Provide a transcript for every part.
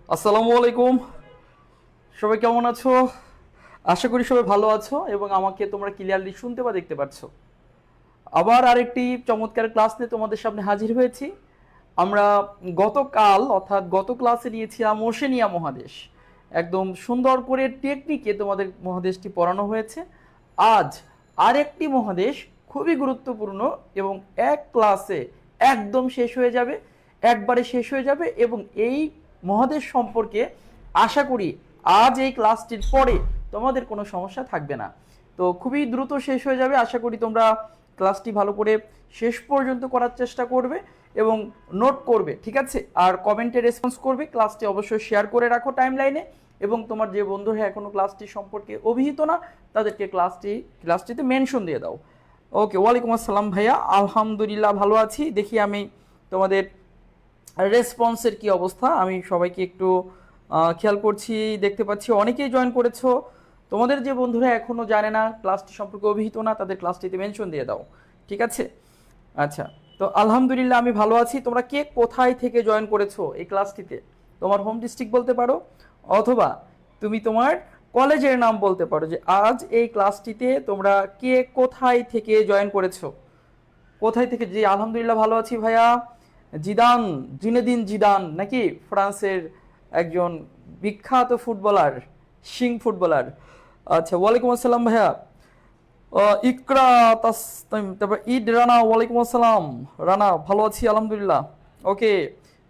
আসসালামু আলাইকুম। সবাই কেমন আছো? আশা করি সবাই ভালো আছো এবং আমাকে তোমরা ক্লিয়ারলি শুনতে বা দেখতে পাচ্ছ। আবার আরেকটি চমৎকার ক্লাস নিয়ে তোমাদের সামনে হাজির হয়েছি। আমরা গতকাল অর্থাৎ গত ক্লাসে নিয়েছিলাম ওশেনিয়া মহাদেশ। একদম সুন্দর করে টেকনিকে তোমাদের মহাদেশটি পড়ানো হয়েছে। আজ আরেকটি মহাদেশ খুবই গুরুত্বপূর্ণ এবং এক ক্লাসে একদম শেষ হয়ে যাবে, একবারে শেষ হয়ে যাবে এবং এই মহাদেশ সম্পর্কে আশা করি আজ এই ক্লাসটির পরে তোমাদের কোনো সমস্যা থাকবে না। তো খুবই দ্রুত শেষ হয়ে যাবে। আশা করি তোমরা ক্লাসটি ভালো করে শেষ পর্যন্ত করার চেষ্টা করবে এবং নোট করবে, ঠিক আছে? আর কমেন্টে রেসপন্স করবে। ক্লাসটি অবশ্যই শেয়ার করে রাখো টাইমলাইনে এবং তোমার যে বন্ধুরা এখনও ক্লাসটি সম্পর্কে অভিহিত না তাদেরকে ক্লাসটিতে মেনশন দিয়ে দাও। ওকে, ওয়ালাইকুম আসসালাম ভাইয়া, আলহামদুলিল্লাহ ভালো আছি। দেখি আমি তোমাদের রেসপন্সের কি অবস্থা, আমি সবাইকে একটু খেয়াল করছি, দেখতে পাচ্ছি অনেকেই জয়েন করেছো। তোমাদের যে বন্ধুরা এখনও জানে না, ক্লাসটি সম্পর্কে অভিহিত না, তাদের ক্লাসটিতে মেনশন দিয়ে দাও, ঠিক আছে? আচ্ছা, তো আলহামদুলিল্লাহ আমি ভালো আছি। তোমরা কে কোথায় থেকে জয়েন করেছো এই ক্লাসটিতে? তোমার হোম ডিস্ট্রিক্ট বলতে পারো অথবা তুমি তোমার কলেজের নাম বলতে পারো যে আজ এই ক্লাসটিতে তোমরা কে কোথায় থেকে জয়েন করেছো, কোথায় থেকে। জি আলহামদুলিল্লাহ ভালো আছি ভাইয়া। জিদান, জিনেদিন জিদান নাকি? ফ্রান্সের একজন বিখ্যাত ফুটবলার, সিং ফুটবলার। আচ্ছা, ওয়ালাইকুম আসসালাম ভাইয়া। ইকরা তাসনিম, তারপর ঈদ রানা, ওয়ালাইকুম আসসালাম রানা, ভালো আছি আলহামদুলিল্লাহ। ওকে,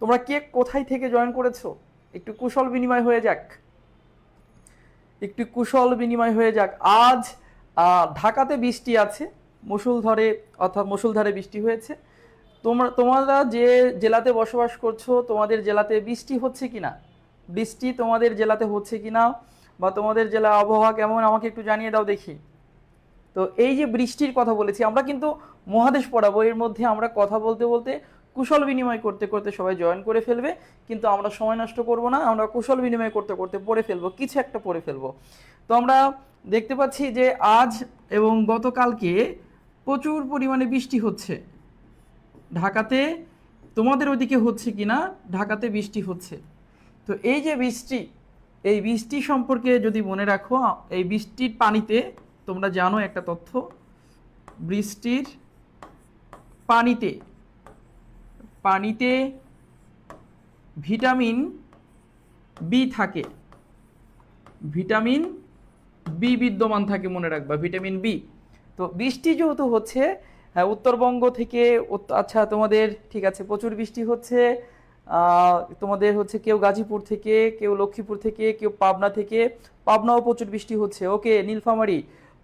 তোমরা কে কোথায় থেকে জয়েন করেছো? একটু কুশল বিনিময় হয়ে যাক, একটু কুশল বিনিময় হয়ে যাক। আজ ঢাকাতে বৃষ্টি আছে, মুষলধারে, অর্থাৎ মুষলধারে বৃষ্টি হয়েছে। তোমরা যে জেলাতে বসবাস করছো, তোমাদের জেলাতে বৃষ্টি হচ্ছে কিনা, বৃষ্টি তোমাদের জেলাতে হচ্ছে কিনা বা তোমাদের জেলা আবহাওয়া কেমন আমাকে একটু জানিয়ে দাও দেখি। তো এই যে বৃষ্টির কথা বলেছি, আমরা কিন্তু মহাদেশ পড়াবো, এর মধ্যে আমরা কথা বলতে বলতে কুশল বিনিময় করতে করতে সবাই জয়েন করে ফেলবে, কিন্তু আমরা সময় নষ্ট করব না, আমরা কুশল বিনিময় করতে করতে পড়ে ফেলবো, কিছু একটা পড়ে ফেলবো। তো আমরা দেখতে পাচ্ছি যে আজ এবং গতকালকে প্রচুর পরিমাণে বৃষ্টি হচ্ছে ঢাকাতে। তোমাদের ওদিকে হচ্ছে কিনা? ঢাকাতে বৃষ্টি হচ্ছে। তো এই যে বৃষ্টি, এই বৃষ্টি সম্পর্কে যদি মনে রাখো, এই বৃষ্টির পানিতে তোমরা জানো একটা তথ্য, বৃষ্টির পানিতে পানিতে ভিটামিন বি থাকে, ভিটামিন বি বিদ্যমান থাকে, মনে রাখবা ভিটামিন বি। তো বৃষ্টি যেহেতু হচ্ছে, হ্যাঁ, উত্তরবঙ্গ থেকে, আচ্ছা তোমাদের ঠিক আছে প্রচুর বৃষ্টি হচ্ছে। তোমাদের হচ্ছে কেউ গাজীপুর থেকে, কেউ লক্ষ্মীপুর থেকে, কেউ পাবনা থেকে, পাবনাও প্রচুর বৃষ্টি হচ্ছে। ওকে, নীলফামারী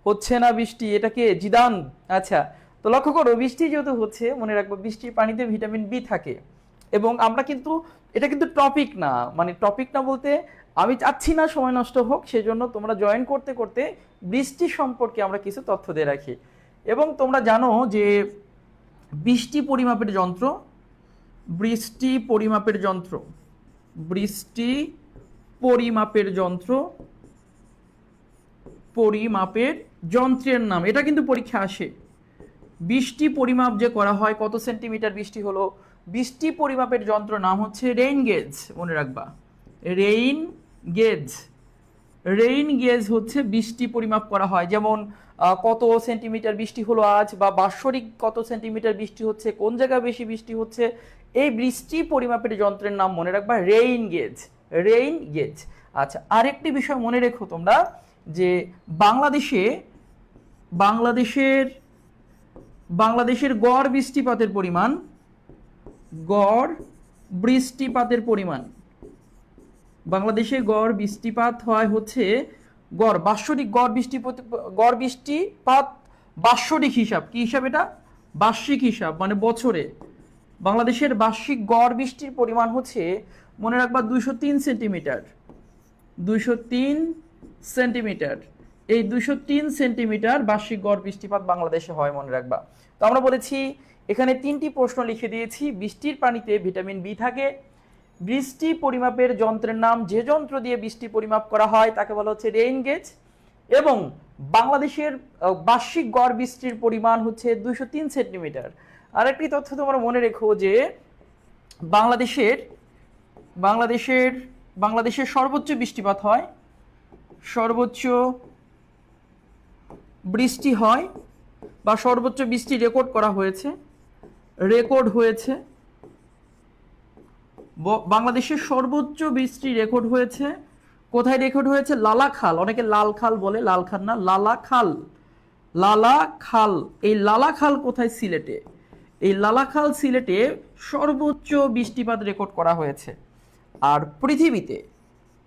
হচ্ছে না বৃষ্টি, এটাকে জিদান। আচ্ছা, তো লক্ষ্য করো বৃষ্টি যেহেতু হচ্ছে, মনে রাখবো বৃষ্টির পানিতে ভিটামিন বি থাকে। এবং আমরা কিন্তু, এটা কিন্তু টপিক না, মানে টপিক না বলতে আমি চাচ্ছি না সময় নষ্ট হোক, সেজন্য তোমরা জয়েন করতে করতে বৃষ্টি সম্পর্কে আমরা কিছু তথ্য দিয়ে রাখি। এবং তোমরা জানো যে বৃষ্টি পরিমাপের যন্ত্র, বৃষ্টি পরিমাপের যন্ত্র, বৃষ্টি পরিমাপের যন্ত্র, পরিমাপের যন্ত্রের নাম, এটা কিন্তু পরীক্ষা আসে। বৃষ্টি পরিমাপ যে করা হয়, কত সেন্টিমিটার বৃষ্টি হলো, বৃষ্টি পরিমাপের যন্ত্র নাম হচ্ছে রেইন গেজ, মনে রাখবা। রেইন গেজ, রেইন গেজ হচ্ছে বৃষ্টি পরিমাপ করা হয়। যেমন কত সেন্টিমিটার বৃষ্টি হলো আজ, বা বাৎসরিক কত সেন্টিমিটার বৃষ্টি হচ্ছে, কোন জায়গায় বেশি বৃষ্টি হচ্ছে, এই বৃষ্টি পরিমাপের যন্ত্রের নাম মনে রাখবা রেইন গেজ, রেইন গেজ। আচ্ছা, আরেকটি বিষয় মনে রেখো তোমরা, যে বাংলাদেশে, বাংলাদেশের বাংলাদেশের গড় বৃষ্টিপাতের পরিমাণ, গড় বৃষ্টিপাতের পরিমাণ, বাংলাদেশে গড় বৃষ্টিপাত হয় হচ্ছে, গড় বাৎসরিক গড় বৃষ্টিপাত বাৎসরিক হিসাব, কি হিসাব এটা? বার্ষিক হিসাব, মানে বছরে বাংলাদেশের বার্ষিক গড় বৃষ্টির পরিমাণ হচ্ছে, মনে রাখবা 203 সেন্টিমিটার, 203 সেন্টিমিটার। এই 203 সেন্টিমিটার বার্ষিক গড় বৃষ্টিপাত বাংলাদেশে হয়, মনে রাখবা। তো আমরা বলেছি এখানে 3টি প্রশ্ন লিখে দিয়েছি। বৃষ্টির পানিতে ভিটামিন বি থাকে, বৃষ্টি পরিমাপের যন্ত্রের নাম, যে যন্ত্র দিয়ে বৃষ্টি পরিমাপ করা হয় তাকে বলা হচ্ছে রেইন গেজ, এবং বাংলাদেশের বার্ষিক গড় বৃষ্টির পরিমাণ হচ্ছে 203 সেন্টিমিটার। আরেকটি তথ্য তোমরা মনে রেখো যে বাংলাদেশের বাংলাদেশের সর্বোচ্চ বৃষ্টিপাত হয়, সর্বোচ্চ বৃষ্টি হয় বা সর্বোচ্চ বৃষ্টি রেকর্ড করা হয়েছে, বাংলাদেশের সর্বোচ্চ বৃষ্টি রেকর্ড হয়েছে কোথায় রেকর্ড হয়েছে? লালাখাল, অনেকে লাল খাল বলে, লাল খাল না, লালাখাল। লালাখাল, এই লালাখাল কোথায়? সিলেটে। এই লালাখাল সিলেটে সর্বোচ্চ বৃষ্টিপাত রেকর্ড করা হয়েছে। আর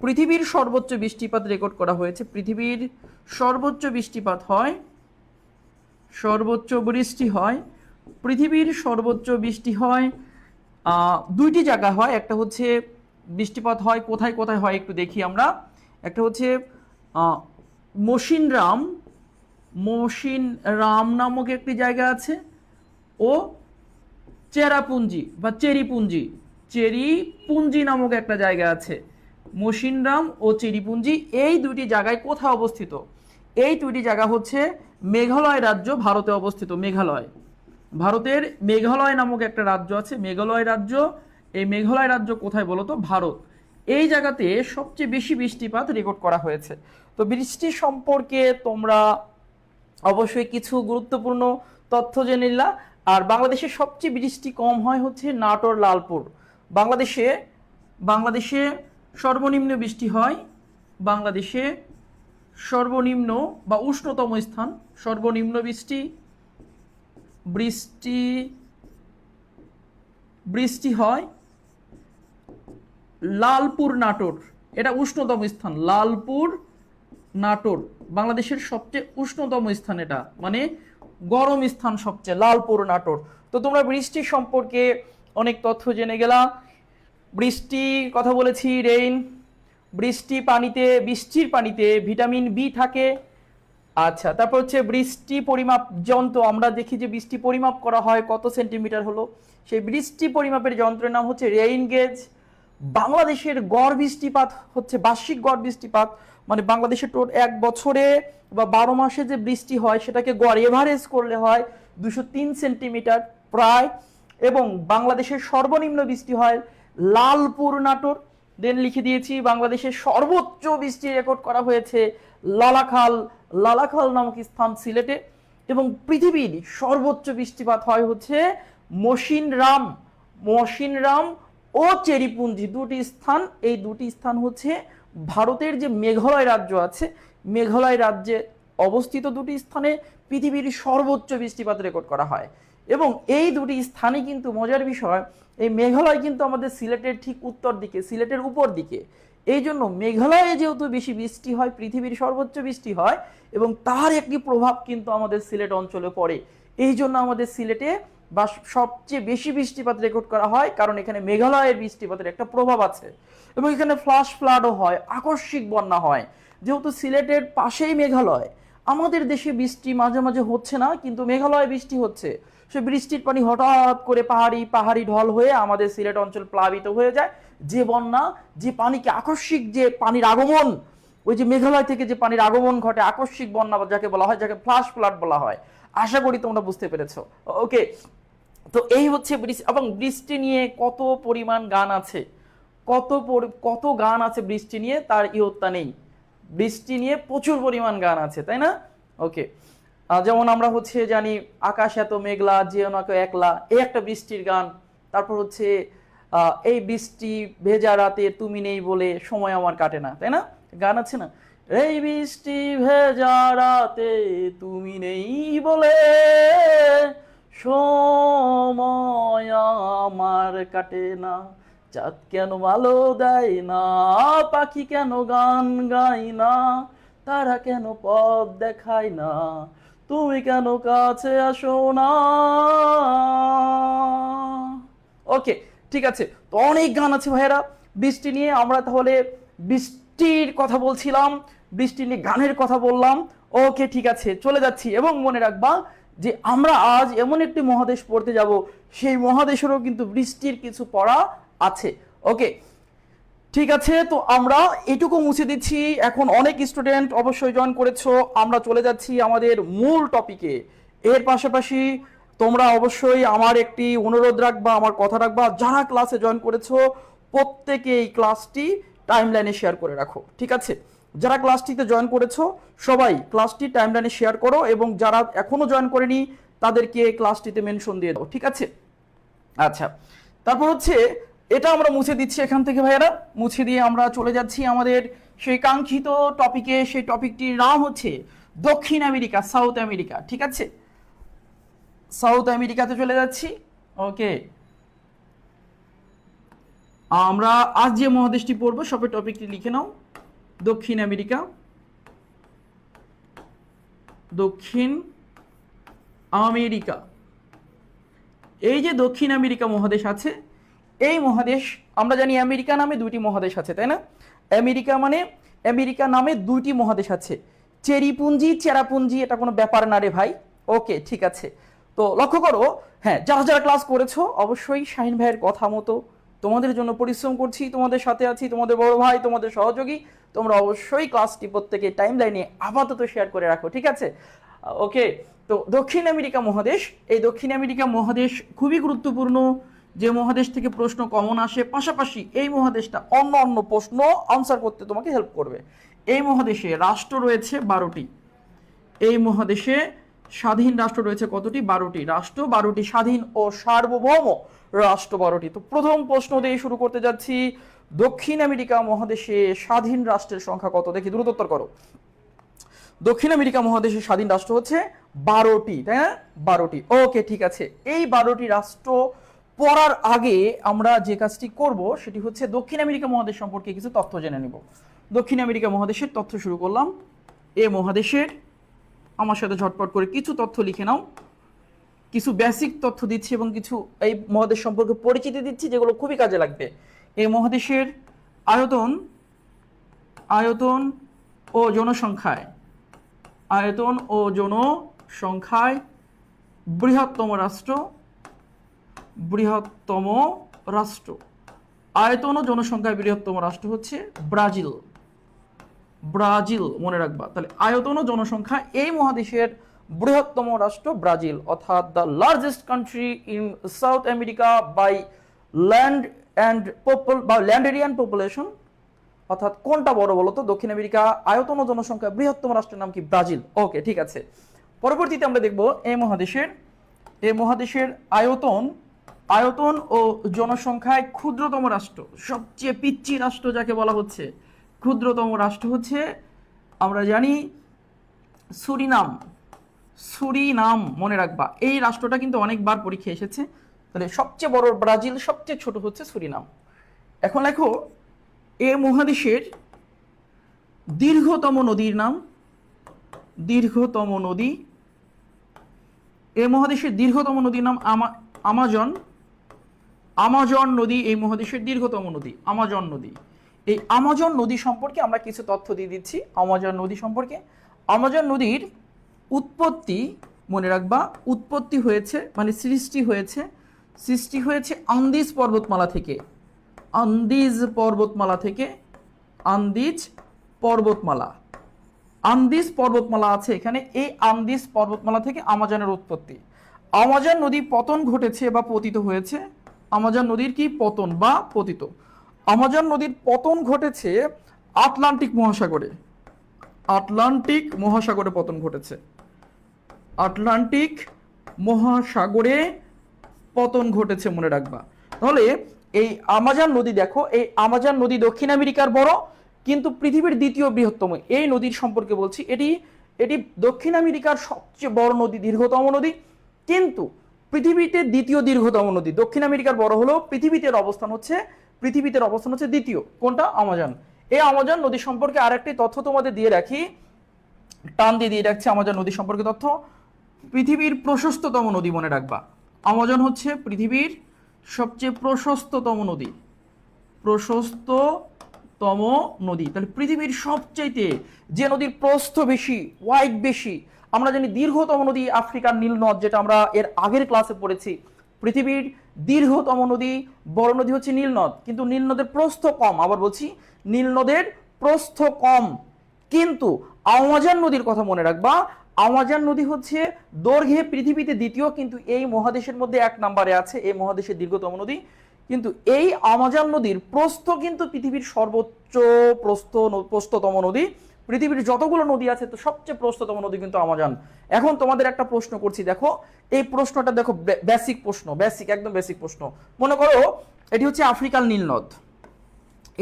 পৃথিবীর সর্বোচ্চ বৃষ্টিপাত রেকর্ড করা হয়েছে, পৃথিবীর সর্বোচ্চ বৃষ্টিপাত হয়, সর্বোচ্চ বৃষ্টি হয়, পৃথিবীর সর্বোচ্চ বৃষ্টি হয় দুইটি জায়গা হয়। একটা হচ্ছে বৃষ্টিপাত হয় কোথায় কোথায় হয় একটু দেখি আমরা। একটা হচ্ছে মসিনরাম নামক একটি জায়গা আছে, ও চেরাপুঞ্জি বা চেরিপুঞ্জি নামক একটা জায়গা আছে। মসিনরাম ও চেরিপুঞ্জি, এই দুটি জায়গায় কোথায় অবস্থিত? এই দুটি জায়গা হচ্ছে মেঘালয় রাজ্য, ভারতে অবস্থিত। ভারতের মেঘালয় নামক একটা রাজ্য আছে, মেঘালয় রাজ্য। এই মেঘালয় রাজ্য কোথায় বলতো? ভারত। এই জায়গাতে সবচেয়ে বেশি বৃষ্টিপাত রেকর্ড করা হয়েছে। তো বৃষ্টি সম্পর্কে তোমরা অবশ্যই কিছু গুরুত্বপূর্ণ তথ্য জেনে নিলা। আর বাংলাদেশে সবচেয়ে বৃষ্টি কম হয় হচ্ছে নাটোর, লালপুর। বাংলাদেশে সর্বনিম্ন বৃষ্টি হয়, বাংলাদেশে সর্বনিম্ন বা উষ্ণতম স্থান, সর্বনিম্ন বৃষ্টি হয় লালপুর, নাটোর। এটা উষ্ণতম স্থান, লালপুর, নাটোর বাংলাদেশের সবচেয়ে উষ্ণতম স্থান, এটা মানে গরম স্থান সবচেয়ে, লালপুর, নাটোর। তো তোমরা বৃষ্টি সম্পর্কে অনেক তথ্য জেনে গেলা। বৃষ্টি কথা বলেছি, রেইন, বৃষ্টির পানিতে ভিটামিন বি থাকে। আচ্ছা, তারপর হচ্ছে বৃষ্টি পরিমাপ যন্ত্র, আমরা দেখি যে বৃষ্টি পরিমাপ করা হয় কত সেন্টিমিটার হলো, সেই বৃষ্টি পরিমাপের যন্ত্রের নাম হচ্ছে রেইন গেজ। বাংলাদেশের গড় বৃষ্টিপাত হচ্ছে, বার্ষিক গড় বৃষ্টিপাত মানে বাংলাদেশের এক বছরে বা 12 মাসে যে বৃষ্টি হয় সেটাকে গড় এভারেজ করলে হয় 203 সেন্টিমিটার প্রায়। এবং বাংলাদেশের সর্বনিম্ন বৃষ্টি হয় লালপুর, নাটোর। দেন লিখে দিয়েছি বাংলাদেশের সর্বোচ্চ বৃষ্টি রেকর্ড করা হয়েছে লালাখাল নামক স্থান, সিলেটে। এবং পৃথিবীর সর্বোচ্চ বৃষ্টিপাত হয় হচ্ছে মসিনরাম ও চেরিপুঞ্জি দুটি স্থান। এই দুটি স্থান হচ্ছে ভারতের যে মেঘালয় রাজ্য আছে, মেঘালয় রাজ্যে অবস্থিত দুটি স্থানে পৃথিবীর সর্বোচ্চ বৃষ্টিপাত রেকর্ড করা হয়। এবং এই দুটি স্থানে কিন্তু মজার বিষয়, এই মেঘালয় কিন্তু আমাদের সিলেটের ঠিক উত্তর দিকে, সিলেটের উপর দিকে। এই জন্য মেঘালয়ে যেহেতু বেশি বৃষ্টি হয়, পৃথিবীর সর্বোচ্চ বৃষ্টি হয়, এবং তার একটি প্রভাব কিন্তু আমাদের সিলেট অঞ্চলে পড়ে। এই জন্য আমাদের সিলেটে বা সবচেয়ে বেশি বৃষ্টিপাত রেকর্ড করা হয়, কারণ এখানে মেঘালয়ের বৃষ্টিপাতের একটা প্রভাব আছে। এবং এখানে ফ্লাশ ফ্লাডও হয়, আকস্মিক বন্যা হয়। যেহেতু সিলেটের পাশেই মেঘালয়, আমাদের দেশে বৃষ্টি মাঝে মাঝে হচ্ছে না, কিন্তু মেঘালয়ে বৃষ্টি হচ্ছে। সে বৃষ্টির পানি হঠাৎ করে পাহাড়ি ঢল হয়ে আমাদের সিলেট অঞ্চল প্লাবিত হয়ে যায়। যে বন্যা, যে পানিকে আকস্মিক, যে পানির আগমন, ওই যে মেঘালয় থেকে যে পানির আগমন ঘটে, আকস্মিক বন্যা যাকে বলা হয়, যাকে ফ্লাশ ফ্লাড বলা হয়। আশা করি তোমরা বুঝতে পেরেছো। ওকে, তো এই হচ্ছে বৃষ্টি। এবং বৃষ্টি নিয়ে কত পরিমাণ গান আছে, কত গান আছে বৃষ্টি নিয়ে, তার ইয়ত্তা নেই। বৃষ্টি নিয়ে প্রচুর পরিমাণ গান আছে, তাই না? ওকে, যেমন আমরা হচ্ছে জানি আকাশ এত মেঘলা, যে ওনাকে একলা, এই একটা বৃষ্টির গান। তারপর হচ্ছে এই বৃষ্টি ভেজা রাতে তুমি নেই বলে সময় আমার কাটে না, তাই না? গান আছে না, এই বৃষ্টি ভেজা রাতে তুমি নেই বলে সময় আমার কাটে না, চাঁদ কেন আলো দেয় না, পাখি কেন গান গায় না, তারা কেন পথ দেখায় না, তুমি কেন কাছে আসো না। ওকে, ঠিক আছে। তো অনেক গান আছে ভাইয়েরা বৃষ্টি নিয়ে। আমরা তাহলে বৃষ্টির কথা বলছিলাম, বৃষ্টি নিয়ে গানের কথা বললাম। ওকে, ঠিক আছে, চলে যাচ্ছি। এবং মনে রাখবা যে আমরা আজ এমন একটি মহাদেশ পড়তে যাব, সেই মহাদেশেরও কিন্তু বৃষ্টির কিছু পড়া আছে। ওকে, ঠিক আছে। তো আমরা এটুকু মুছে দিচ্ছি। এখন অনেক স্টুডেন্ট অবশ্যই জয়েন করেছো, আমরা চলে যাচ্ছি আমাদের মূল টপিকে। এর পাশাপাশি তোমরা অবশ্যই আমার একটি অনুরোধ রাখবা, আমার কথা রাখবা, যারা ক্লাসে জয়েন করেছো প্রত্যেকে এই ক্লাসটি টাইমলাইনে শেয়ার করে রাখো, ঠিক আছে? যারা ক্লাসটিতে জয়েন করেছো সবাই ক্লাসটি টাইমলাইনে শেয়ার করো, এবং যারা এখনো জয়েন করেনি তাদেরকে ক্লাসটিতে মেনশন দিয়ে দাও, ঠিক আছে? আচ্ছা, তারপর হচ্ছে এটা আমরা মুছে দিচ্ছি এখান থেকে ভাইয়ারা, মুছে দিয়ে আমরা চলে যাচ্ছি আমাদের সেই কাঙ্ক্ষিত টপিকে। সেই টপিকটির নাম হচ্ছে দক্ষিণ আমেরিকা, সাউথ আমেরিকা, ঠিক আছে? সাউথ আমেরিকাতে চলে যাচ্ছি। ওকে, আমরা আজ যে মহাদেশটি পড়বো সবে টপিকটি লিখে নাও, দক্ষিণ আমেরিকা। দক্ষিণ আমেরিকা, এই যে দক্ষিণ আমেরিকা মহাদেশ আছে, এই মহাদেশ আমরা জানি আমেরিকা নামে দুইটি মহাদেশ আছে, তাই না? আমেরিকা মানে আমেরিকা নামে দুইটি মহাদেশ আছে, চেরিপুঞ্জি চেরাপুঞ্জি, এটা কোনো ব্যাপার না রে ভাই। ওকে, ঠিক আছে। তো লক্ষ্য করো, হ্যাঁ, যারা যারা ক্লাস করেছো অবশ্যই শাহিন ভাইয়ের কথা মতো তোমাদের জন্য পরিশ্রম করছি, তোমাদের সাথে আছি, তোমাদের বড় ভাই, তোমাদের সহযোগী। তোমরা অবশ্যই ক্লাসটি প্রত্যেকে টাইম লাইনে আপাতত শেয়ার করে রাখো, ঠিক আছে? ওকে, তো দক্ষিণ আমেরিকা মহাদেশ, এই দক্ষিণ আমেরিকা মহাদেশ খুবই গুরুত্বপূর্ণ, যে মহাদেশ থেকে প্রশ্ন কমন আসে, পাশাপাশি এই মহাদেশটা অন্য অন্য প্রশ্ন আনসার করতে তোমাকে হেল্প করবে। এই মহাদেশে রাষ্ট্র রয়েছে 12টি। এই মহাদেশে স্বাধীন রাষ্ট্র রয়েছে কতটি? 12টি রাষ্ট্র, 12টি স্বাধীন ও সার্বভৌম রাষ্ট্র 12টি। তো প্রথম প্রশ্ন দিয়ে শুরু করতে যাচ্ছি, দক্ষিণ আমেরিকা মহাদেশে স্বাধীন রাষ্ট্রের সংখ্যা কত? দেখি, দ্রুত উত্তর করো। দক্ষিণ আমেরিকা মহাদেশের স্বাধীন রাষ্ট্র হচ্ছে 12টি, তাই না? 12টি। ওকে, ঠিক আছে। এই 12টি রাষ্ট্র পড়ার আগে আমরা যে কাজটি করব সেটি হচ্ছে দক্ষিণ আমেরিকা মহাদেশ সম্পর্কে কিছু তথ্য জেনে নিব। দক্ষিণ আমেরিকা মহাদেশের তথ্য শুরু করলাম। এই মহাদেশের, আমার সাথে ঝটপট করে কিছু তথ্য লিখে নাও। কিছু বেসিক তথ্য দিচ্ছি এবং কিছু এই মহাদেশ সম্পর্কে পরিচিতি দিচ্ছি যেগুলো খুবই কাজে লাগবে। এই মহাদেশের আয়তন, আয়তন ও জনসংখ্যায়, আয়তন ও জনসংখ্যায় বৃহত্তম রাষ্ট্র, বৃহত্তম রাষ্ট্র, আয়তন ও জনসংখ্যায় বৃহত্তম রাষ্ট্র হচ্ছে ব্রাজিল। ব্রাজিল মনে রাখবা। তাহলে আয়তন ও জনসংখ্যা এই মহাদেশের বৃহত্তম রাষ্ট্র ব্রাজিল, অর্থাৎ the largest country in South America by land and বা ল্যান্ড এরিয়া অ্যান্ড পপুলেশন। অর্থাৎ কোনটা বড় বলো তো? দক্ষিণ আমেরিকা আয়তন ও জনসংখ্যা বৃহত্তম রাষ্ট্রের নাম কি? ব্রাজিল। ওকে, ঠিক আছে। পরবর্তীতে আমরা দেখব এই মহাদেশের আয়তন, আয়তন ও জনসংখ্যায় ক্ষুদ্রতম রাষ্ট্র, সবচেয়ে পিচ্চি রাষ্ট্র যাকে বলা হচ্ছে, ক্ষুদ্রতম রাষ্ট্র হচ্ছে আমরা জানি সুরিনাম। সুরিনাম মনে রাখবা, এই রাষ্ট্রটা কিন্তু অনেকবার পরীক্ষা এসেছে। তাহলে সবচেয়ে বড় ব্রাজিল, সবচেয়ে ছোট হচ্ছে সুরিনাম। এখন লেখো এই মহাদেশের দীর্ঘতম নদীর নাম, দীর্ঘতম নদী। এই মহাদেশের দীর্ঘতম নদীর নাম আমাজন। আমাজন নদী এই মহাদেশের দীর্ঘতম নদী, আমাজন নদী। এই আমাজন নদী সম্পর্কে আমরা কিছু তথ্য দিয়ে দিচ্ছি। আমাজন নদী সম্পর্কে, আমাজন নদীর উৎপত্তি মনে রাখবা, উৎপত্তি হয়েছে মানে সৃষ্টি হয়েছে আন্দিজ পর্বতমালা থেকে। আন্দিজ পর্বতমালা থেকে, আন্দিজ পর্বতমালা, আন্দিজ পর্বতমালা আছে এখানে। এই আন্দিজ পর্বতমালা থেকে আমাজনের উৎপত্তি। আমাজন নদী পতন ঘটেছে বা পতিত হয়েছে। আমাজন নদীর কি পতন বা পতিত? আমাজন নদীর পতন ঘটেছে আটলান্টিক মহাসাগরে। আটলান্টিক মহাসাগরে পতন ঘটেছে। আটলান্টিক মহাসাগরে পতন ঘটেছে মনে রাখবা। তাহলে এই আমাজন নদী দেখো, এই আমাজন নদী দক্ষিণ আমেরিকার বড়, কিন্তু পৃথিবীর দ্বিতীয় বৃহত্তম। এই নদীর সম্পর্কে বলছি, এটি দক্ষিণ আমেরিকার সবচেয়ে বড় নদী, দীর্ঘতম নদী, কিন্তু পৃথিবীতে দ্বিতীয় দীর্ঘতম নদী। দক্ষিণ আমেরিকার বড় হলেও পৃথিবীতে অবস্থান হচ্ছে দ্বিতীয়। কোনটা? আমাজন। এই আমাজন নদী সম্পর্কে আরেকটি তথ্য তোমাদের দিয়ে রাখি, টান দিয়ে রাখছি আমাজন নদী সম্পর্কে তথ্য। পৃথিবীর প্রশস্ততম নদী মনে রাখবা, আমাজন হচ্ছে পৃথিবীর সবচেয়ে প্রশস্ততম নদী, প্রশস্ততম নদী। তাহলে পৃথিবীর সবচাইতে যে নদীর প্রস্থ বেশি, ওয়াইড বেশি, আমরা জানি দীর্ঘতম নদী আফ্রিকার নীল নদ, যেটা আমরা এর আগের ক্লাসে পড়েছি। পৃথিবীর দীর্ঘতম নদী, বড় নদী হচ্ছে নীল নদ, কিন্তু নীল নদের প্রস্থ কম। আবার বলছি, নীল নদের প্রস্থ কম, কিন্তু আমাজন নদীর কথা মনে রাখবা, আমাজন নদী হচ্ছে দৈর্ঘ্যে পৃথিবীতে দ্বিতীয়, কিন্তু এই মহাদেশের মধ্যে 1 নম্বরে আছে। এই মহাদেশের দীর্ঘতম নদী কিন্তু এই আমাজন নদীর প্রস্থ কিন্তু পৃথিবীর সর্বোচ্চ প্রস্থতম নদী। পৃথিবীর যতগুলো নদী আছে তো সবচেয়ে প্রস্থতম নদী কিন্তু আমাজন। এখন তোমাদের একটা প্রশ্ন করছি, দেখো এই প্রশ্নটা দেখো, বেসিক প্রশ্ন, বেসিক একদম বেসিক প্রশ্ন। মনে করো এটি হচ্ছে আফ্রিকার নীল নদ,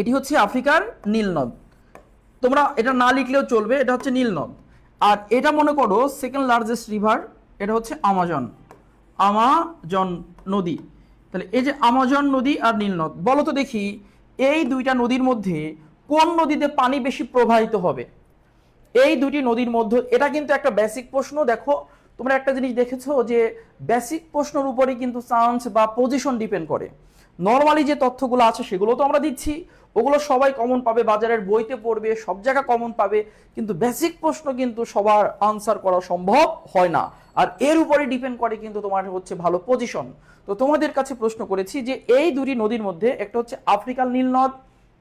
এটি হচ্ছে আফ্রিকার নীল নদ, তোমরা এটা না লিখলেও চলবে, এটা হচ্ছে নীল নদ। আর এটা মনে করো সেকেন্ড লার্জেস্ট রিভার, এটা হচ্ছে আমাজন, আমাজন নদী। তাহলে এই যে আমাজন নদী আর নীল নদ, বলো তো দেখি এই দুইটা নদীর মধ্যে কোন নদীতে পানি বেশি প্রবাহিত হবে? এই দুটি নদীর মধ্যে, এটা কিন্তু একটা বেসিক প্রশ্ন। দেখো তোমরা একটা জিনিস দেখেছো যে বেসিক প্রশ্নের উপরেই কিন্তু চান্স বা পজিশন ডিপেন্ড করে। নর্মালি যে তথ্যগুলো আছে সেগুলো তো আমরা দিচ্ছি, ওগুলো সবাই কমন পাবে, বাজারের বইতে পড়বে, সব জায়গা কমন পাবে, কিন্তু বেসিক প্রশ্ন কিন্তু সবার আনসার করা সম্ভব হয় না। আর এর উপরে ডিপেন্ড করে কিন্তু তোমার হচ্ছে ভালো পজিশন। তো তোমাদের কাছে প্রশ্ন করেছি যে এই দুটি নদীর মধ্যে একটা হচ্ছে আফ্রিকার নীল নদ,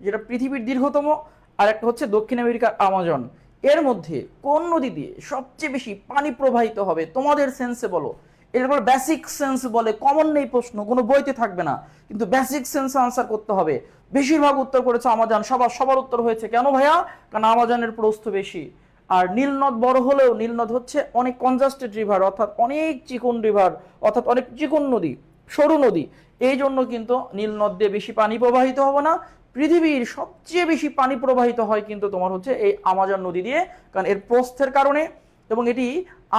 যেটা পৃথিবীর দীর্ঘতম, আর একটা হচ্ছে দক্ষিণ আমেরিকার আমাজন। এর মধ্যে কোন নদী দিয়ে সবচেয়ে বেশি পানি প্রবাহিত হবে তোমাদের সেন্সে বলো। এটা বলে বেসিক সেন্স বলে, কমন নেই প্রশ্ন, কোনো বইতে থাকবে না, কিন্তু বেসিক সেন্সে আনসার করতে হবে। বেশিরভাগ উত্তর করেছে আমাজন, সবার উত্তর হয়েছে কেন ভাইয়া? কারণ আমাজনের প্রস্থ বেশি। আর নীলনদ বড় হলেও নীলনদ হচ্ছে অনেক কনজাস্টেড রিভার, অর্থাৎ অনেক চিকন রিভার, অর্থাৎ অনেক চিকন নদী, সরু নদী। এই জন্য কিন্তু নীলনদ দিয়ে বেশি পানি প্রবাহিত হবে না। পৃথিবীর সবচেয়ে বেশি পানি প্রবাহিত হয় কিন্তু তোমার হচ্ছে এই আমাজন নদী দিয়ে, কারণ এর প্রস্থের কারণে, এবং এটি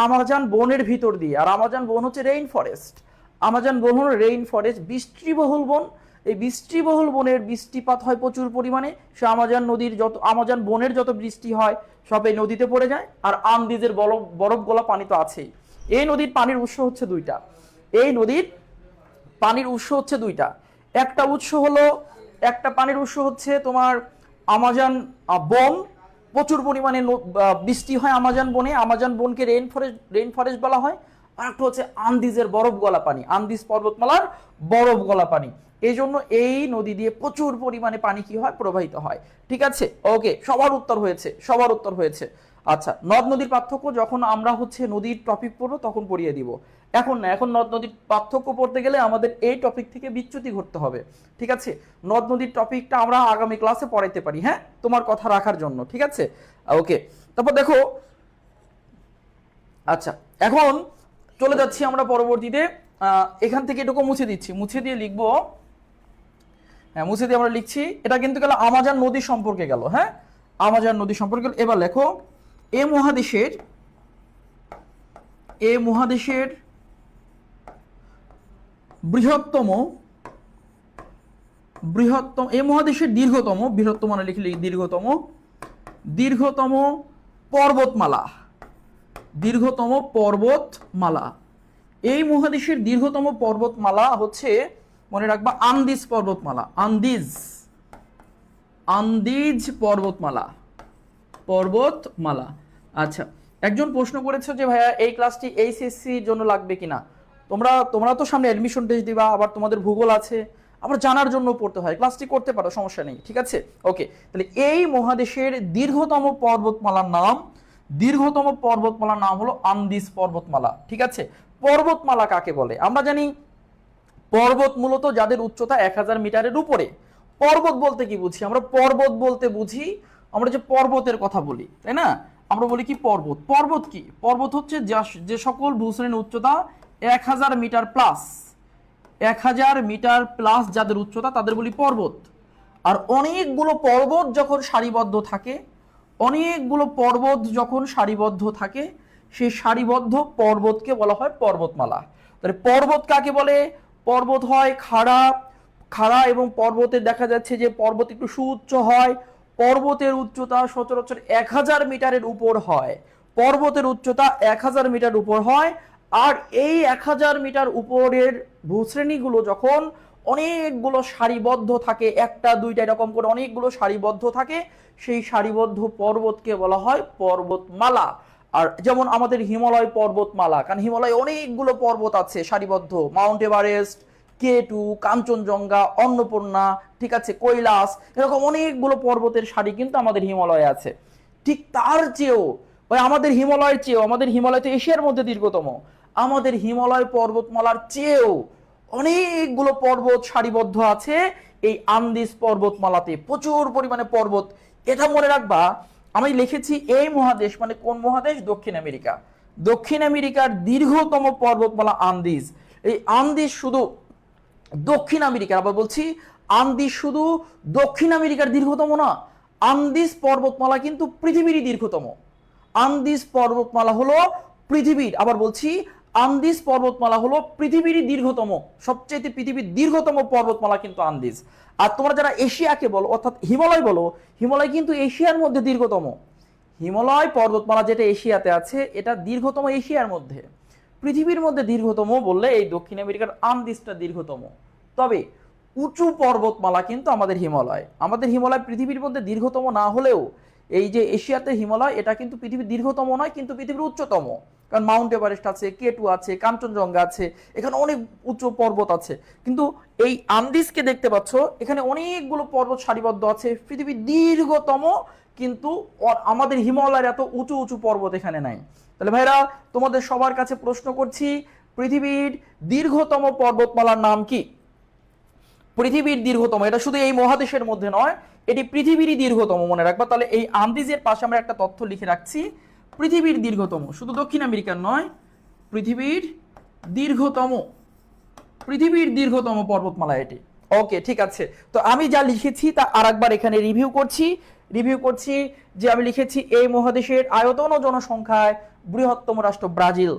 আমাজন বনের ভিতর দিয়ে। আর আমাজন বন হচ্ছে রেইন ফরেস্ট, আমাজন বন হল রেইন ফরেস্ট, বৃষ্টিবহুল বন। এই বৃষ্টিবহুল বনের বৃষ্টিপাত হয় প্রচুর পরিমাণে, সে আমাজন নদীর যত, আমাজন বনের যত বৃষ্টি হয় সব এই নদীতে পড়ে যায়। আর আন্দিজের বরফ গলা পানি তো আছেই। এই নদীর পানির উৎস হচ্ছে দুইটা, এই নদীর পানির উৎস হচ্ছে দুইটা। একটা উৎস হলো, একটা পানির উৎস হচ্ছে তোমার আমাজন বন, প্রচুর পরিমাণে বৃষ্টি হয় আমাজন বনে, আমাজন বনকে রেইন ফরেস্ট বলা হয়। আর একটা হচ্ছে আন্দিজের বরফ গলা পানি, আন্দিজ পর্বতমালার বরফ গলা পানি। এই জন্য এই নদী দিয়ে প্রচুর পরিমাণে পানি কি হয়, প্রবাহিত হয়। ঠিক আছে, ওকে, সবার উত্তর হয়েছে, সবার উত্তর হয়েছে। আচ্ছা, নদ নদীর পার্থক্য যখন আমরা হচ্ছে নদীর টপিক পড়বো তখন পড়িয়ে দিব, এখন না। এখন নদ নদীর পার্থক্য পড়তে গেলে আমাদের এই টপিক থেকে বিচ্যুতি ঘটতে হবে। ঠিক আছে, নদ নদীর টপিকটা আমরা আগামী ক্লাসে পড়াইতে পারি, হ্যাঁ, তোমার কথা রাখার জন্য। ঠিক আছে, ওকে। তারপর দেখো, আচ্ছা এখন চলে যাচ্ছি আমরা পরবর্তীতে। এখান থেকে এটুকু মুছে দিচ্ছি, মুছে দিয়ে লিখবো, হ্যাঁ মুছে দিয়ে আমরা লিখছি। এটা কিন্তু গেল আমাজন নদী সম্পর্কে গেল, হ্যাঁ, আমাজন নদী সম্পর্কে গেল। এবার লেখো এ মহাদেশের, এ মহাদেশের বৃহত্তম, এ মহাদেশের দীর্ঘতম, বৃহত্তম মানে লিখলে দীর্ঘতম, দীর্ঘতম পর্বতমালা, দীর্ঘতম পর্বতমালা। এই মহাদেশের দীর্ঘতম পর্বতমালা হচ্ছে, মনে রাখবা, আন্দিজ পর্বতমালা, আন্দিজ, আন্দিজ পর্বতমালা, পর্বতমালা। আচ্ছা, একজন প্রশ্ন করেছে যে ভাইয়া এই ক্লাসটি এইচএসসির জন্য লাগবে কিনা। তোমরা তো সামনে অ্যাডমিশন টেস্ট দিবা, আবার তোমাদের ভূগোল আছে, আবার জানার জন্য পড়তে হয়, ক্লাসটি করতে পারো, সমস্যা নেই। ঠিক আছে, ওকে। তাহলে এই মহাদেশের দীর্ঘতম পর্বতমালার নাম, দীর্ঘতম পর্বতমালার নাম হলো আন্দিজ পর্বতমালা। ঠিক আছে, পর্বতমালা কাকে বলে? আমরা জানি পর্বত মূলত যাদের উচ্চতা 1000 মিটারের উপরে। পর্বত বলতে কি বুঝি আমরা? পর্বত বলতে বুঝি আমরা যে পর্বতের কথা বলি, তাই না? আমরা বলি কি পর্বত। পর্বত কি? পর্বত হচ্ছে যে সকল ভূশ্রেণীর উচ্চতা 1000 মিটার প্লাস, 1000 মিটার প্লাস যাদের উচ্চতা তাদের বলি পর্বত। আর অনেকগুলো পর্বত যখন সারিবদ্ধ থাকে, অনেকগুলো পর্বত যখন সারিবদ্ধ থাকে, সেই সারিবদ্ধ পর্বতকে বলা হয় পর্বতমালা। তাহলে পর্বত কাকে বলে? পর্বত হয় খাড়া, খাড়া এবং পর্বতে দেখা যাচ্ছে যে পর্বত একটু সুউচ্চ হয়। পর্বতের উচ্চতা সচরাচর 1000 মিটারের উপর হয়, পর্বতের উচ্চতা 1000 মিটার উপর হয়। আর এই 1000 মিটার উপরের ভূশ্রেণীগুলো যখন অনেকগুলো সারিবদ্ধ থাকে, একটা দুইটা এরকম করে অনেকগুলো সারিবদ্ধ থাকে, সেই সারিবদ্ধ পর্বতকে বলা হয় পর্বতমালা। আর যেমন আমাদের হিমালয় পর্বতমালা, কারণ হিমালয়ে অনেকগুলো পর্বত আছে সারিবদ্ধ, Mount Everest, K2, Kanchenjunga, Annapurna, ঠিক আছে, কৈলাস, এরকম অনেকগুলো পর্বতের সারি কিন্তু আমাদের হিমালয়ে আছে। ঠিক তার চেয়েও, ওই আমাদের হিমালয়ের চেয়েও, আমাদের হিমালয় তো এশিয়ার মধ্যে দীর্ঘতম, আমাদের হিমালয় পর্বতমালার চেয়েও অনেকগুলো পর্বত সারিবদ্ধ আছে এই আন্দিজ পর্বতমালাতে, প্রচুর পরিমাণে পর্বত। এটা মনে রাখবা, আমি লিখেছি এই মহাদেশ মানে কোন মহাদেশ? দক্ষিণ আমেরিকা। দক্ষিণ আমেরিকার দীর্ঘতম পর্বতমালা আন্দিজ। এই আন্দিজ শুধু দক্ষিণ আমেরিকার, আবার বলছি আন্দিজ শুধু দক্ষিণ আমেরিকার দীর্ঘতম না, আন্দিজ পর্বতমালা কিন্তু পৃথিবীরই দীর্ঘতম। আন্দিজ পর্বতমালা হলো পৃথিবীর, আবার বলছি আন্দিজ পর্বতমালা হলো পৃথিবীরই দীর্ঘতম, সবচেয়ে পৃথিবীর দীর্ঘতম পর্বতমালা কিন্তু আন্দিজ। আর তোমরা যারা এশিয়াকে বলো অর্থাৎ হিমালয় বলো, হিমালয় কিন্তু এশিয়ার মধ্যে দীর্ঘতম। হিমালয় পর্বতমালা যেটা এশিয়াতে আছে এটা দীর্ঘতম এশিয়ার মধ্যে। পৃথিবীর মধ্যে দীর্ঘতম বললে এই দক্ষিণ আমেরিকার আন্দিজটা দীর্ঘতম। তবে উঁচু পর্বতমালা কিন্তু আমাদের হিমালয়। আমাদের হিমালয় পৃথিবীর মধ্যে দীর্ঘতম না হলেও এই যে এশিয়াতে হিমালয় এটা কিন্তু পৃথিবীর দীর্ঘতম নয়, কিন্তু পৃথিবীর উচ্চতম। কারণ মাউন্ট এভারেস্ট আছে, কেটু আছে, কাঞ্চনজঙ্ঘা আছে, এখানে অনেক উচ্চ পর্বত আছে। কিন্তু এই আন্দিজকে দেখতে পাচ্ছ, এখানে অনেকগুলো পর্বত সারিবদ্ধ আছে, পৃথিবীর দীর্ঘতম, কিন্তু আমাদের হিমালয়ের এত উঁচু উঁচু পর্বত এখানে নাই। তাহলে ভাইরা তোমাদের সবার কাছে প্রশ্ন করছি, পৃথিবীর দীর্ঘতম পর্বতমালার নাম কি? পৃথিবীর দীর্ঘতম, এটা শুধু এই মহাদেশের মধ্যে নয়, এটি পৃথিবীরই দীর্ঘতম, মনে রাখবা। তাহলে এই আন্দিজের পাশে আমরা একটা তথ্য লিখে রাখছি, পৃথিবীর দীর্ঘতম, শুধু দক্ষিণ আমেরিকার নয়, পৃথিবীর দীর্ঘতম, পৃথিবীর দীর্ঘতম পর্বতমালা এটি। ওকে, ঠিক আছে। তো আমি যা লিখেছি তা আরেকবার এখানে রিভিউ করছি যে আমি লিখেছি এই মহাদেশের আয়তন ও জনসংখ্যায় বৃহত্তম রাষ্ট্র ব্রাজিল।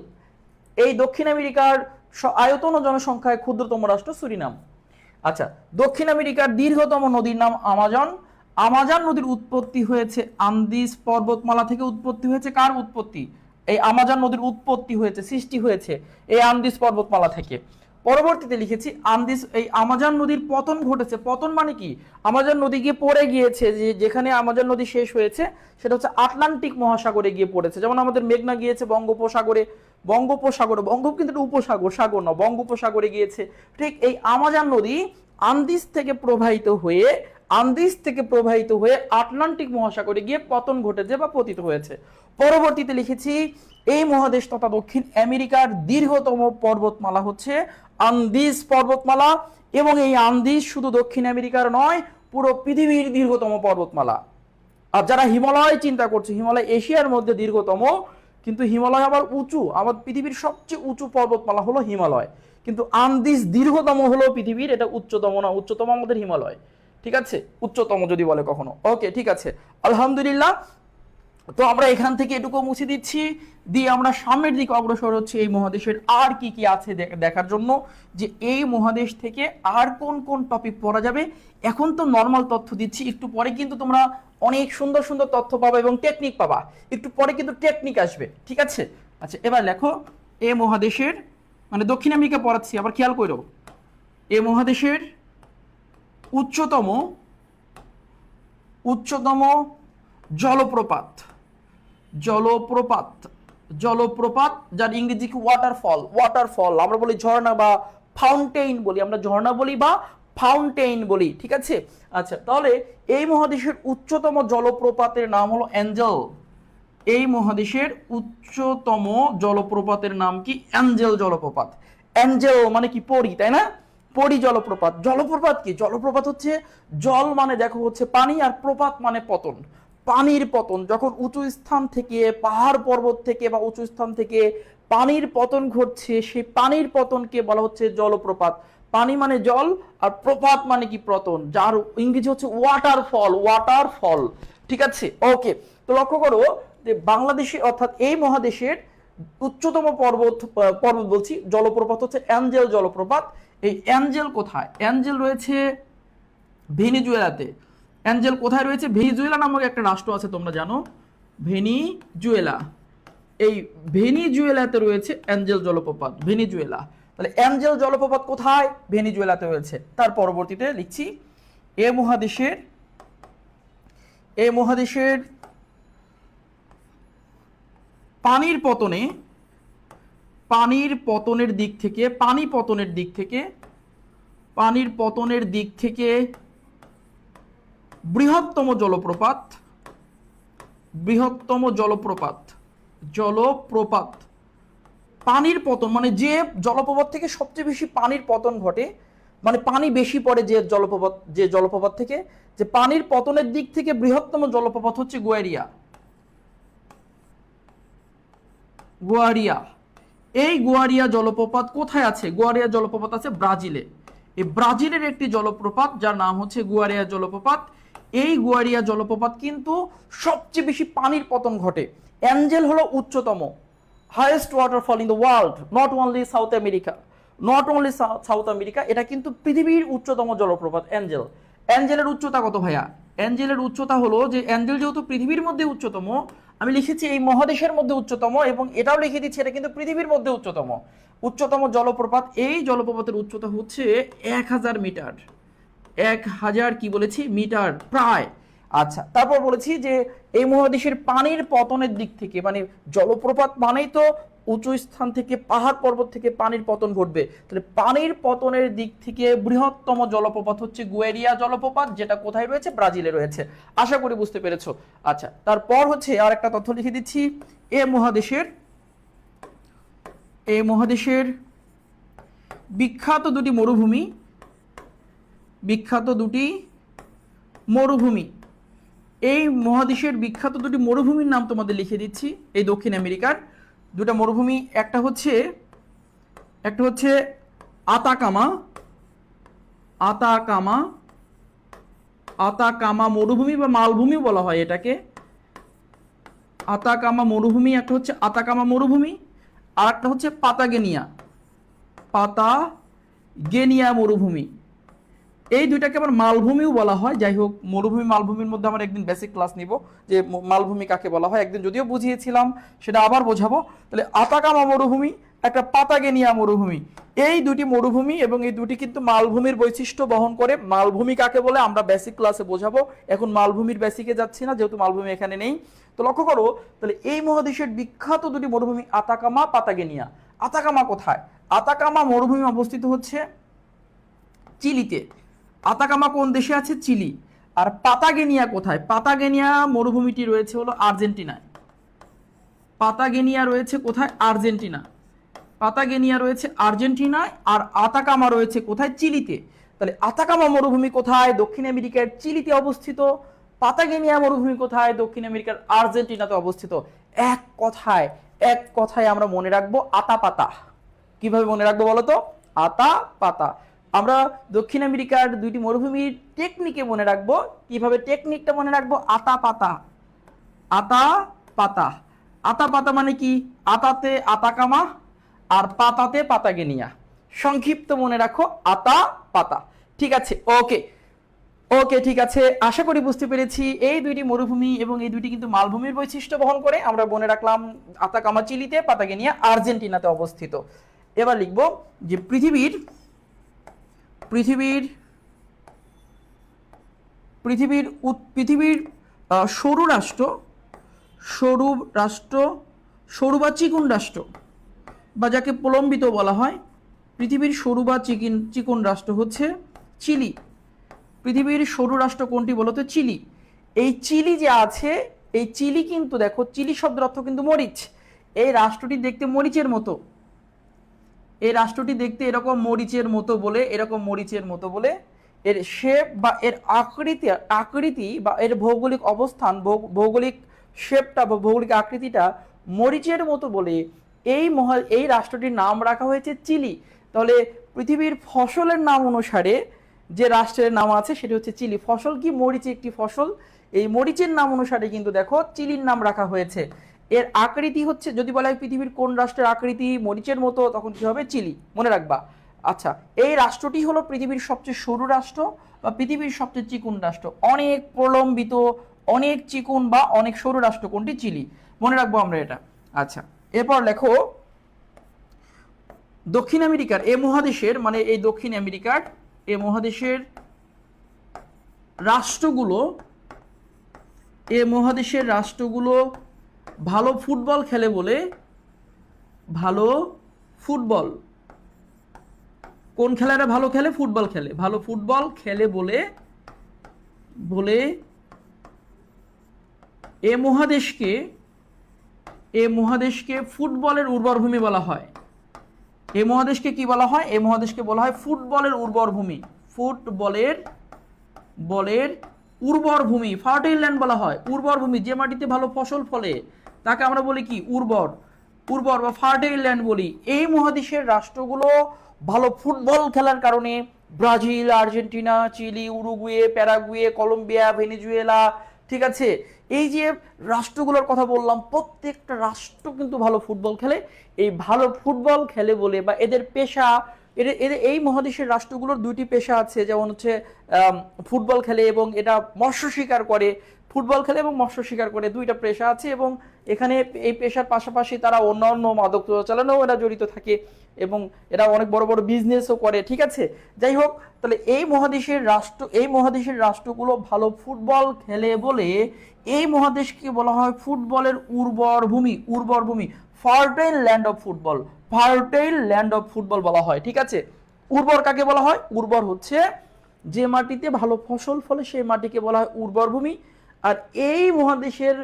এই দক্ষিণ আমেরিকার আয়তন ও জনসংখ্যায় ক্ষুদ্রতম রাষ্ট্র সুরিনাম। আচ্ছা, দক্ষিণ আমেরিকার দীর্ঘতম নদীর নাম আমাজন। আমাজন নদীর উৎপত্তি হয়েছে আন্দিজ পর্বতমালা থেকে। উৎপত্তি হয়েছে কার উৎপত্তি? এই আমাজন নদীর উৎপত্তি হয়েছে, সৃষ্টি হয়েছে এই আন্দিজ পর্বতমালা থেকে। পরবর্তীতে লিখেছি আন্দিজ, এই আমাজন নদীর পতন ঘটেছে। পতন মানে কি? আমাজন নদী গিয়ে পড়ে গিয়েছে, যেখানে আমাজন নদী শেষ হয়েছে সেটা হচ্ছে আটলান্টিক মহাসাগরে গিয়ে পড়েছে। যেমন আমাদের মেঘনা গিয়েছে বঙ্গোপসাগরে, বঙ্গোপ কিন্তু একটা উপসাগর, সাগর না, বঙ্গোপসাগরে গিয়েছে। ঠিক এই আমাজন নদী আন্দিজ থেকে প্রবাহিত হয়ে আটলান্টিক মহাসাগরে গিয়ে পতন ঘটেছে বা পতিত হয়েছে। পরবর্তীতে লিখেছি এই মহাদেশ তথা দক্ষিণ আমেরিকার দীর্ঘতম পর্বতমালা হচ্ছে আন্দিজ পর্বতমালা, এবং এই আন্দিজ শুধু দক্ষিণ আমেরিকার নয়, পুরো পৃথিবীর দীর্ঘতম পর্বতমালা। আর যারা হিমালয় চিন্তা করছে, হিমালয় এশিয়ার মধ্যে দীর্ঘতম, কিন্তু হিমালয় আবার উঁচু, আমাদের পৃথিবীর সবচেয়ে উঁচু পর্বতমালা হলো হিমালয়, কিন্তু আন্দিজ দীর্ঘতম হলো পৃথিবীর, এটা উচ্চতম না, উচ্চতম আমাদের হিমালয়। ঠিক আছে, উচ্চতম যদি বলে কখনো। ওকে, ঠিক আছে, আলহামদুলিল্লাহ। তো আমরা এখান থেকে এটুকু মুছে দিচ্ছি, দিয়ে আমরা সামনের দিকে অগ্রসর হচ্ছে এই মহাদেশের আর কি কি আছে দেখার জন্য, যে এই মহাদেশ থেকে আর কোন কোন টপিক পড়া যাবে। এখন তো নর্মাল তথ্য দিচ্ছি, একটু পরে কিন্তু তোমরা অনেক সুন্দর সুন্দর তথ্য পাবা এবং টেকনিক পাবা, একটু পরে কিন্তু টেকনিক আসবে। ঠিক আছে, আচ্ছা এবার লেখো এই মহাদেশের, মানে দক্ষিণ আমেরিকা পড়াচ্ছি, আবার খেয়াল করো, এই মহাদেশের উচ্চতম জলপ্রপাত, যার ইংরেজি কি? ওয়াটারফল, আমরা বলি ঝর্ণা বা ফাউন্টেইন বলি, আমরা ঝর্ণা বলি বা ফাউন্টেইন বলি। ঠিক আছে, আচ্ছা তাহলে এই মহাদেশের উচ্চতম জলপ্রপাতের নাম হলো অ্যাঞ্জেল। এই মহাদেশের উচ্চতম জলপ্রপাতের নাম কি? অ্যাঞ্জেল জলপ্রপাত। অ্যাঞ্জেল মানে কি? পরি, তাই না? পরি জলপ্রপাত। জলপ্রপাত কি? জলপ্রপাত হচ্ছে জল মানে দেখো হচ্ছে পানি, আর প্রপাত মানে পতন, পানির পতন। যখন উঁচু স্থান থেকে, পাহাড় পর্বত থেকে বা উঁচু স্থান থেকে পানির পতন ঘটছে, সেই পানির পতনকে বলা হচ্ছে জলপ্রপাত। পানি মানে জল, আর প্রপাত মানে কি? পতন, যার ইংরেজি হচ্ছে ওয়াটারফল। ঠিক আছে, ওকে। তো লক্ষ্য করো যে বাংলাদেশে অর্থাৎ এই মহাদেশের উচ্চতম পর্বত বলছি জলপ্রপাত হচ্ছে অ্যাঞ্জেল জলপ্রপাত। এই অ্যাঞ্জেল কোথায়? অ্যাঞ্জেল রয়েছে ভেনিজুয়েলাতে। অ্যাঞ্জেল কোথায় রয়েছে? ভেনিজুয়েলা নামক একটা রাষ্ট্র আছে, তোমরা জানো, ভেনিজুয়েলা। এই ভেনিজুয়েলাতে রয়েছে অ্যাঞ্জেল জলপ্রপাত, ভেনিজুয়েলা। তাহলে অ্যাঞ্জেল জলপ্রপাত কোথায়? ভেনিজুয়েলাতে রয়েছে। তার পরবর্তীতে লিখছি এই মহাদেশের পানির পতনের দিক থেকে বৃহত্তম জলপ্রপাত পানির পতন মানে যে জলপ্রপাত থেকে সবচেয়ে বেশি পানির পতন ঘটে, মানে পানি বেশি পড়ে যে জলপ্রপাত থেকে, যে পানির পতনের দিক থেকে বৃহত্তম জলপ্রপাত হচ্ছে গুয়ারিয়া। গুয়ারিয়া, এই গুয়ারিয়া জলপ্রপাত কোথায় আছে? গুয়ারিয়া জলপ্রপাত আছে ব্রাজিলে। এই ব্রাজিলের একটি জলপ্রপাত যার নাম হচ্ছে গুয়ারিয়া জলপ্রপাত। এই গুয়ারিয়া জলপ্রপাত কিন্তু সবচেয়ে বেশি পানির পতন ঘটে। অ্যাঞ্জেল হলো উচ্চতম, highest waterfall in the world, not only south America, not only south America, এটা কিন্তু পৃথিবীর উচ্চতম জলপ্রপাত অ্যাঞ্জেল। অ্যাঞ্জেলের উচ্চতা কত ভাইয়া? অ্যাঞ্জেলের উচ্চতা হলো যে অ্যাঞ্জেল যেহেতু পৃথিবীর মধ্যে উচ্চতম, আমি লিখেছি এই মহাদেশের মধ্যে উচ্চতম, এবং এটাও লিখে দিচ্ছি এটা কিন্তু পৃথিবীর মধ্যে উচ্চতম। উচ্চতম জলপ্রপাত, এই জলপ্রপাতের উচ্চতা হচ্ছে 1000 মিটার। 1000 কি বলেছি মিটার প্রায়। আচ্ছা, তারপর বলেছি যে এই মহাদেশের পানির পতনের দিক থেকে, মানে জলপ্রপাত মানেই তো উঁচু স্থান থেকে, পাহাড় পর্বত থেকে পানির পতন ঘটবে, তাহলে পানির পতনের দিক থেকে বৃহত্তম জলপ্রপাত হচ্ছে গুয়েরিয়া জলপ্রপাত, যেটা কোথায় রয়েছে? ব্রাজিলে রয়েছে। আশা করি বুঝতে পেরেছো। আচ্ছা, তারপর হচ্ছে আর একটা তথ্য লিখে দিচ্ছি, এই মহাদেশের বিখ্যাত দুটি মরুভূমি, এই মহাদেশের বিখ্যাত দুটি মরুভূমির নাম তোমাদের লিখে দিচ্ছি। এই দক্ষিণ আমেরিকার দুটা মরুভূমি, একটা হচ্ছে আতাকামা আতাকামা মরুভূমি বা মালভূমি বলা হয় এটাকে। আতাকামা মরুভূমি, একটা হচ্ছে আতাকামা মরুভূমি, আর একটা হচ্ছে পাতাগেনিয়া মরুভূমি। এই দুইটাকে আবার মালভূমিও বলা হয়। যাই হোক, মরুভূমি মালভূমির মধ্যে আমরা একদিন বেসিক ক্লাস নিব যে মালভূমি কাকে বলা হয়, একদিন যদিও বুঝিয়েছিলাম, সেটা আবার বোঝাবো। তাহলে আতাকামা মরুভূমি, একটা পাতাগেনিয়া মরুভূমি, এই দুটি মরুভূমি, এবং এই দুটি কিন্তু মালভূমির বৈশিষ্ট্য বহন করে। মালভূমি কাকে বলে আমরা বেসিক ক্লাসে বোঝাবো, এখন মালভূমির বেসিকে যাচ্ছি না, যেহেতু মালভূমি এখানে নেই। তো লক্ষ্য করো, তাহলে এই মহাদেশের বিখ্যাত দুটি মরুভূমি আতাকামা, পাতাগেনিয়া। আতাকামা কোথায়? আতাকামা মরুভূমি অবস্থিত হচ্ছে চিলিতে। আতাকামা কোন দেশে আছে? চিলি। আর পাতাগেনিয়া কোথায়? পাতাগেনিয়া মরুভূমিটি রয়েছে হলো আর্জেন্টিনায়। পাতাগেনিয়া রয়েছে কোথায়? আর্জেন্টিনায়। আর আতাকামা রয়েছে কোথায়? চিলিতে। তাহলে আতাকামা মরুভূমি কোথায়? দক্ষিণ আমেরিকার চিলিতে অবস্থিত। পাতাগেনিয়া মরুভূমি কোথায়? দক্ষিণ আমেরিকার আর্জেন্টিনাতে অবস্থিত। এক কথায় আমরা মনে রাখবো আতা পাতা। কিভাবে মনে রাখবো বলো তো? আতা পাতা। আমরা দক্ষিণ আমেরিকার দুইটি মরুভূমির টেকনিকে মনে রাখবো। কিভাবে টেকনিকটা মনে রাখবো? আতা পাতা। আতা পাতা মানে কি? আতাতে আতাকামা আর পাতাতে পাতাগেনিয়া। সংক্ষিপ্ত মনে রাখো, আতা পাতা। ঠিক আছে, ওকে ঠিক আছে, আশা করি বুঝতে পেরেছি। এই দুইটি মরুভূমি এবং এই দুইটি কিন্তু মালভূমির বৈশিষ্ট্য বহন করে। আমরা মনে রাখলাম আতাকামা চিলিতে, পাতাগেনিয়া আর্জেন্টিনাতে অবস্থিত। এবার লিখবো যে পৃথিবীর সরু বা চিকুন রাষ্ট্র, বা যাকে প্রলম্বিত বলা হয়, পৃথিবীর সরু বা চিকুন রাষ্ট্র হচ্ছে চিলি। পৃথিবীর সরু রাষ্ট্র কোনটি বলতো? চিলি। এই চিলি যে আছে, এই চিলি কিন্তু দেখো, চিলি শব্দের অর্থ কিন্তু মরিচ। এই রাষ্ট্রটি দেখতে মরিচের মতো, এই রাষ্ট্রটি দেখতে এরকম মরিচের মতো বলে এর শেপ বা এর আকৃতি বা এর ভৌগোলিক অবস্থান, ভৌগোলিক শেপটা বা ভৌগোলিক আকৃতিটা মরিচের মতো বলে এই রাষ্ট্রটির নাম রাখা হয়েছে চিলি। তাহলে পৃথিবীর ফসলের নাম অনুসারে যে রাষ্ট্রের নাম আছে সেটি হচ্ছে চিলি। ফসল কি? মরিচ একটি ফসল। এই মরিচের নাম অনুসারে কিন্তু দেখো চিলির নাম রাখা হয়েছে। এর আকৃতি হচ্ছে, যদি বলা হয় পৃথিবীর কোন রাষ্ট্রের আকৃতি মরিচের মতো, তখন কি হবে? চিলি। মনে রাখবা। আচ্ছা, এই রাষ্ট্রটি হলো পৃথিবীর সবচেয়ে সরু রাষ্ট্র বা পৃথিবীর সবচেয়ে চিকুন রাষ্ট্র। অনেক প্রলম্বিত, অনেক চিকুন বা অনেক সরু রাষ্ট্র কোনটি? চিলি। মনে রাখবো আমরা এটা। আচ্ছা, এরপর লেখো দক্ষিণ আমেরিকার এই মহাদেশের, মানে এই দক্ষিণ আমেরিকার এই মহাদেশের রাষ্ট্রগুলো ভালো ফুটবল খেলে বলে, কোন খেলাটা ভালো খেলে? ফুটবল খেলে। ভালো ফুটবল খেলে বলে এ মহাদেশকে এই মহাদেশকে ফুটবলের উর্বর ভূমি বলা হয়। এই মহাদেশকে কি বলা হয়? এই মহাদেশকে বলা হয় ফুটবলের উর্বর ভূমি। ফুটবলের বলের উর্বর ভূমি, ফার্টাইল ল্যান্ড বলা হয়। উর্বর ভূমি, যে মাটিতে ভালো ফসল ফলে তাকে আমরা বলি কি? উর্বর। উর্বর বা ফার্টাইল ল্যান্ড বলি। এই মহাদেশের রাষ্ট্রগুলো ভালো ফুটবল খেলার কারণে Brazil, Argentina, Chile, Uruguay, Paraguay, Colombia, Venezuela, ঠিক আছে, এই যে রাষ্ট্রগুলোর কথা বললাম, প্রত্যেকটা রাষ্ট্র কিন্তু ভালো ফুটবল খেলে। এই ভালো ফুটবল খেলে বলে বা এদের পেশা, এদের এদের এই মহাদেশের রাষ্ট্রগুলোর দুইটি পেশা আছে, যেমন হচ্ছে ফুটবল খেলে এবং এটা মৎস্য শিকার করে। ফুটবল খেলে এবং মৎস্য শিকার করে, দুইটা পেশা আছে। এবং এখানে এই পেশার পাশাপাশি তারা অন্যান্য মাদক চালানোও এরা জড়িত থাকে এবং এরা অনেক বড় বড় বিজনেসও করে, ঠিক আছে। যাই হোক, তাহলে এই মহাদেশের রাষ্ট্রগুলো ভালো ফুটবল খেলে বলে এই মহাদেশকে বলা হয় ফুটবলের উর্বর ভূমি। উর্বর ভূমি, fertile land of football. Fertile land of football বলা হয়, ঠিক আছে। উর্বর কাকে বলা হয়? উর্বর হচ্ছে যে মাটিতে ভালো ফসল ফলে সেই মাটিকে বলা হয় উর্বর ভূমি। আর এই মহাদেশের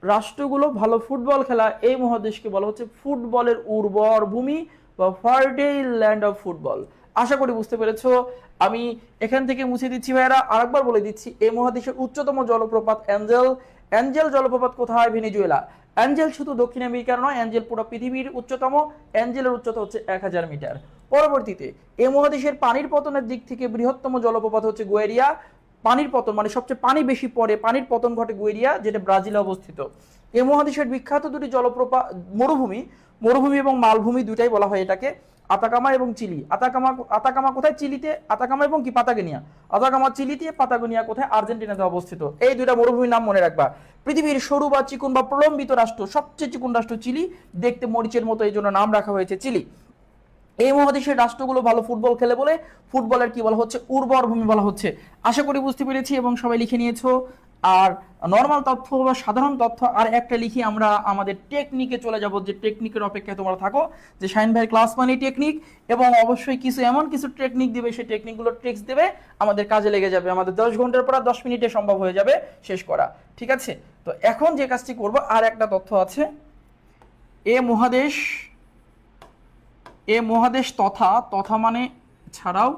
রাষ্ট্রগুলো ভালো ফুটবল খেলা, এই মহাদেশকে বলা হচ্ছে ফুটবলের উর্বর ভূমি বা ফার্টাইল ল্যান্ড অফ ফুটবল। আশা করি বুঝতে পেরেছো। আমি এখান থেকে মুছে দিচ্ছি ভাইয়ারা, আরেকবার বলে দিচ্ছি। এই মহাদেশের উচ্চতম জলপ্রপাত অ্যাঞ্জেল। অ্যাঞ্জেল জলপ্রপাত কোথায়? ভেনেজুয়েলা। অ্যাঞ্জেল শুধু দক্ষিণ আমেরিকার নয়, অ্যাঞ্জেল পুরো পৃথিবীর উচ্চতম। অ্যাঞ্জেলের উচ্চতা হচ্ছে 1000 মিটার। পরবর্তীতে এই মহাদেশের পানির পতনের দিক থেকে বৃহত্তম জলপ্রপাত হচ্ছে গুয়েরিয়া। পানির পতন মানে সবচেয়ে পানি বেশি পড়ে, পানির পতন ঘটে গুয়েরিয়া, যেটা ব্রাজিলে অবস্থিত। এই মহাদেশের বিখ্যাত দুটি জলপ্রপাত, মরুভূমি, মরুভূমি এবং মালভূমি দুটাই বলা হয় এটাকে, আতাকামা এবং চিলি। আতাকামা কোথায়? চিলিতে। আতাকামা এবং কি পাতাগোনিয়া। আতাকামা চিলিতে, পাতাগোনিয়া কোথায়? আর্জেন্টিনাতে অবস্থিত। এই দুইটা মরুভূমির নাম মনে রাখবা। পৃথিবীর সরু বা চিকুন বা প্রলম্বিত রাষ্ট্র, সবচেয়ে চিকুন রাষ্ট্র চিলি, দেখতে মরিচের মতো, এই জন্য নাম রাখা হয়েছে চিলি। এই মহাদেশের রাষ্ট্রগুলো ভালো ফুটবল খেলে বলে ফুটবলের কি বলা হচ্ছে? উর্বর ভূমি বলা হচ্ছে। আশা করি বুঝতে পেরেছি এবং সবাই লিখে নিয়েছো। আর নর্মাল তথ্য বা সাধারণ তথ্য আর একটা লিখি, আমরা আমাদের টেকনিকে চলে যাব। যে টেকনিকের অপেক্ষায় তোমরা থাকো, যে শাহিন ভাইয়ের ক্লাস মানে টেকনিক, এবং অবশ্যই কিছু এমন কিছু টেকনিক দিবে, সেই টেকনিকগুলো ট্রিক্স দেবে, আমাদের কাজে লেগে যাবে। আমাদের 10 ঘন্টার পর 10 মিনিটে সম্ভব হয়ে যাবে শেষ করা, ঠিক আছে। তো এখন যে কাজটি করব, আর একটা তথ্য আছে। এ মহাদেশ তথা, তথা মানে ছাড়াও,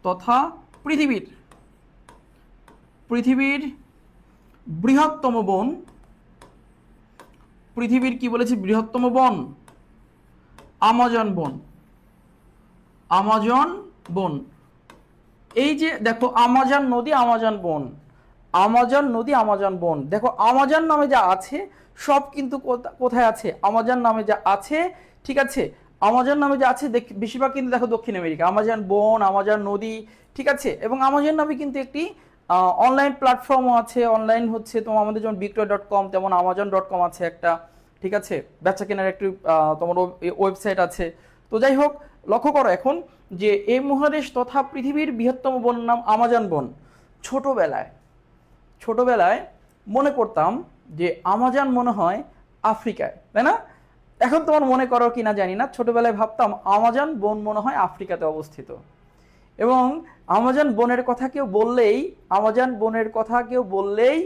তথা পৃথিবীর বৃহত্তম বন। পৃথিবীর কি বলেছি? বৃহত্তম বন আমাজন বন। আমাজন বন। এই যে দেখো, আমাজন নদী, আমাজন বন, আমাজন নদী, আমাজন বন। দেখো আমাজন নামে যা আছে সব কিন্তু কোথায় আছে? আমাজন নামে যা আছে, ঠিক আছে, আমাজন নামে যা আছে বেশিরভাগ কিন্তু দেখো দক্ষিণ আমেরিকা। আমাজন বন, আমাজন নদী, ঠিক আছে। এবং আমাজন নামে কিন্তু একটি অনলাইন প্ল্যাটফর্মও আছে। অনলাইন হচ্ছে তোমার আমাদের যেমন বিক্রয়.com, তেমন আমাজন.com আছে একটা, ঠিক আছে। বেচা কেনার একটি তোমার ওয়েবসাইট আছে। তো যাই হোক, লক্ষ্য করো এখন যে এই মহাদেশ তথা পৃথিবীর বৃহত্তম বন নাম আমাজন বন। ছোটবেলায় মনে করতাম যে আমাজন মনে হয় আফ্রিকায়, তাই না? এখন তোমার মনে করো কিনা জানি না, ছোটবেলায় ভাবতাম আমাজন বন মনে হয় আফ্রিকাতে অবস্থিত। এবং আমাজন বনের কথা কেউ বললেই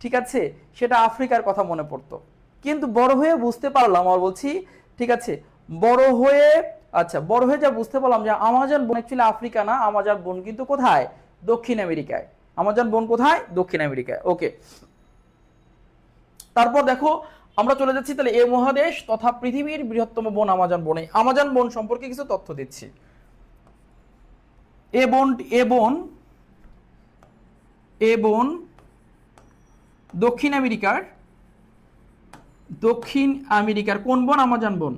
ঠিক আছে, সেটা আফ্রিকার কথা মনে পড়তো। কিন্তু বড় হয়ে বুঝতে পারলাম, আর বলছি, ঠিক আছে, বড় হয়ে যা বুঝতে পারলাম যে আমাজন বন অ্যাকচুয়ালি আফ্রিকা না, আমাজন বন কিন্তু কোথায়? দক্ষিণ আমেরিকায়। আমাজন বন কোথায়? দক্ষিণ আমেরিকায়। ওকে, তারপর দেখো আমরা চলে যাচ্ছি তাহলে এই মহাদেশ তথা পৃথিবীর বৃহত্তম বন আমাজন বনে। আমাজন বন সম্পর্কে কিছু তথ্য দিচ্ছি। এ বন দক্ষিণ আমেরিকার কোন বন? আমাজন বন।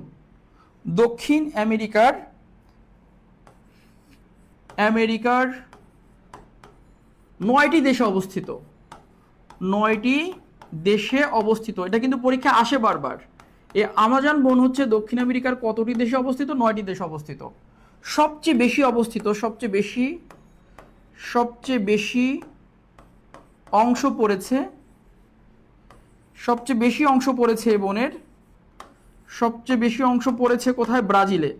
দক্ষিণ আমেরিকার 9টি দেশে অবস্থিত। 9টি দেশে অবস্থিত। এটা কিন্তু পরীক্ষা আসে বারবার। এই আমাজন বন হচ্ছে দক্ষিণ আমেরিকার কতটি দেশে অবস্থিত? 9টি দেশে অবস্থিত। সবচেয়ে বেশি অংশ পড়েছে এই বনের, সবচেয়ে বেশি অংশ পড়েছে কোথায়? ব্রাজিলে।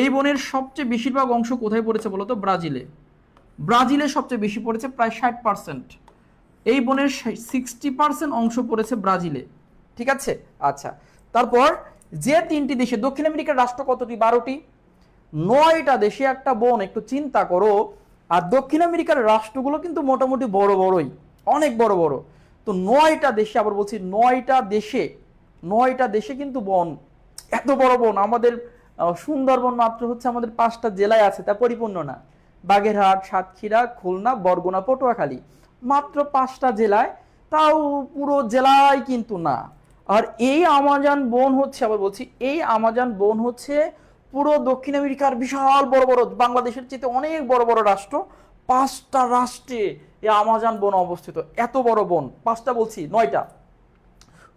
এই বনের সবচেয়ে বেশিরভাগ অংশ কোথায় পড়েছে বলতো? ব্রাজিলে সবচেয়ে বেশি পড়েছে, প্রায় 60%। এই বনের 60% অংশ পড়েছে ব্রাজিলে, ঠিক আছে। আচ্ছা, তারপর যে 3টি দেশে, দক্ষিণ আমেরিকার রাষ্ট্র কতটি? 12টি। 9টা দেশে একটা বন, একটু চিন্তা করো। আর দক্ষিণ আমেরিকার রাষ্ট্রগুলো কিন্তু মোটামুটি বড় বড়ই, অনেক বড় বড়। তো 9টা দেশে, আবার বলছি 9টা দেশে কিন্তু বন, এত বড় বন। আমাদের সুন্দরবন মাত্র হচ্ছে আমাদের 5টা জেলায় আছে, তা পরিপূর্ণ না। বাগেরহাট, সাতক্ষীরা, খুলনা, বরগুনা, পটুয়াখালী, মাত্র 5টা জেলায়, তাও পুরো জেলায় কিন্তু না। আর এই আমাজন বন হচ্ছে, আবার বলছি এই আমাজন বন হচ্ছে পুরো দক্ষিণ আমেরিকার বিশাল বড় বড়, বাংলাদেশের চেয়ে অনেক বড় বড় রাষ্ট্র, 5টা রাষ্ট্রে এই আমাজন বন অবস্থিত। এত বড় বন, 5টা বলছি,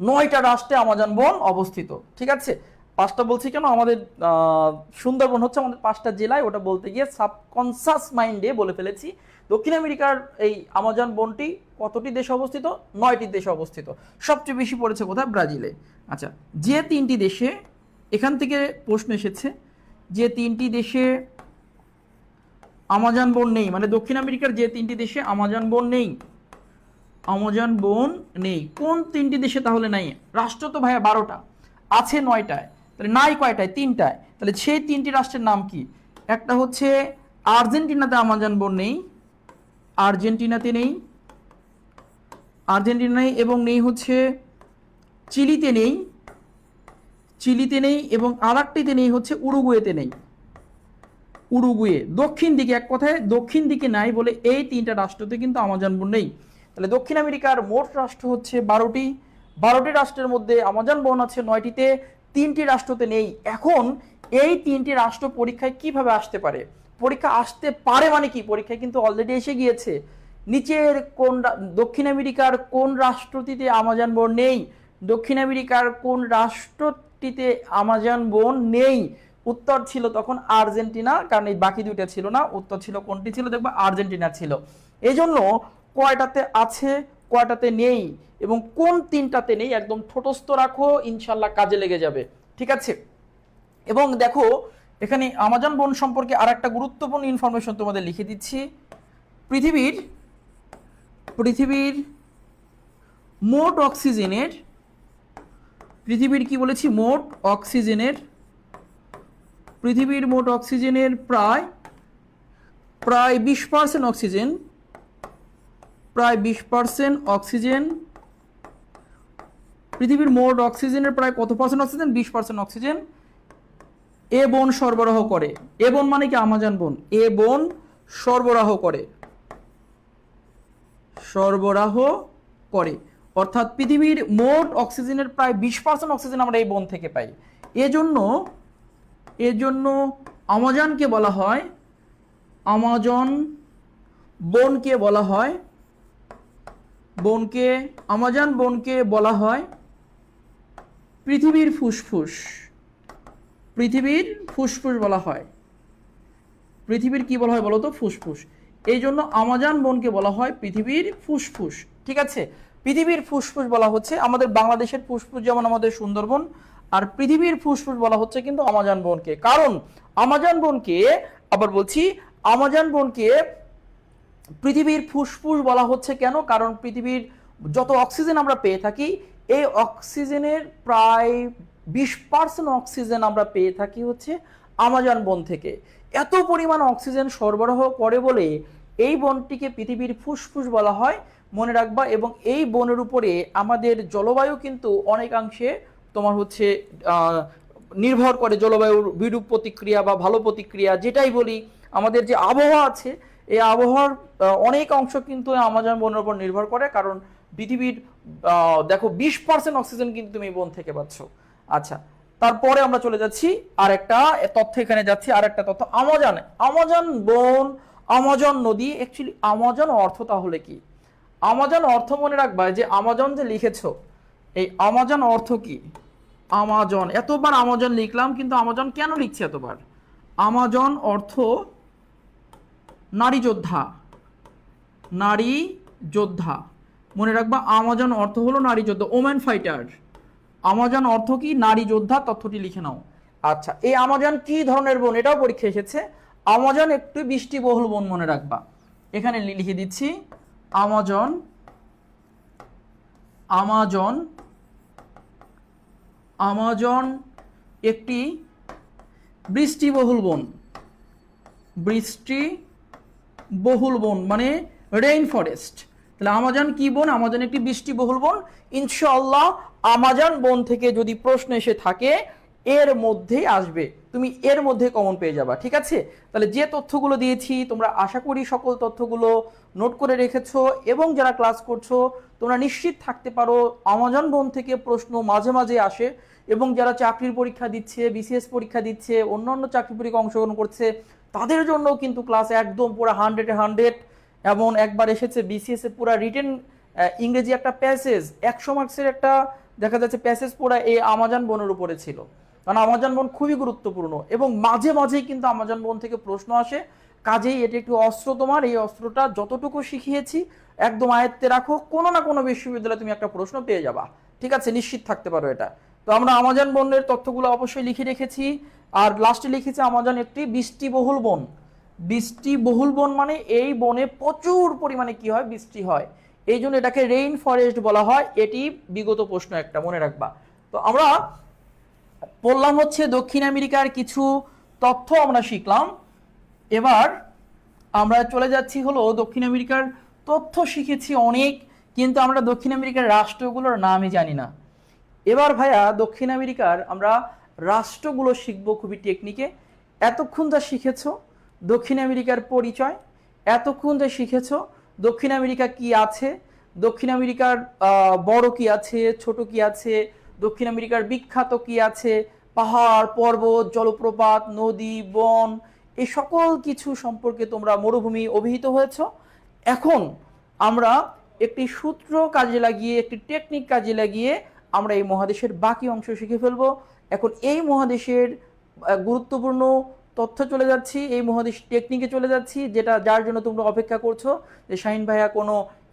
9টা রাষ্ট্রে আমাজন বন অবস্থিত। ঠিক আছে, 5টা বলছি কেন, আমাদের সুন্দরবন হচ্ছে আমাদের 5টা জেলায়, ওটা বলতে গিয়ে সাবকনসাস মাইন্ডে বলে ফেলেছি। দক্ষিণ আমেরিকার এই আমাজন বনটি কতটি দেশে অবস্থিত? 9টি দেশে অবস্থিত। সবচেয়ে বেশি পড়েছে কোথায়? ব্রাজিলে। আচ্ছা, যে 3টি দেশে, এখান থেকে প্রশ্ন এসেছে, যে 3টি দেশে আমাজন বন নেই, মানে দক্ষিণ আমেরিকার যে 3টি দেশে আমাজন বন নেই, আমাজন বন নেই, কোন 3টি দেশে তাহলে নাই? রাষ্ট্র তো ভাইয়া 12টা, আছে 9টায়, তাহলে নাই কয়টায়? 3টায়। তাহলে সেই 3টি রাষ্ট্রের নাম কি? একটা হচ্ছে আর্জেন্টিনাতে আমাজন বন নেই, আর্জেন্টিনাতে নেই, আর্জেন্টিনায়, এবং নেই হচ্ছে চিলিতে নেই, চিলিতে নেই, এবং আর একটিতে নেই হচ্ছে উরুগুয়েতে নেই, উরুগুয়ে। দক্ষিণ দিকে, এক কথায় দক্ষিণ দিকে নাই বলে এই 3টা রাষ্ট্রতে কিন্তু আমাজন বন নেই। তাহলে দক্ষিণ আমেরিকার মোট রাষ্ট্র হচ্ছে 12টি, 12টি রাষ্ট্রের মধ্যে আমাজন বন আছে 9টিতে, 3টি রাষ্ট্রতে নেই। এখন এই 3টি রাষ্ট্র পরীক্ষায় কিভাবে আসতে পারে? পরীক্ষা আসতে পারে মানে কি, পরীক্ষায় কিন্তু অলরেডি এসে গিয়েছে। নিচের কোন, দক্ষিণ আমেরিকার কোন রাষ্ট্রটিতে আমাজন বন নেই? দক্ষিণ আমেরিকার কোন রাষ্ট্রটিতে আমাজন বন নেই? উত্তর ছিল তখন আর্জেন্টিনা, কারণ এই বাকি 2টা ছিল না। উত্তর ছিল কোনটি ছিল? দেখবা আর্জেন্টিনা ছিল। এই জন্য কয়টাতে আছে, কয়টাতে নেই, এবং কোন 3টাতে নেই একদম ঠোঁটস্থ রাখো, ইনশাল্লাহ কাজে লেগে যাবে। ঠিক আছে, এবং দেখো এখানে আমাজন বন সম্পর্কে আর একটা গুরুত্বপূর্ণ ইনফরমেশন তোমাদের লিখে দিচ্ছি। পৃথিবীর পৃথিবীর মোট অক্সিজেনের, পৃথিবীর কি বলেছি, মোট অক্সিজেনের, পৃথিবীর মোট অক্সিজেনের প্রায় 20% অক্সিজেন, প্রায় 20% অক্সিজেন, পৃথিবীর মোট অক্সিজেনের প্রায় কত পার্সেন্ট অক্সিজেন? 20% অক্সিজেন এ বন সরবরাহ করে। এ বন মানে কি? আমাজন বন। এ বন সরবরাহ করে, সরবরাহ করে, অর্থাৎ পৃথিবীর মোট অক্সিজেনের প্রায় 20% অক্সিজেন আমরা এই বন থেকে পাই। এজন্য আমাজনকে বলা হয়, আমাজন বনকে বলা হয়, আমাজন বনকে বলা হয় পৃথিবীর ফুসফুস। পৃথিবীর ফুসফুস বলা হয়। পৃথিবীর কি বলা হয় বলো তো? ফুসফুস। এই জন্য আমাজন বনকে বলা হয় পৃথিবীর ফুসফুস। ঠিক আছে, পৃথিবীর ফুসফুস বলা হচ্ছে, আমাদের বাংলাদেশের ফুসফুস যেমন আমাদের সুন্দরবন, আর পৃথিবীর ফুসফুস বলা হচ্ছে কিন্তু আমাজন বনকে। কারণ আমাজন বনকে, আবার বলছি, আমাজন বনকে পৃথিবীর ফুসফুস বলা হচ্ছে কেন? কারণ পৃথিবীর যত অক্সিজেন আমরা পেয়ে থাকি, এই অক্সিজেনের প্রায় 20% অক্সিজেন আমরা পেয়ে থাকি হচ্ছে আমাজন বন থেকে। এত পরিমাণ অক্সিজেন সরবরাহ করে বলে এই বনটিকে পৃথিবীর ফুসফুস বলা হয়, মনে রাখবা। এবং এই বনের উপরে আমাদের জলবায়ু কিন্তু অনেকাংশে তোমার হচ্ছে নির্ভর করে, জলবায়ুর বিরূপ প্রতিক্রিয়া বা ভালো প্রতিক্রিয়া যেটাই বলি, আমাদের যে আবহাওয়া আছে, এই আবহাওয়ার অনেক অংশ কিন্তু আমাজন বনের উপর নির্ভর করে। কারণ পৃথিবীর দেখো 20% অক্সিজেন কিন্তু তুমি বন থেকে পাচ্ছ। আচ্ছা, তারপরে আমরা চলে যাচ্ছি আর একটা তথ্য, এখানে যাচ্ছি আর একটা তথ্য। আমাজন, আমাজন বন, আমাজন নদী, অ্যাকচুয়ালি আমাজন অর্থ তাহলে কি? আমাজন অর্থ মনে রাখবা, যে আমাজন যে লিখেছো, এই আমাজন অর্থ কি? আমাজন, এতবার আমাজন লিখলাম, কিন্তু আমাজন কেন লিখছি এতবার? আমাজন অর্থ নারী যোদ্ধা, নারী যোদ্ধা। মনে রাখবা, আমাজন অর্থ হলো নারী যোদ্ধা, ওমেন ফাইটার। আমাজন অর্থ কি? নারী যোদ্ধা। তথ্যটি লিখে নাও। আচ্ছা, এই আমাজন কি ধরনের বন? এটাও পরীক্ষা এসেছে। আমাজন একটু বৃষ্টিবহুল বন, মনে রাখবা। এখানে লিখে দিচ্ছি, আমাজন, আমাজন আমাজন একটি বৃষ্টিবহুল বন, বৃষ্টিবহুল বন মানে রেইন ফরেস্ট। তাহলে আমাজন কি বন? আমাজন একটি বৃষ্টিবহুল বন। ইনশাআল্লাহ আমাজন বন থেকে যদি প্রশ্ন এসে থাকে এর মধ্যেই আসবে, তুমি এর মধ্যে কমন পেয়ে যাবা। ঠিক আছে, তাহলে যে তথ্যগুলো দিয়েছি তোমরা আশা করি সকল তথ্যগুলো নোট করে রেখেছো, এবং যারা ক্লাস করছো তোমরা নিশ্চিত থাকতে পারো আমাজন বন থেকে প্রশ্ন মাঝে মাঝে আসে। এবং যারা চাকরির পরীক্ষা দিচ্ছে, বিসিএস পরীক্ষা দিচ্ছে, অন্যান্য চাকরি পরীক্ষা অংশগ্রহণ করছে, তাদের জন্য কিন্তু ক্লাস একদম পুরো 100-100। এমন একবার এসেছে বিসিএস এ পুরো রিটেন ইংরেজি একটা প্যাসেজ 100 মার্কসের একটা দেখা যাচ্ছে প্যাসেজ পুরো এই আমাজন বনের উপরে ছিল। কারণ আমাজন বন খুবই গুরুত্বপূর্ণ এবং মাঝে মাঝেই কিন্তু আমাজন বন থেকে প্রশ্ন আসে। কাজেই এটি একটি অস্ত্র, তোমার এই অস্ত্রটা যতটুকু শিখিয়েছি একদম আয়ত্তে রাখো, কোনো না কোনো বিশ্ববিদ্যালয়ে তুমি একটা প্রশ্ন পেয়ে যাবা। ঠিক আছে, নিশ্চিত থাকতে পারো এটা। তো আমরা আমাজন বনের তথ্যগুলো অবশ্যই লিখে রেখেছি। আর লাস্টে লিখেছি আমাজন একটি বৃষ্টিবহুল বন। বৃষ্টিবহুল বন মানে এই বনে প্রচুর পরিমাণে কি হয়? বৃষ্টি হয়, এই জন্য এটাকে রেইন ফরেস্ট বলা হয়। এটি বিগত প্রশ্ন একটা, মনে রাখবা। তো আমরা বললাম হচ্ছে দক্ষিণ আমেরিকার কিছু তথ্য আমরা শিখলাম। এবার আমরা চলে যাচ্ছি হলো দক্ষিণ আমেরিকার তথ্য শিখেছি অনেক, কিন্তু আমরা দক্ষিণ আমেরিকার রাষ্ট্রগুলোর নামই জানি না। এবার ভাইয়া দক্ষিণ আমেরিকার আমরা রাষ্ট্রগুলো শিখবো খুবই টেকনিকে। এতক্ষণ যা শিখেছো দক্ষিণ আমেরিকার পরিচয়, এতক্ষণ যা শিখেছো দক্ষিণ আমেরিকা কি আছে, দক্ষিণ আমেরিকার বড় কি আছে, ছোট কি আছে, দক্ষিণ আমেরিকার বিখ্যাত কি আছে, পাহাড় পর্বত জলপ্রপাত নদী বন, এই সকল কিছু সম্পর্কে তোমরা মরুভূমি অভিহিত হয়েছ। এখন আমরা একটি সূত্র কাজে লাগিয়ে, একটি টেকনিক কাজে লাগিয়ে আমরা এই মহাদেশের বাকি অংশ শিখে ফেলবো। এখন এই মহাদেশের গুরুত্বপূর্ণ তথ্য চলে যাচ্ছি, এই মহাদেশ টেকনিকে চলে যাচ্ছি, যেটা যার জন্য তোমরা অপেক্ষা করছো যে শাহিন ভাইয়া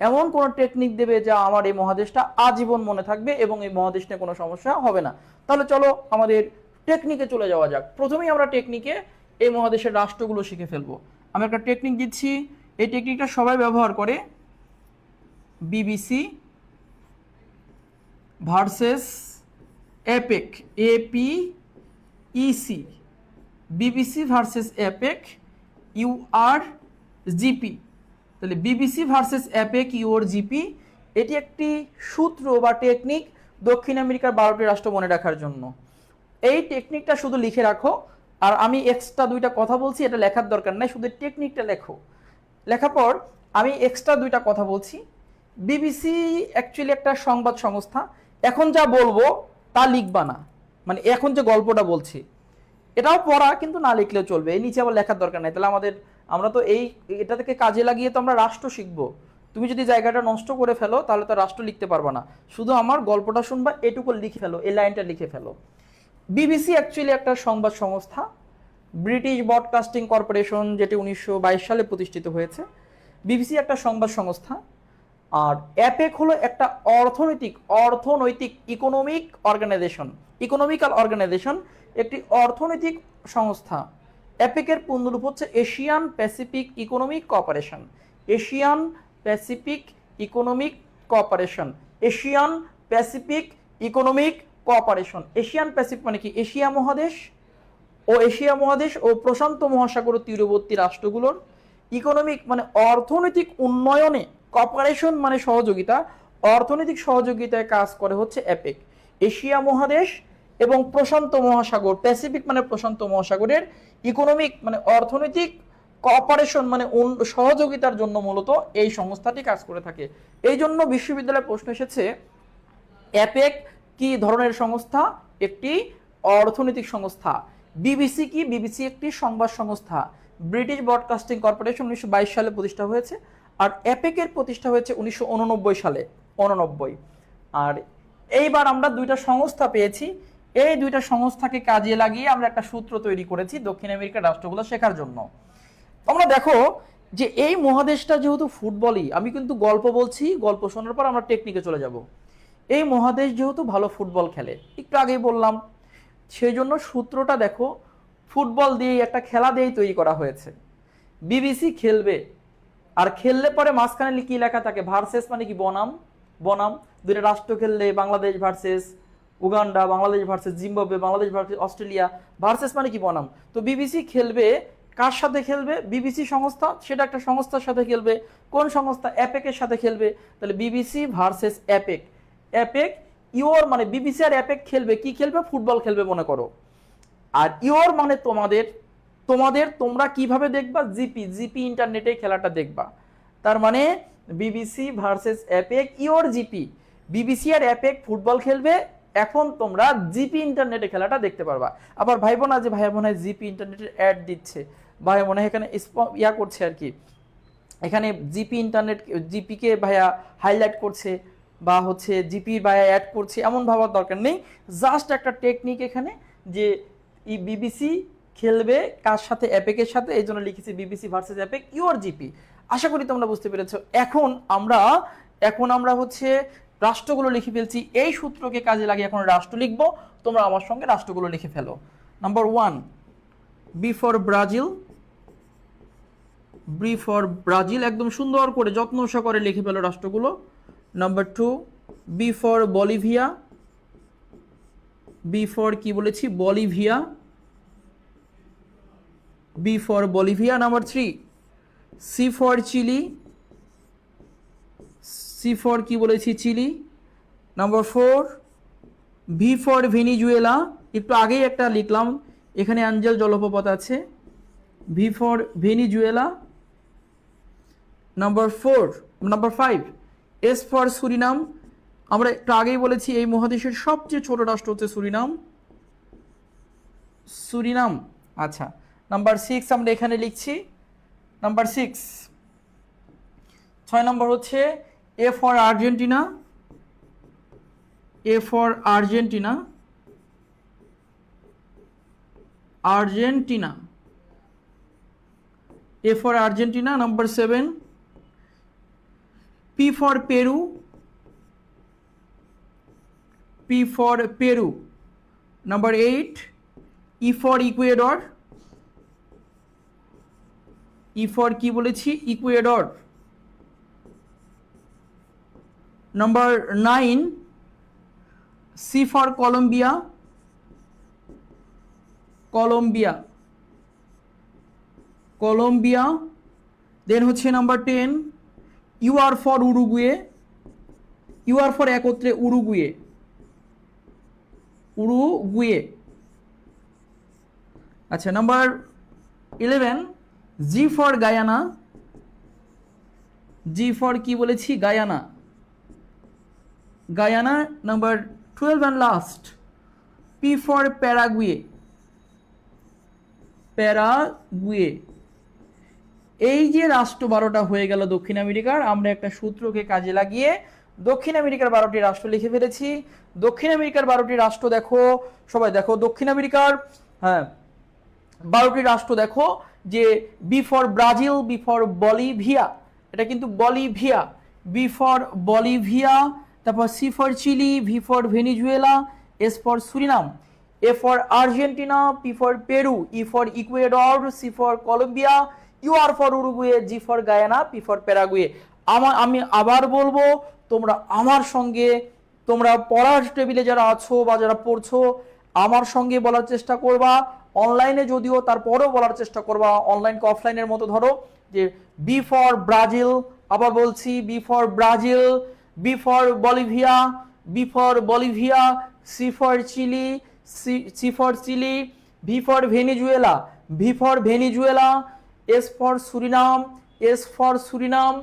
এমন কোনো টেকনিক দেবে যা আমার এই মহাদেশটা আজীবন মনে থাকবে এবং এই মহাদেশ নিয়ে কোনো সমস্যা হবে না। তাহলে চলো আমাদের টেকনিকে চলে যাওয়া যাক। প্রথমেই আমরা টেকনিকে এই মহাদেশের রাষ্ট্রগুলো শিখে ফেলবো। আমি একটা টেকনিক দিচ্ছি, এই টেকনিকটা সবাই ব্যবহার করে। BBC versus epic, APEC, BBC versus epic URGP। তাহলে বিবিসি ভার্সেস এপেক URGP এটি একটি সূত্র বা টেকনিক দক্ষিণ আমেরিকার 12টি রাষ্ট্র মনে রাখার জন্য। এই টেকনিকটা শুধু লিখে রাখো, আর আমি এক্সট্রা দুইটা কথা বলছি, এটা লেখার দরকার নাই, শুধু টেকনিকটা লেখো। লেখার পর আমি এক্সট্রা দুইটা কথা বলছি। বিবিসি অ্যাকচুয়ালি একটা সংবাদ সংস্থা, এখন যা বলবো তা লিখবা না, মানে এখন যে গল্পটা বলছি এটাও পড়া, কিন্তু না লিখলেও চলবে, এই নিচে আবার লেখার দরকার নাই। তাহলে আমরা তো এটা থেকে কাজে লাগিয়ে তো আমরা রাষ্ট্র শিখবো। তুমি যদি জায়গাটা নষ্ট করে ফেলো তাহলে তো রাষ্ট্র লিখতে পারবা না, শুধু আমার গল্পটা শুনবা, এটুকু লিখে ফেলো, এই লাইনটা লিখে ফেলো। বিবিসি অ্যাকচুয়ালি একটা সংবাদ সংস্থা, ব্রিটিশ ব্রডকাস্টিং কর্পোরেশন, যেটি 1922 সালে প্রতিষ্ঠিত হয়েছে। বিবিসি একটা সংবাদ সংস্থা। আর অ্যাপেক হলো একটা অর্থনৈতিক ইকোনমিক্যাল অর্গানাইজেশন, একটি অর্থনৈতিক সংস্থা। অ্যাপেকের পূর্ণরূপ হচ্ছে Asian Pacific economic cooperation. Asian Pacific economic cooperation, Asian Pacific economic cooperation. Asian Pacific মানে কি? এশিয়া মহাদেশ ও প্রশান্ত মহাসাগর তীরবর্তী রাষ্ট্রগুলোর ইকোনমিক মানে অর্থনৈতিক উন্নয়নে, কোঅপারেশন মানে সহযোগিতা, অর্থনৈতিক সহযোগিতায় কাজ করে হচ্ছে অ্যাপেক। এশিয়া মহাদেশ এবং প্রশান্ত মহাসাগর, প্যাসিফিক মানে প্রশান্ত মহাসাগরের ইকোনমিক মানে অর্থনৈতিক কোঅপারেশন মানে সহযোগিতার জন্য মূলত এই সংস্থাটি কাজ করে থাকে। এই জন্য বিশ্ববিদ্যালয়ে প্রশ্ন এসেছে অ্যাপেক কি ধরনের সংস্থা? একটি অর্থনৈতিক সংস্থা। বিবিসি কি? বিবিসি একটি সংবাদ সংস্থা। ব্রিটিশ ব্রডকাস্টিং কর্পোরেশন 1922 সালে প্রতিষ্ঠা হয়েছে, আর অ্যাপেকের প্রতিষ্ঠা হয়েছে 1989 সালে। 89। আর এইবার আমরা দুইটা সংস্থা পেয়েছি, এই দুইটা সংস্থাকে কাজে লাগিয়ে আমরা একটা সূত্র তৈরি করেছি দক্ষিণ আমেরিকার রাষ্ট্রগুলো শেখার জন্য। তোমরা দেখো যে এই মহাদেশটা যেহেতু ফুটবলই, আমি কিন্তু গল্প বলছি, গল্প শোনার পর আমরা টেকনিকে চলে যাব। এই মহাদেশ যেহেতু ভালো ফুটবল খেলে, একটু আগেই বললাম, সেই জন্য সূত্রটা দেখো ফুটবল দিয়েই, একটা খেলা দিয়েই তৈরি করা হয়েছে। বিবিসি খেলবে, আর খেললে পরে মাঝখানে কি লেখা থাকে? ভার্সেস মানে কি? বনাম। দুইটা রাষ্ট্র খেললে Bangladesh versus Uganda, Bangladesh versus Zimbabwe, Bangladesh versus Australia. Versus মানে কি বনাম, তো বিবিসি খেলবে কার সাথে খেলবে, বিবিসি সংস্থা, সেটা একটা সংস্থার সাথে খেলবে। কোন সংস্থা, অ্যাপেকের সাথে খেলবে। তাহলে BBC versus APEC. APEC your মানে বিবিসি আর অ্যাপেক খেলবে, কি খেলবে, ফুটবল খেলবে মনে করো। আর ইওর মানে তোমাদের, তোমরা কিভাবে দেখবা, জিপি ইন্টারনেটে খেলাটা দেখবা। তার মানে BBC versus APEC your GP, BBC আর অ্যাপেক ফুটবল খেলবে, এখন তোমরা জিপি ইন্টারনেটে খেলাটা দেখতে পারবা। আবার ভাই বোনা যে ভাই বোন জিপি ইন্টারনেটের অ্যাড দিচ্ছে, ভাই মনে হয় এখানে ইয়া করছে আর কি, এখানে জিপি ইন্টারনেট, জিপিকে ভাইয়া হাইলাইট করছে বা হচ্ছে জিপি ভাইয়া অ্যাড করছে, এমন ভাবার দরকার নেই। জাস্ট একটা টেকনিক এখানে যে বিবিসি খেলবে কার সাথে, অ্যাপেকের সাথে, এই জন্য লিখেছি BBC versus APEC your GP. আশা করি তোমরা বুঝতে পেরেছো। এখন আমরা হচ্ছে রাষ্ট্রগুলো লিখে ফেলছি, এই সূত্রকে কাজে লাগিয়ে এখন রাষ্ট্র লিখবো। তোমরা আমার সঙ্গে রাষ্ট্রগুলো লিখে ফেলো। Number 1, B for Brazil, B for Brazil, একদম সুন্দর করে যত্ন সহকারে লিখে ফেলো রাষ্ট্রগুলো। Number 2, B for Bolivia, B for কি বলেছি, Bolivia, B for Bolivia. Number 3, C for Chile, C for কি বলেছি, Chile. Number 4, V for Venezuela, একটু আগেই একটা লিখলাম, এখানে অ্যাঞ্জেল জলপ্রপাত আছে, V for Venezuela. Number 5, S for Suriname, আমরা একটু আগেই বলেছি এই মহাদেশের সবচেয়ে ছোট রাষ্ট্র হচ্ছে সুরিনাম। আচ্ছা, নাম্বার 6 আমরা এখানে লিখছি। নাম্বার 6 নম্বর হচ্ছে A for Argentina, A for Argentina, Argentina, A for Argentina. Number 7, P for Peru, P for Peru. Number 8, E for Ecuador, E for কি বলেছি, Ecuador. Number 9, C for Colombia, Colombia, Colombia. Then হচ্ছে number 10, U R for Uruguay, U R for একত্রে Uruguay, Uruguay. আচ্ছা, number 11, G for Guyana, G for কি বলেছি, Guyana, Guyana. Number 12 and last, P for Paraguay, Paraguay. এই যে রাষ্ট্র 12টা হয়ে গেল দক্ষিণ আমেরিকার, আমরা একটা সূত্রকে কাজে লাগিয়ে দক্ষিণ আমেরিকার 12টি রাষ্ট্র লিখে ফেলেছি। দক্ষিণ আমেরিকার 12টি রাষ্ট্র দেখো, সবাই দেখো দক্ষিণ আমেরিকার, হ্যাঁ 12টি রাষ্ট্র দেখো, যে B for Brazil, B for Bolivia, এটা কিন্তু বলিভিয়া, বি ফর বলিভিয়া। তারপর C for Chile, V for Venezuela, S for Suriname, A for Argentina, P for Peru, E for Ecuador, C for Colombia, U R for Uruguay, G for Guyana, P for Paraguay. আমি আবার বলবো, তোমরা আমার সঙ্গে, তোমরা পড়ার টেবিলে যারা আছো বা যারা পড়ছো, আমার সঙ্গে বলার চেষ্টা করবা, অনলাইনে যদিও তারপরেও বলার চেষ্টা করবা, অনলাইনকে অফলাইনের মতো ধরো, যে বি ফর ব্রাজিল, আবার বলছি B for Brazil, B for Bolivia, B for Bolivia, C for Chile, C for Chile, V for Venezuela, V for Venezuela, S for Suriname, S for Suriname,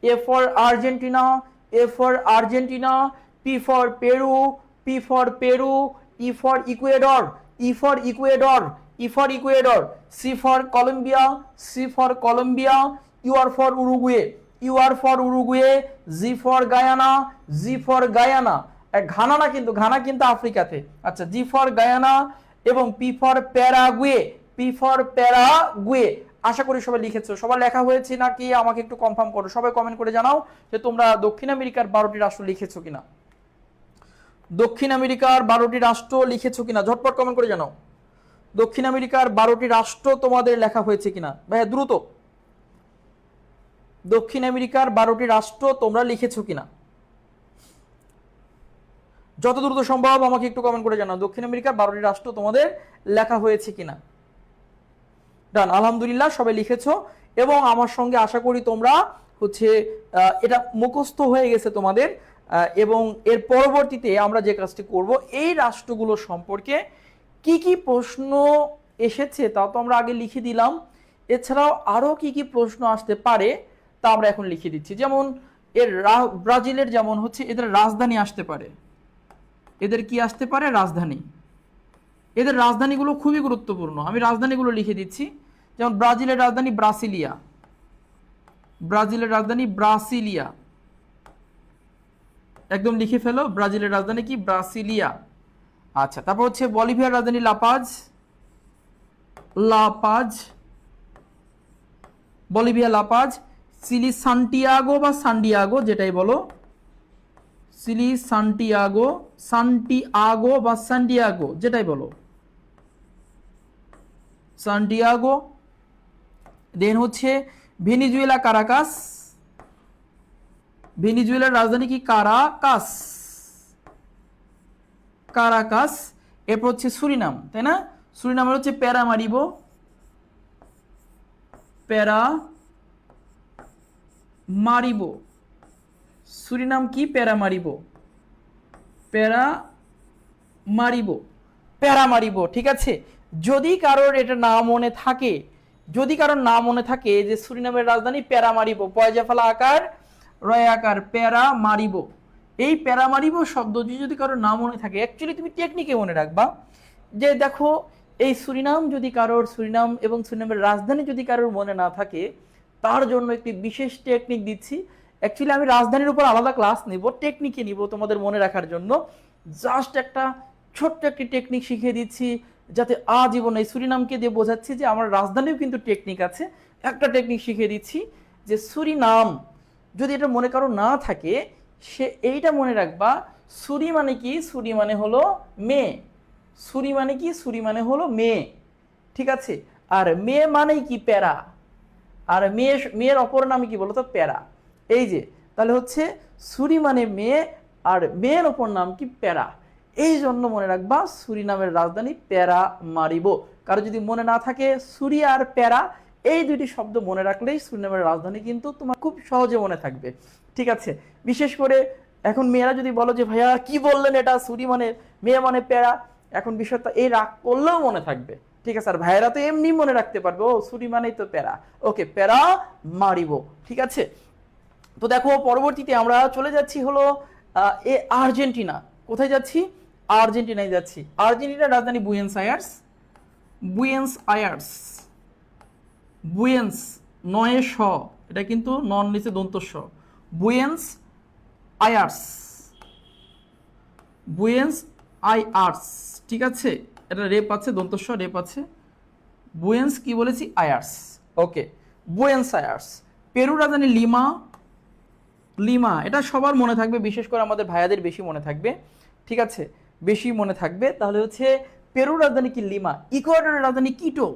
A for Argentina, A for Argentina, P for Peru, P for Peru, E for Ecuador, E for Ecuador, E for Ecuador, C for Colombia, C for Colombia, U R for Uruguay, U R for Uruguay, G for Guyana, G for Guyana, Ghana না কিন্তু, Ghana কিন্তু আফ্রিকাতে। আচ্ছা, জি for Guyana এবং P for Paraguay, P for Paraguay. আশা করি সবাই লিখেছো, সবার লেখা হয়েছে নাকি আমাকে একটু কনফার্ম করো, সবাই কমেন্ট করে জানাও যে তোমরা দক্ষিণ আমেরিকার 12টি রাষ্ট্র লিখেছো কিনা, দক্ষিণ আমেরিকার 12টি রাষ্ট্র লিখেছো কিনা, ঝটপট কমেন্ট করে জানাও দক্ষিণ আমেরিকার 12টি রাষ্ট্র তোমাদের লেখা হয়েছে কিনা। ভাইয়া দ্রুত, দক্ষিণ আমেরিকার 12টি রাষ্ট্র তোমরা লিখেছো কিনা, যত দ্রুত সম্ভব আমাকে একটু কমেন্ট করে জানাও দক্ষিণ আমেরিকার 12টি রাষ্ট্র তোমাদের লেখা হয়েছে কিনা। ডান, আলহামদুলিল্লাহ সবাই লিখেছো এবং আমার সঙ্গে আশা করি তোমরা হচ্ছে এটা মুখস্থ হয়ে গেছে তোমাদের। এবং এর পরবর্তীতে আমরা যে কাজটি করব, এই রাষ্ট্রগুলো সম্পর্কে কি কি প্রশ্ন এসেছে তা তো আমরা আগে লিখে দিলাম, এছাড়াও আরও কি কি প্রশ্ন আসতে পারে তা আমরা এখন লিখে দিচ্ছি। যেমন ব্রাজিলের যেমন হচ্ছে এদের রাজধানী আসতে পারে, এদের কি আসতে পারে, রাজধানী। এদের রাজধানীগুলো খুবই গুরুত্বপূর্ণ, আমি রাজধানীগুলো লিখে দিচ্ছি। যেমন ব্রাজিলের রাজধানী ব্রাসিলিয়া, ব্রাজিলের রাজধানী ব্রাসিলিয়া, একদম লিখে ফেলো, ব্রাজিলের রাজধানী কি, ব্রাসিলিয়া। আচ্ছা, তারপর হচ্ছে বলিভিয়ার রাজধানী La Paz, La Paz, Bolivia La Paz. Chile Santiago বা সান্ডিয়াগো যেটাই বলো, চিলি সান্টিয়াগো, সান্টিয়াগো বা সান্ডিয়াগো যেটাই বলো, সান্টিয়াগো। দেন হচ্ছে ভেনিজুয়েলা কারাকাস, ভেনিজুয়েলার রাজধানী কি, কারাকাস, কারাকাস। এরপর হচ্ছে সুরিনাম, তাই না, সুরিনামের হচ্ছে প্যারামারিবো, প্যারামারিবো, সুরিনাম কি, প্যারামারিবো, প্যারামারিবো, প্যারামারিবো। ঠিক আছে, যদি কারোর এটা না মনে থাকে, যদি কারোর না মনে থাকে যে সুরিনামের রাজধানী প্যারামারিবো, পয়জাফালা আকার রয় আকার, প্যারামারিবো, এই প্যারামারিবো শব্দটি যদি কারোর না মনে থাকে, অ্যাকচুয়ালি তুমি টেকনিকে মনে রাখবা যে দেখো এই সুরিনাম যদি কারোর, সুরিনাম এবং সুরিনামের রাজধানী যদি কারোর মনে না থাকে, তার জন্য একটি বিশেষ টেকনিক দিচ্ছি। অ্যাকচুয়ালি আমি রাজধানীর উপর আলাদা ক্লাস নিব, টেকনিকে নিব তোমাদের মনে রাখার জন্য। জাস্ট একটা ছোট্ট একটি টেকনিক শিখিয়ে দিচ্ছি, যাতে আজীবন এই সুরিনামকে দিয়ে বোঝাচ্ছি যে আমার রাজধানীও কিন্তু টেকনিক আছে। একটা টেকনিক শিখিয়ে দিচ্ছি যে সুরিনাম যদি এটা মনে কারো না থাকে, সে এইটা মনে রাখবা, সুরি মানে কি, সুরি মানে হলো মেয়ে, সুরি মানে কি, সুরি মানে হলো মেয়ে। ঠিক আছে, আর মেয়ে মানেই কি, প্যারা, আর মেয়ের অপর নাম কি বলতো, প্যারা। এই যে তাহলে হচ্ছে সুরি মানে মেয়ে আর মেয়ের অপর নাম কি, প্যারা। এই জন্য মনে রাখবা সুরিনামের রাজধানী প্যারামারিবো। কারো যদি মনে না থাকে সুরি আর প্যারা, এই দুইটি শব্দ মনে রাখলেই সুরিনামের রাজধানী কিন্তু তোমার খুব সহজে মনে থাকবে। ঠিক আছে, বিশেষ করে এখন মেয়েরা যদি বলো যে ভাইয়া কি বললেন এটা, সুরি মানে মেয়ে মানে প্যারা, এখন বিষয়টা এই রাগ করলেও মনে থাকবে। ঠিক আছে, আর ভাইয়েরা তো এমনি মনে রাখতে পারবে, ও সুরি মানেই তো প্যারা, ওকে, প্যারা মারিবো। ঠিক আছে, তো দেখো পরবর্তীতে আমরা চলে যাচ্ছি হলো আর্জেন্টিনা। কোথায় যাচ্ছি, আর্জেন্টিনায় যাচ্ছি। আর্জেন্টিনার রাজধানী Buenos Aires, Buenos Aires, Buenos, নয়ে স, এটা কিন্তু নন নিচে দন্ত স, বুয়েন্স আয়ার্স, বুয়েন্স আয়ার্স। ঠিক আছে, এটা রেপ আছে, দন্ত স রেপ আছে, বুয়েন্স কি বলেছি, আয়ার্স, ওকে, বুয়েন্স আয়ার্স। পেরু রাজধানী লিমা, লিমা, এটা সবার মনে থাকবে, বিশেষ করে আমাদের ভাইয়াদের বেশি মনে থাকবে। ঠিক আছে, বেশি মনে থাকবে। তাহলে হচ্ছে পেরুর রাজধানী কি, লিমা। ইকুয়েডরের রাজধানী কিটো,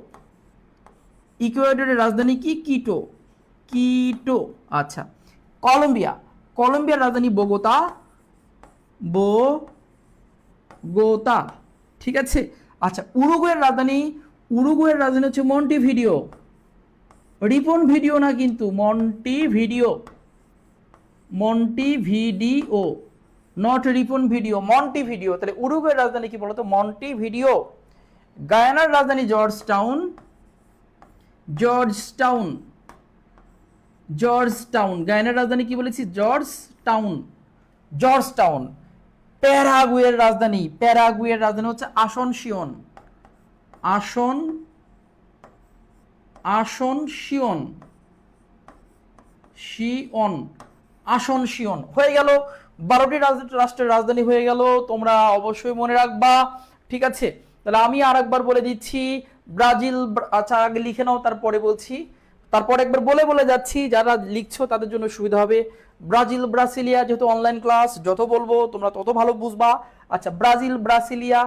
ইকুয়েডরের রাজধানী কি, কিটো, কিটো। আচ্ছা, কলম্বিয়া, কলম্বিয়ার রাজধানী বোগোতা, বোগোতা। ঠিক আছে, আচ্ছা, উরুগুয়ের রাজধানী, উরুগুয়ের রাজধানী হচ্ছে মন্টিভিডিও, রিপন ভিডিও না কিন্তু, Montevideo, Montevideo, not Ripon video, Montevideo. তাহলে উরুগুয়ের রাজধানী কি বলতো, মন্টিভিডিও। গায়ানার রাজধানী Georgetown, Georgetown, Georgetown. গায়ানার রাজধানী কি বলেছি, জর্জ টাউন, জর্জ টাউন। প্যারাগুয়ের রাজধানী, প্যারাগুয়ের রাজধানী হচ্ছে আসনসিয়ন, আসন, আসনসিয়ন, শিয়ন, আসনসিয়ন। হয়ে গেল 12টি রাষ্ট্রের রাজধানী হয়ে গেল, তোমরা অবশ্যই মনে রাখবা। ঠিক আছে, তাহলে আমি আর একবার বলে দিচ্ছি, ব্রাজিল, আচ্ছা আগে লিখে নাও তারপরে বলছি, তারপর একবার বলে বলে যাচ্ছি, যারা লিখছো তাদের জন্য সুবিধা হবে। ব্রাজিল, ব্রাসিলিয়া, যেহেতু অনলাইন ক্লাস, যত বলবো তোমরা তত ভালো বুঝবা। আচ্ছা, Brazil Brasilia,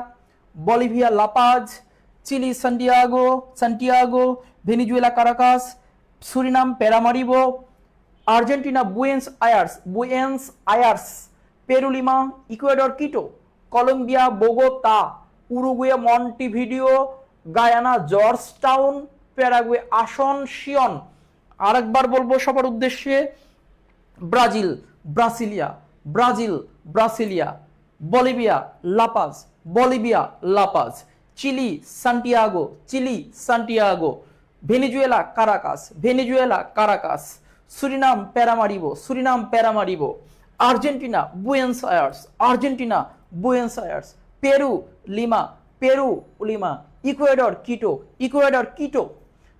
Bolivia La Paz, Chile Santiago, Santiago, Venezuela Caracas, Suriname Paramaribo, Argentina Buenos Aires, Buenos Aires, Peru Lima, Ecuador Quito, Colombia Bogota, Uruguay Montevideo, Guyana Georgetown, Paraguay Asuncion. আরেকবার বলবো সবার উদ্দেশ্যে, Brazil Brasilia, Brazil Brasilia, Bolivia La Paz, Bolivia La Paz, Chile Santiago, Chile Santiago, Venezuela Caracas, Venezuela Caracas, Suriname Paramaribo, Suriname Paramaribo, Argentina Buenos আয়ার্স, Argentina Buenos Aires, Peru Lima, Peru Lima, Ecuador Quito, Ecuador Quito,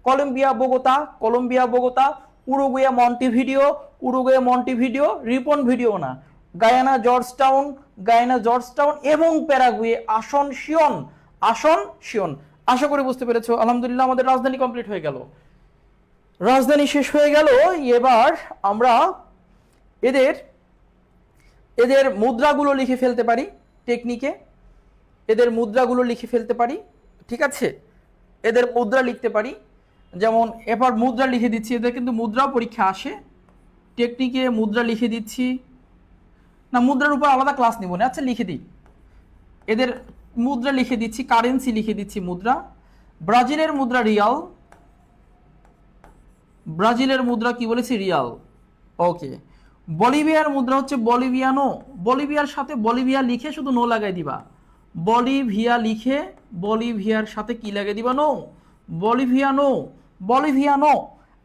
Colombia Bogota, Colombia Bogota, Uruguay Montevideo, Uruguay Montevideo, Ripon video না, Guyana Georgetown, Guyana Georgetown এবং Paraguay Asuncion, Asuncion. আশা করি বুঝতে পেরেছো। আলহামদুলিল্লাহ আমাদের রাজধানী complete হয়ে গেল, রাজধানী শেষ হয়ে গেল। এবার আমরা এদের এদের মুদ্রাগুলো লিখে ফেলতে পারি টেকনিকে, এদের মুদ্রাগুলো লিখে ফেলতে পারি, ঠিক আছে? এদের মুদ্রা লিখতে পারি। যেমন এবার মুদ্রা লিখে দিচ্ছি, এদের কিন্তু মুদ্রাও পরীক্ষা আসে, টেকনিকে মুদ্রা লিখে দিচ্ছি না, মুদ্রার উপর আলাদা ক্লাস নিব না, আচ্ছা লিখে দিই। এদের মুদ্রা লিখে দিচ্ছি, কারেন্সি লিখে দিচ্ছি মুদ্রা। ব্রাজিলের মুদ্রা রিয়াল, ব্রাজিলের মুদ্রা কি বলেছি? রিয়াল। ওকে। বলিভিয়ার মুদ্রা হচ্ছে বলিভিয়ানো, বলিভিয়ার সাথে বলিভিয়া লিখে শুধু নো লাগাই দিবা, বলিভিয়া লিখে বলিভিয়ার সাথে কি লাগিয়ে দিবা? No, boliviano, boliviano.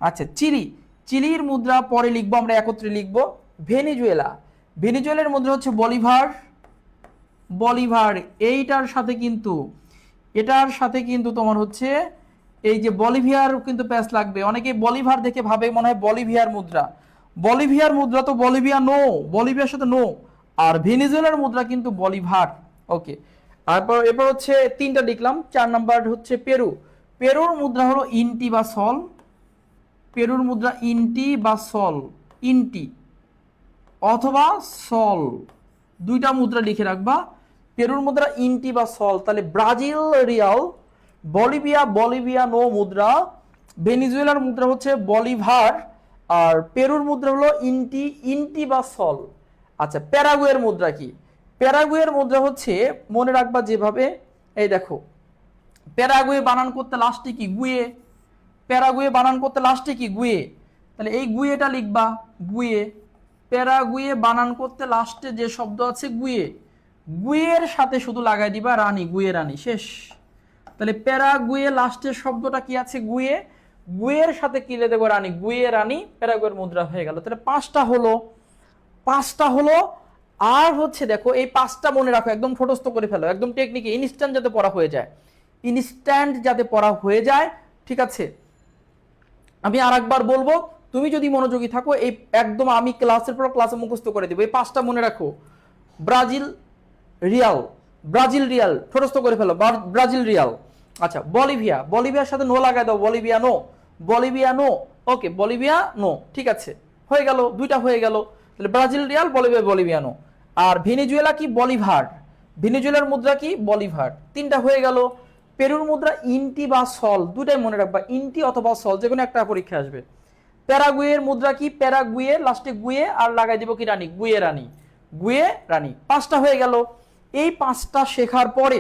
আচ্ছা চিলি, চিলির মুদ্রা পরে লিখবো আমরা, একত্রে লিখবো। ভেনেজুয়েলা, ভেনেজুয়েলার মুদ্রা হচ্ছে বলিভার, বলিভার। এইটার সাথে কিন্তু, এটার সাথে কিন্তু তোমার হচ্ছে এই যে বলিভিয়ার কিন্তু প্যাচ লাগবে। অনেকে বলিভার দেখে ভাবে মনে হয় বলিভিয়ার মুদ্রা, বলিভিয়ার মুদ্রা তো বলিভিয়া নো, বলিভিয়ার সাথে নো। আর ভেনেজুয়েলার মুদ্রা কিন্তু বলিভার। ওকে। তারপর এরপর হচ্ছে তিনটা লিখলাম। 4 নাম্বার হচ্ছে পেরু, পেরুর মুদ্রা হলো ইনটি বা সল, পেরুর মুদ্রা ইনটি বা সল, ইনটি অথবা সল, দুইটা মুদ্রা লিখে রাখবা। পেরুর মুদ্রা ইনটি বা সল। তাহলে ব্রাজিল রিয়াল, বলিভিয়া বলিভিয়ানো মুদ্রা, ভেনেজুয়েলার মুদ্রা হচ্ছে বলিভার, আর পেরুর মুদ্রা হলো ইনটি, ইনটি বা সল। আচ্ছা প্যারাগুয়ের মুদ্রা কি? প্যারাগুয়ের মুদ্রা হচ্ছে মনে রাখবা যেভাবে, এই দেখো প্যারাগুয়ে বানান করতে লাস্টে কি? গুয়ে। প্যারাগুয়ে বানান করতে লাস্টে কি? গুয়ে। তাহলে এই গুয়েটা লিখবা, গুয়ে। প্যারাগুয়ে বানান করতে লাস্টে যে শব্দ আছে গুয়ে, গুয়ের সাথে শুধু লাগাই দিবা রানী, গুয়ে রানী, শেষ। তাহলে প্যারাগুয়ে লাস্টের শব্দটা কি আছে? গুয়ে, গুয়ের সাথে কি লিখে দেবো? রানী, গুয়ে রানী, প্যারাগুয়ের মুদ্রা হয়ে গেল। তাহলে 5টা হলো, 5টা হলো। আর হচ্ছে দেখো এই 5টা মনে রাখো, একদম ঠোঁটস্থ করে ফেলো, একদম টেকনিকে ইনস্ট্যান্ট যাতে পড়া হয়ে যায়, ইনস্ট্যান্ট যাতে পড়া হয়ে যায়, ঠিক আছে? আমি আরেকবার বলবো, তুমি যদি মনোযোগী থাকো এই একদম আমি ক্লাসের পর ক্লাসে মুখস্থ করে দেবো। এই 5টা মনে রাখো। ব্রাজিল রিয়াল, ব্রাজিল রিয়াল ঠোঁটস্থ করে ফেলো, ব্রাজিল রিয়াল। আচ্ছা বলিভিয়া, বলিভিয়ার সাথে নো লাগাই দাও, বলিভিয়া নো, বলিভিয়া নো। ওকে, বলিভিয়া নো, ঠিক আছে, হয়ে গেল, 2টা হয়ে গেল। তাহলে ব্রাজিল রিয়াল, বলিভিয়া বলিভিয়ানো। আর ভেনেজুয়েলা কি? বলিভার, ভেনেজুয়েলার মুদ্রা কি? বলিভার। 3টা হয়ে গেল। পেরুর মুদ্রা ইনটি বা সল, দুটাই মনে রাখবা, ইনটি অথবা সল, যে কোনো একটা পরীক্ষা আসবে। প্যারাগুয়ের মুদ্রা কি? প্যারাগুয়ে, লাস্টে গুয়ে আর লাগাই দিব কি? রানী, গুয়ে রানী, গুয়ে রানী। 5টা হয়ে গেল। এই 5টা শেখার পরে,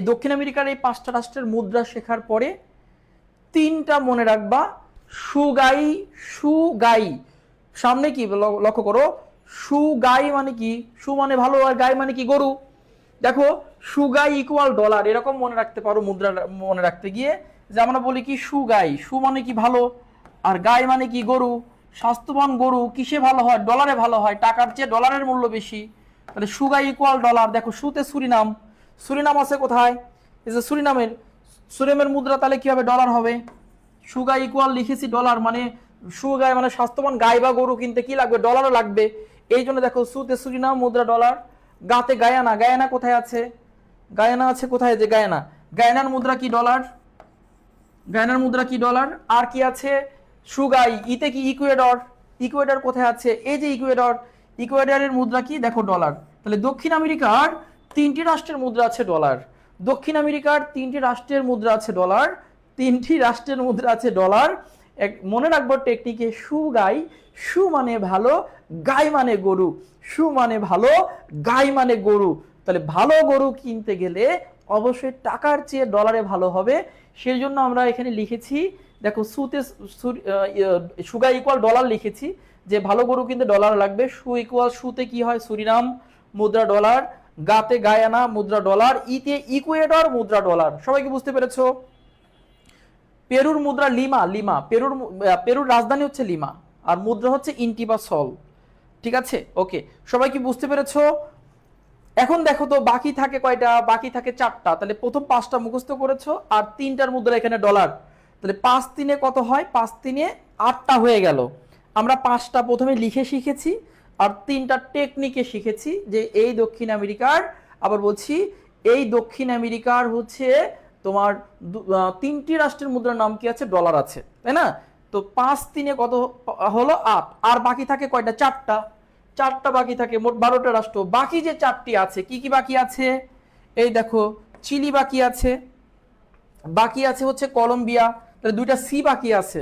দক্ষিণ আমেরিকার এই 5টা রাষ্ট্রের মুদ্রা শেখার পরে 3টা মনে রাখবা। সুগাই, সুগাই সামনে কি লক্ষ্য করো, সুগাই মানে কি? সু মানে ভালো, আর গাই মানে কি? গরু। দেখো সুগাই ইকুয়াল ডলার, এরকম মনে রাখতে পারো মুদ্রা মনে রাখতে গিয়ে, যে আমরা বলি কি সুগাই, সু মানে কি? ভালো, আর গাই মানে কি? গরু। স্বাস্থ্যবান গরু কিসে ভালো হয়? ডলারে ভালো হয়, টাকার চেয়ে ডলারের মূল্য বেশি। তাহলে সুগাই ইকুয়াল ডলার। দেখো সুতে সুরিনাম, সুরিনাম আছে কোথায়? এই যে সুরিনামের, সুরিনামের মুদ্রা তাহলে কি হবে? ডলার হবে। সুগাই ইকুয়াল লিখেছি ডলার, মানে সুগাই মানে স্বাস্থ্যবান গাই বা গরু কিনতে কি লাগবে? ডলারও লাগবে। এই জন্য দেখো সুতে সুরিনাম মুদ্রা ডলার, গাতে গায়ানা, গায়ানা কোথায় আছে? গায়ানা আছে কোথায়? যে গায়ানা, গায়ানার মুদ্রা কি? ডলার, গায়ানার মুদ্রা কি? ডলার। আর কি আছে? সুগাই। ইতে কি? ইকুয়েডর, ইকুয়েডর কোথায় আছে? এই যে ইকুয়েডর, ইকুয়েডরের মুদ্রা কি? দেখো ডলার। তাহলে দক্ষিণ আমেরিকার 3টি রাষ্ট্রের মুদ্রা আছে ডলার, দক্ষিণ আমেরিকার 3টি রাষ্ট্রের মুদ্রা আছে ডলার, 3টি রাষ্ট্রের মুদ্রা আছে ডলার। মনে রাখবো টেকনিকে, সুগাই, সু মানে ভালো, গাই মানে গরু, সু মানে ভালো, গাই মানে গরু। তাহলে ভালো গরু কিনতে গেলে অবশ্যই টাকার চেয়ে ডলারে ভালো হবে। সেই জন্য আমরা এখানে লিখেছি, দেখো সুতে সুগা ইকুয়াল ডলার লিখেছি, যে ভালো গরু কিনতে ডলার লাগবে। সু ইকুয়াল, সুতে কি হয় সুরিনাম মুদ্রা ডলার, গাতে গায়ানা মুদ্রা ডলার, ইতে ইকুয়েডর মুদ্রা ডলার। সবাই কি বুঝতে পেরেছো? পেরুর মুদ্রা লিমা, পেরুর রাজধানী হচ্ছে লিমা, আর মুদ্রা হচ্ছে ইন্টি বা সল। ঠিক আছে, ওকে, সবাই কি বুঝতে পেরেছো? এখন দেখো তো বাকি থাকে কয়টা? বাকি থাকে 4টা। তাহলে প্রথম 5টা মুখস্থ করেছো, আর 3টার মুদ্রা এখানে ডলার। তাহলে 5 3-এ কত হয়? 5 3-এ 8টা হয়ে গেল। আমরা 5টা প্রথমে লিখে শিখেছি, আর 3টা টেকনিকে শিখেছি, যে এই দক্ষিণ আমেরিকার, আবার বলছি এই দক্ষিণ আমেরিকার হচ্ছে তোমার 3টি রাষ্ট্রের মুদ্রার নাম কি আছে? ডলার আছে, তাই না? তো 5 3-এ কত হলো? 8। আর বাকি থাকে কয়টা? 4টা বাকি থাকে, মোট 12টা রাষ্ট্র। বাকি যে 4টি আছে, কি কি বাকি আছে? এই দেখো, চিলি বাকি আছে, বাকি আছে হচ্ছে কলম্বিয়া, তাহলে 2টা সি বাকি আছে,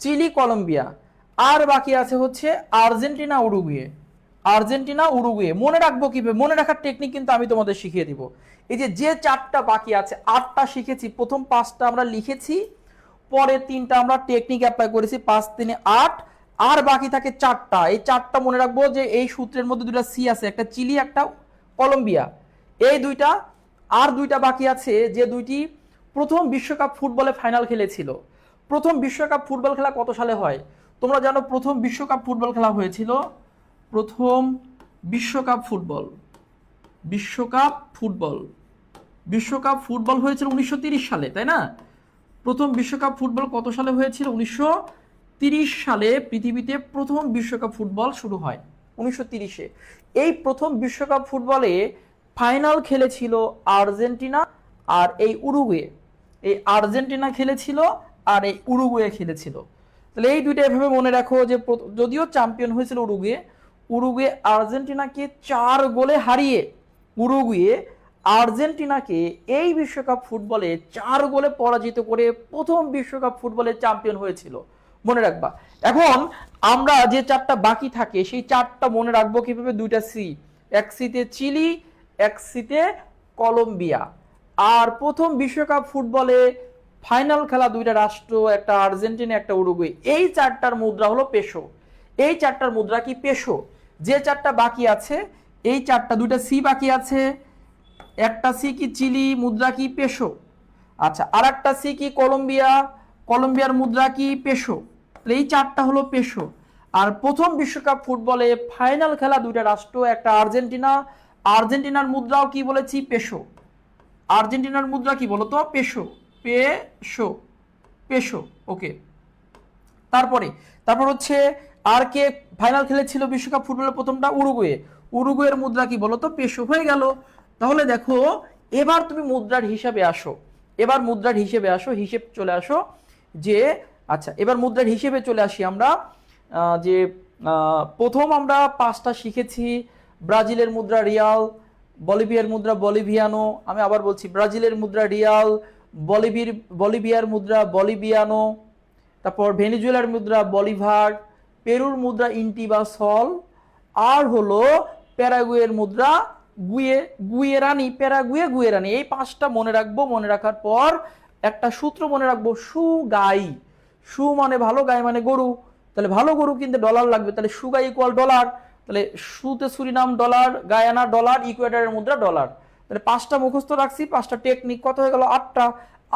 চিলি কলম্বিয়া। আর বাকি আছে হচ্ছে আর্জেন্টিনা উরুগুয়ে। মনে রাখবো কিভাবে? মনে রাখার টেকনিক কিন্তু আমি তোমাদের শিখিয়ে দিব। এই যে 4টা বাকি আছে, 8টা শিখেছি, প্রথম 5টা আমরা লিখেছি, পরে 3টা আমরা টেকনিক অ্যাপ্লাই করেছি, 5 3-এ 8। আর বাকি থাকে 4টা। এই 4টা মনে রাখবো যে এই সূত্রের মধ্যে 2টা সি আছে, একটা চিলি একটা কলম্বিয়া, এই 2টা। আর 2টা বাকি আছে, যে 2টি প্রথম বিশ্বকাপ ফুটবলে ফাইনাল খেলেছিল। প্রথম বিশ্বকাপ ফুটবল খেলা কত সালে হয়? তোমরা জানো প্রথম বিশ্বকাপ ফুটবল খেলা হয়েছিল, প্রথম বিশ্বকাপ ফুটবল বিশ্বকাপ ফুটবল হয়েছিল 1930 সালে, তাই না? প্রথম বিশ্বকাপ ফুটবল কত সালে হয়েছিল? 1930 সালে পৃথিবীতে প্রথম বিশ্বকাপ ফুটবল শুরু হয়, 1930-এ। এই প্রথম বিশ্বকাপ ফুটবলে ফাইনাল খেলেছিল আর্জেন্টিনা আর এই উরুগুয়ে। এই আর্জেন্টিনা খেলেছিল আর এই উরুগুয়ে খেলেছিল। তাহলে এই দুইটা এভাবে মনে রাখো, যে যদিও চ্যাম্পিয়ন হয়েছিল উরুগুয়ে আর্জেন্টিনাকে 4 গোলে হারিয়ে, উরুগুয়ে আর্জেন্টিনাকে এই বিশ্বকাপ ফুটবলে 4 গোলে পরাজিত করে প্রথম বিশ্বকাপ ফুটবলে চ্যাম্পিয়ন হয়েছিল, মনে রাখবা। এখন আমরা যে 4টা বাকি থাকে, সেই 4টা মনে রাখবো কিভাবে? 2টা সি, এক সিতে চিলি, এক সিতে কলম্বিয়া। আর প্রথম বিশ্বকাপ ফুটবলে ফাইনাল খেলা 2টা রাষ্ট্র, একটা আর্জেন্টিনা একটা উরুগুয়ে। এই 4টার মুদ্রা হলো পেসো। এই 4টার মুদ্রা কি? পেসো। যে 4টা বাকি আছে, এই 4টা, 2টা সি বাকি আছে, একটা সি কি? চিলি, মুদ্রা কি? পেসো। আচ্ছা, আর একটা সি কি? কলম্বিয়ার মুদ্রা কি? পেসো। এই 4টা হলো পেসো। আর প্রথম বিশ্বকাপ ফুটবলে ফাইনাল খেলা 2টা রাষ্ট্র, একটা আর্জেন্টিনার মুদ্রাও কি বলেছি? পেসো। আর্জেন্টিনার মুদ্রা কি বলতো? পেসো। ওকে। তারপর হচ্ছে আর কে ফাইনাল খেলেছিল বিশ্বকাপ ফুটবলের প্রথমটা? উরুগুয়ের মুদ্রা কি বলতো? পেসো। হয়ে গেল। তাহলে দেখো, এবার তুমি মুদ্রার হিসাবে আসো, হিসেব চলে আসো, যে আচ্ছা, এবার মুদ্রার হিসেবে চলে আসি আমরা। যে প্রথম আমরা 5টা শিখেছি, ব্রাজিলের মুদ্রা রিয়াল, বলিভিয়ার মুদ্রা বলিভিয়ানো। আমি আবার বলছি, ব্রাজিলের মুদ্রা রিয়াল, বলিভিয়ার মুদ্রা বলিভিয়ানো, তারপর ভেনেজুয়েলার মুদ্রা বলিভার, পেরুর মুদ্রা ইন্টি বা সল, আর হলো প্যারাগুয়ের মুদ্রা গুয়েরানি। এই 5টা মনে রাখবো। মনে রাখার পর একটা সূত্র মনে রাখবো, সু মানে ভালো, গাই মানে গরু। তাহলে ভালো গরু কিনতে ডলার লাগবে, তাহলে সুগাই ইকুয়াল ডলার। তাহলে সুতে সুরিনাম ডলার, গায়ানা ডলার, ইকুয়েডরের মুদ্রা ডলার। তাহলে 5টা মুখস্থ রাখছি, 5টা টেকনিক, কত হয়ে গেল? 8টা।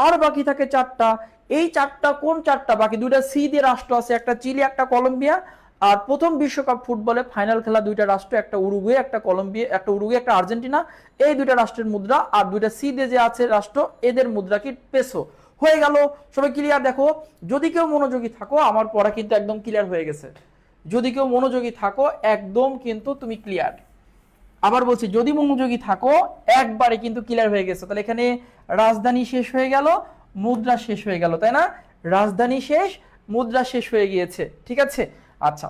আর বাকি থাকে 4টা। এই 4টা কোন 4টা বাকি? 2টা সি দিয়ে রাষ্ট্র আছে, একটা চিলি একটা কলম্বিয়া। আর প্রথম বিশ্বকাপ ফুটবলে ফাইনাল খেলা 2টা রাষ্ট্র, একটা উরুগুয়ে একটা আর্জেন্টিনা। এই 2টা রাষ্ট্রের মুদ্রা, আর 2টা সি দিয়ে যে আছে রাষ্ট্র, এদের মুদ্রা কি? পেসো। হয়ে গেল। সবাই ক্লিয়ার? দেখো, যদি কেউ মনোযোগী থাকো, আমার পড়া কিন্তু একদম ক্লিয়ার হয়ে গেছে। যদি কেউ মনোযোগী থাকো, একদম কিন্তু তুমি ক্লিয়ার। আবার বলছি, যদি মনোযোগী থাকো, একবারে কিন্তু ক্লিয়ার হয়ে গেছে। তাহলে এখানে রাজধানী শেষ হয়ে গেল, মুদ্রা শেষ হয়ে গেল, তাই না? রাজধানী শেষ, মুদ্রা শেষ হয়ে গিয়েছে। ঠিক আছে, আচ্ছা,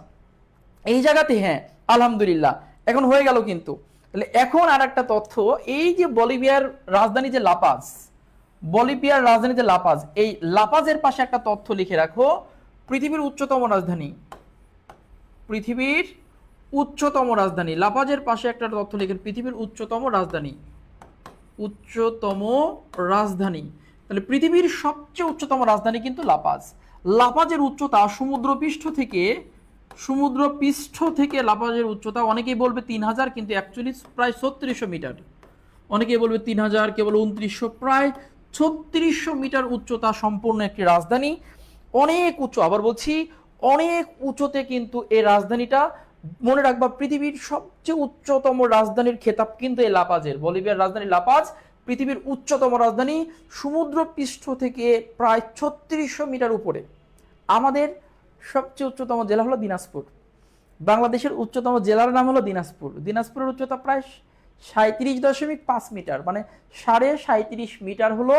এই জায়গাতে হ্যাঁ, আলহামদুলিল্লাহ, এখন হয়ে গেল কিন্তু। তাহলে এখন আর একটা তথ্য, এই যে বলিভিয়ার রাজধানী যে লাপাজ, এই লাপাজের পাশে একটা তথ্য লিখে রাখো, পৃথিবীর উচ্চতম উচ্চতম রাজধানী, লাপাজের পাশে একটা তথ্য লিখেন, পৃথিবীর উচ্চতম রাজধানী, উচ্চতম রাজধানী। তাহলে পৃথিবীর সবচেয়ে উচ্চতম রাজধানী কিন্তু লাপাজ। লাপাজের উচ্চতা সমুদ্রপৃষ্ঠ থেকে লাপাজের উচ্চতা অনেকেই বলবে 3000, কিন্তু অ্যাকচুয়ালি প্রায় 3600 মিটার। অনেকেই বলবে 3000, কেবল 2900, প্রায় 3600 মিটার উচ্চতা সম্পূর্ণ একটি রাজধানী। অনেক উঁচু, আবার বলছি অনেক উঁচুতে কিন্তু এই রাজধানীটা। মনে রাখবা, পৃথিবীর সবচেয়ে উচ্চতম রাজধানীর খেতাব কিন্তু এই লাপাজের, বলিভিয়ার রাজধানী লাপাজ পৃথিবীর উচ্চতম রাজধানী, সমুদ্র পৃষ্ঠ থেকে প্রায় 3600 মিটার উপরে। আমাদের সবচেয়ে উচ্চতম জেলা হলো দিনাজপুর। বাংলাদেশের উচ্চতম জেলার নাম হলো দিনাজপুর। দিনাজপুরের উচ্চতা প্রায় 37.5 মিটার, মানে 37.5 মিটার হলো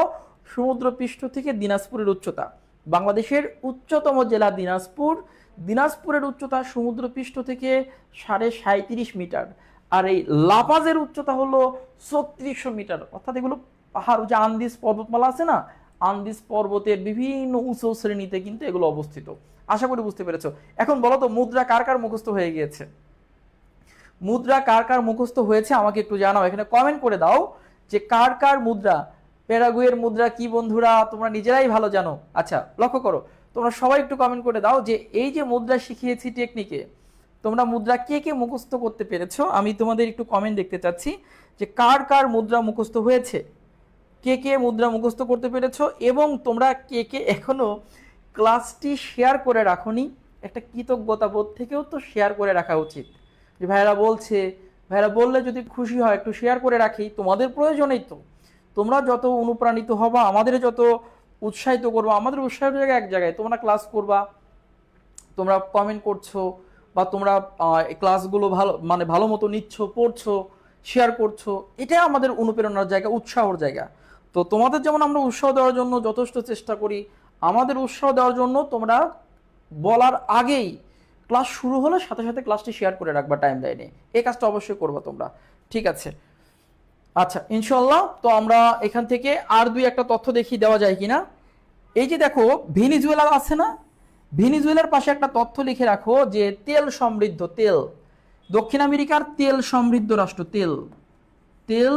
সমুদ্রপৃষ্ঠ থেকে দিনাজপুরের উচ্চতা। বাংলাদেশের উচ্চতম জেলা দিনাজপুর, দিনাজপুরের উচ্চতা সমুদ্রপৃষ্ঠ থেকে 37.5 মিটার। আর এই লাপাজের উচ্চতা হলো 3600 মিটার। অর্থাৎ এগুলো পাহাড়, যে আন্দিজ পর্বতমালা আছে না, আন্দিজ পর্বতের বিভিন্ন উঁচু শ্রেণীতে কিন্তু এগুলো অবস্থিত। আশা করি বুঝতে পেরেছো। এখন বলো তো, মুদ্রা কার কার মুখস্থ হয়ে গিয়েছে? মুদ্রা কার কার মুখস্থ হয়েছে আমাকে একটু জানাও, এখানে কমেন্ট করে দাও যে কার কার মুদ্রা। প্যারাগুয়ের মুদ্রা কি বন্ধুরা, তোমরা নিজেরাই ভালো জানো। আচ্ছা, লক্ষ্য করো, তোমরা সবাই একটু কমেন্ট করে দাও যে এই যে মুদ্রা শিখিয়েছি টেকনিকে, তোমরা মুদ্রা কে কে মুখস্থ করতে পেরেছো। আমি তোমাদের একটু কমেন্ট দেখতে চাচ্ছি যে কার কার মুদ্রা মুখস্থ হয়েছে, কে কে মুদ্রা মুখস্থ করতে পেরেছো, এবং তোমরা কে কে এখনো ক্লাসটি শেয়ার করে রাখোনি। একটা কৃতজ্ঞতা বোধ থেকেও তো শেয়ার করে রাখা উচিত, যে ভাইরা বলছে, ভাইরা বললে যদি খুশি হয়, একটু শেয়ার করে রাখি, তোমাদের প্রয়োজনেই তো। তোমরা যত অনুপ্রাণিত হবা, আমাদের যত উৎসাহিত করবা, আমাদের উৎসাহের জায়গায় এক জায়গায়, তোমরা ক্লাস করবা, তোমরা কমেন্ট করছো, বা তোমরা ক্লাসগুলো ভালো মতো নিচ্ছ, পড়ছো, শেয়ার করছো, এটা আমাদের অনুপ্রেরণার জায়গা, উৎসাহর জায়গা। তো তোমাদের যেমন আমরা উৎসাহ দেওয়ার জন্য যথেষ্ট চেষ্টা করি, আমাদের উৎসাহ দেওয়ার জন্য তোমরা বলার আগেই, ক্লাস শুরু হলে সাথে সাথে ক্লাসটি শেয়ার করে রাখবা টাইম লাইনে। এই কাজটা অবশ্যই করবা তোমরা, ঠিক আছে? আচ্ছা, ইনশাল্লাহ। তো আমরা এখান থেকে আর দুই একটা তথ্য দেখি, দেওয়া যায় কিনা। এই যে দেখো, ভেনিজুয়েলা আছে না, ভেনিজুয়েলার পাশে একটা তথ্য লিখে রাখো যে তেল সমৃদ্ধ, তেল, দক্ষিণ আমেরিকার তেল সমৃদ্ধ রাষ্ট্র, তেল, তেল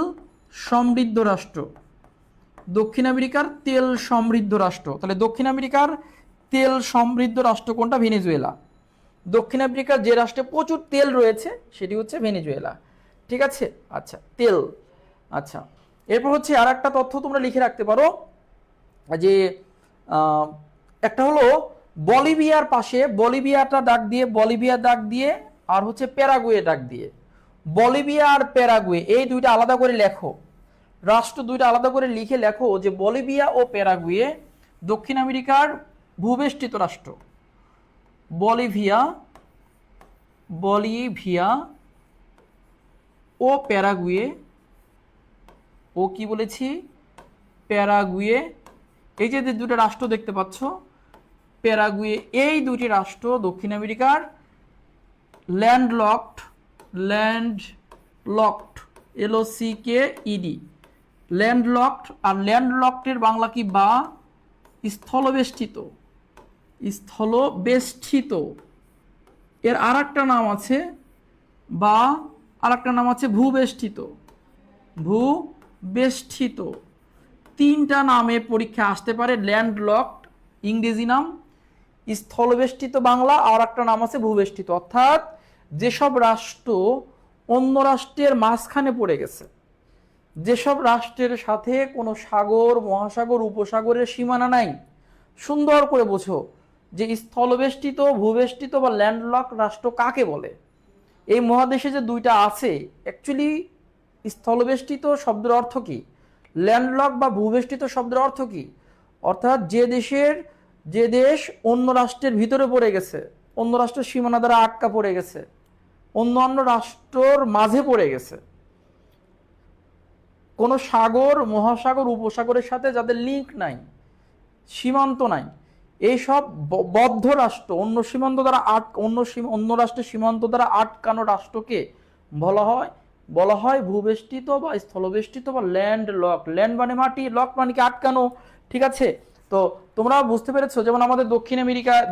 সমৃদ্ধ রাষ্ট্র, দক্ষিণ আমেরিকার তেল সমৃদ্ধ রাষ্ট্র। তাহলে দক্ষিণ আমেরিকার তেল সমৃদ্ধ রাষ্ট্র কোনটা? ভেনিজুয়েলা। দক্ষিণ আমেরিকার যে রাষ্ট্রে প্রচুর তেল রয়েছে সেটি হচ্ছে ভেনিজুয়েলা, ঠিক আছে? আচ্ছা, তেল। আচ্ছা, এরপর হচ্ছে আর একটা তথ্য তোমরা লিখে রাখতে পারো, যে একটা হলো বলিভিয়ার পাশে, বলিভিয়াটা ডাক দিয়ে, বলিভিয়া ডাক দিয়ে, আর হচ্ছে প্যারাগুয়ে ডাক দিয়ে। বলিভিয়া আর প্যারাগুয়ে এই দুইটা আলাদা করে লেখো, রাষ্ট্র দুইটা আলাদা করে লিখে লেখো যে বলিভিয়া ও প্যারাগুয়ে দক্ষিণ আমেরিকার ভূবেষ্টিত রাষ্ট্র। বলিভিয়া, বলিভিয়া ও প্যারাগুয়ে, ও কি বলেছি, প্যারাগুয়ে। এই যে দুটো রাষ্ট্র দেখতে পাচ্ছ, প্যারাগুয়ে, এই দুটি রাষ্ট্র দক্ষিণ আমেরিকার ল্যান্ডলকড, ল্যান্ডলকড, LOCKED, ল্যান্ডলকড। আর ল্যান্ডলকডের বাংলা কি? বা স্থলবেষ্টিত, স্থলবেষ্টিত। এর আর একটা নাম আছে, বা আর একটা নাম আছে ভূবেষ্টিত, ভূবেষ্টিত। তিনটা নামে পরীক্ষা আসতে পারে। ল্যান্ডলকড ইংরেজি নাম, স্থলবেষ্টিত বাংলা, আর একটা নাম আছে ভূবেষ্টিত। অর্থাৎ যেসব রাষ্ট্র অন্য রাষ্ট্রের মাঝখানে পড়ে গেছে, যেসব রাষ্ট্রের সাথে কোনো সাগর, মহাসাগর, উপসাগরের সীমানা নাই। সুন্দর করে বোঝো যে স্থলবেষ্টিত, ভূবেষ্টিত বা ল্যান্ডলক রাষ্ট্র কাকে বলে। এই মহাদেশে যে দুইটা আছে, অ্যাকচুয়ালি স্থলবেষ্টিত শব্দের অর্থ কি, ল্যান্ডলক বা ভূবেষ্টিত শব্দের অর্থ কি? অর্থাৎ যে দেশ অন্য রাষ্ট্রের ভিতরে পড়ে গেছে, অন্য রাষ্ট্রের সীমানা দ্বারা আটকা পড়ে গেছে, অন্য রাষ্ট্রর মাঝে পড়ে গেছে, কোনো সাগর, মহাসাগর, উপসাগরের সাথে যাদের লিঙ্ক নাই, সীমান্ত নাই, এইসব বদ্ধ রাষ্ট্র, অন্য রাষ্ট্রের সীমান্ত দ্বারা আটকানো রাষ্ট্রকে বলা হয় ভূবেষ্টিত বা স্থলবেষ্টিত বা ল্যান্ড লক। ল্যান্ড মানে মাটি, লক মানে কি আটকানো, ঠিক আছে? তো তোমরা বুঝতে পেরেছো, যেমন আমাদের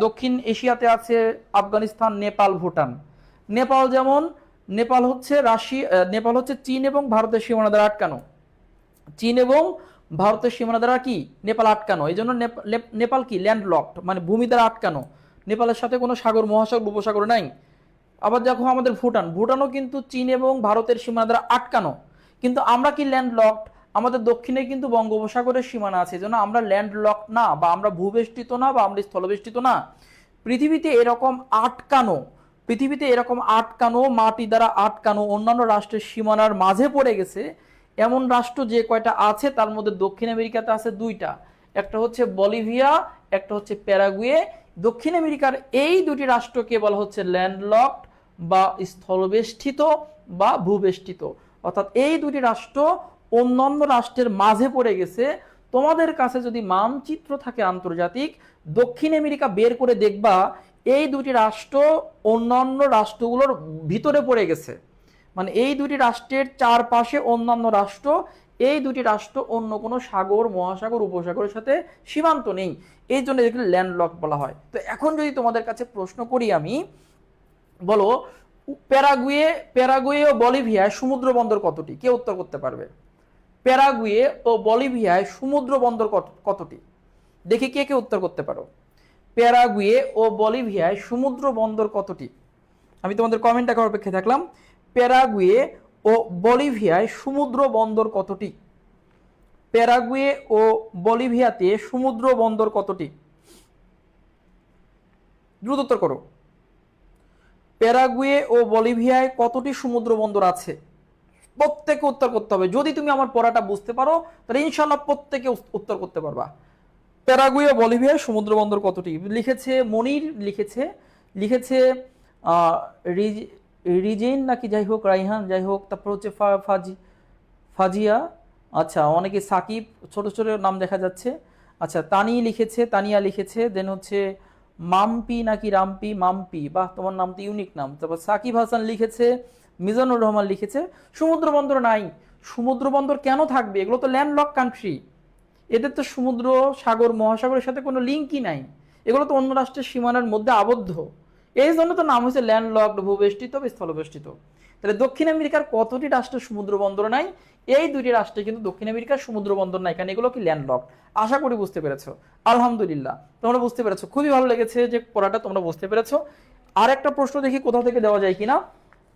দক্ষিণ এশিয়াতে আছে আফগানিস্তান, নেপাল, ভুটান। নেপাল যেমন, নেপাল হচ্ছে নেপাল হচ্ছে চীন এবং ভারতের সীমানা দ্বারা আটকানো। চীন এবং ভারতের সীমানা দ্বারা কি নেপাল আটকানো, এই জন্য নেপাল কি ল্যান্ডলকড, মানে ভূমি দ্বারা আটকানো। নেপালের সাথে কোনো সাগর, মহাসাগর, উপসাগর নাই। আবার দেখো আমাদের ভুটান, ভুটানও কিন্তু চীন এবং ভারতের সীমানা দ্বারা আটকানো, কিন্তু আমরা কি ল্যান্ডলকড, আমাদের দক্ষিণে কিন্তু বঙ্গোপসাগরের সীমানা আছে, যেন আমরা ল্যান্ডলকড না, বা আমরা ভূবেষ্টিত না, বা আমরা স্থলবেষ্টিত না। পৃথিবীতে এরকম আটকানো, পৃথিবীতে এরকম আটকানো, মাটি দ্বারা আটকানো অন্যান্য রাষ্ট্রের সীমানার মাঝে পড়ে গেছে এমন রাষ্ট্র যে কয়টা আছে তার মধ্যে দক্ষিণ আমেরিকাতে আছে দুইটা, একটা হচ্ছে বলিভিয়া, একটা হচ্ছে প্যারাগুয়ে। দক্ষিণ আমেরিকার এই দুটি রাষ্ট্রকে বলা হচ্ছে ল্যান্ডলকড বা স্থলবেষ্টিত বা ভূবেষ্টিত, অর্থাৎ এই দুটি রাষ্ট্র অন্যান্য রাষ্ট্রের মাঝে পড়ে গেছে। তোমাদের কাছে যদি মানচিত্র থাকে আন্তর্জাতিক, দক্ষিণ আমেরিকা বের করে দেখবা এই দুটি রাষ্ট্র অন্যান্য রাষ্ট্রগুলোর ভিতরে পড়ে গেছে, মানে এই দুটি রাষ্ট্রের চারপাশে অন্যান্য রাষ্ট্র, এই দুটি রাষ্ট্র অন্য কোনো সাগর, মহাসাগর, উপসাগরের সাথে সীমান্ত নেই, এই জন্য এগুলো ল্যান্ডলক বলা হয়। তো এখন যদি তোমাদের কাছে প্রশ্ন করি আমি, বলো প্যারাগুয়ে, প্যারাগুয়ে ও বলিভিয়ায় সমুদ্র বন্দর কতটি? কে উত্তর করতে পারবে? প্যারাগুয়ে ও বলিভিয়ায় সমুদ্র বন্দর কতটি? দেখি কে কে উত্তর করতে পারো। প্যারাগুয়ে ও বলিভিয়ায় সমুদ্র বন্দর কতটি? আমি তোমাদের কমেন্ট দেখার অপেক্ষায় থাকলাম। প্যারাগুয়ে ও বলিভিয়ায় সমুদ্র বন্দর কতটি? প্যারাগুয়ে ও বলিভিয়াতে সমুদ্র বন্দর কতটি? দ্রুত উত্তর করো। প্যারাগুয়ে ও বলিভিয়ায় কতটি সমুদ্র বন্দর আছে? প্রত্যেকে উত্তর করতে হবে। যদি তুমি আমার পড়াটা বুঝতে পারো তাহলে ইনশাল্লাহ প্রত্যেকে উত্তর করতে পারবা। প্যারাগুয়ে ও বলিভিয়ায় সমুদ্র বন্দর কতটি? লিখেছে মনির, লিখেছে রিজেন নাকি যাই হোক, রাইহান যাই হোক, তারপর হচ্ছে ফাজিয়া, আচ্ছা অনেকে সাকিব, ছোট ছোট নাম দেখা যাচ্ছে। আচ্ছা তানিয়া লিখেছে, দেন হচ্ছে মাম্পি নাকি রাম্পি, মাম্পি, বাহ তোমার নাম তো ইউনিক নাম। তারপর সাকিব হাসান লিখেছে, মিজানুর রহমান লিখেছে সমুদ্র বন্দর নাই। সমুদ্র বন্দর কেন থাকবে? এগুলো তো ল্যান্ডলক কান্ট্রি, এদের তো সমুদ্র, সাগর, মহাসাগরের সাথে কোনো লিঙ্কই নাই, এগুলো তো অন্য রাষ্ট্রের সীমানার মধ্যে আবদ্ধ, এই জন্য তো নাম হয়েছে ল্যান্ডলকড, ভূবেষ্টিত বা স্থলবেষ্টিত। তাহলে দক্ষিণ আমেরিকার কতটি রাষ্ট্রের সমুদ্র বন্দর নাই? এই দুইটি রাষ্ট্রে কিন্তু দক্ষিণ আমেরিকার সমুদ্র বন্দর নাই, কারণ এগুলো কি ল্যান্ডলকড। আশা করি বুঝতে পেরেছো, আলহামদুলিল্লাহ তোমরা বুঝতে পেরেছো, খুবই ভালো লেগেছে যে পড়াটা তোমরা বুঝতে পেরেছো। আর একটা প্রশ্ন দেখি কোথা থেকে দেওয়া যায় কিনা।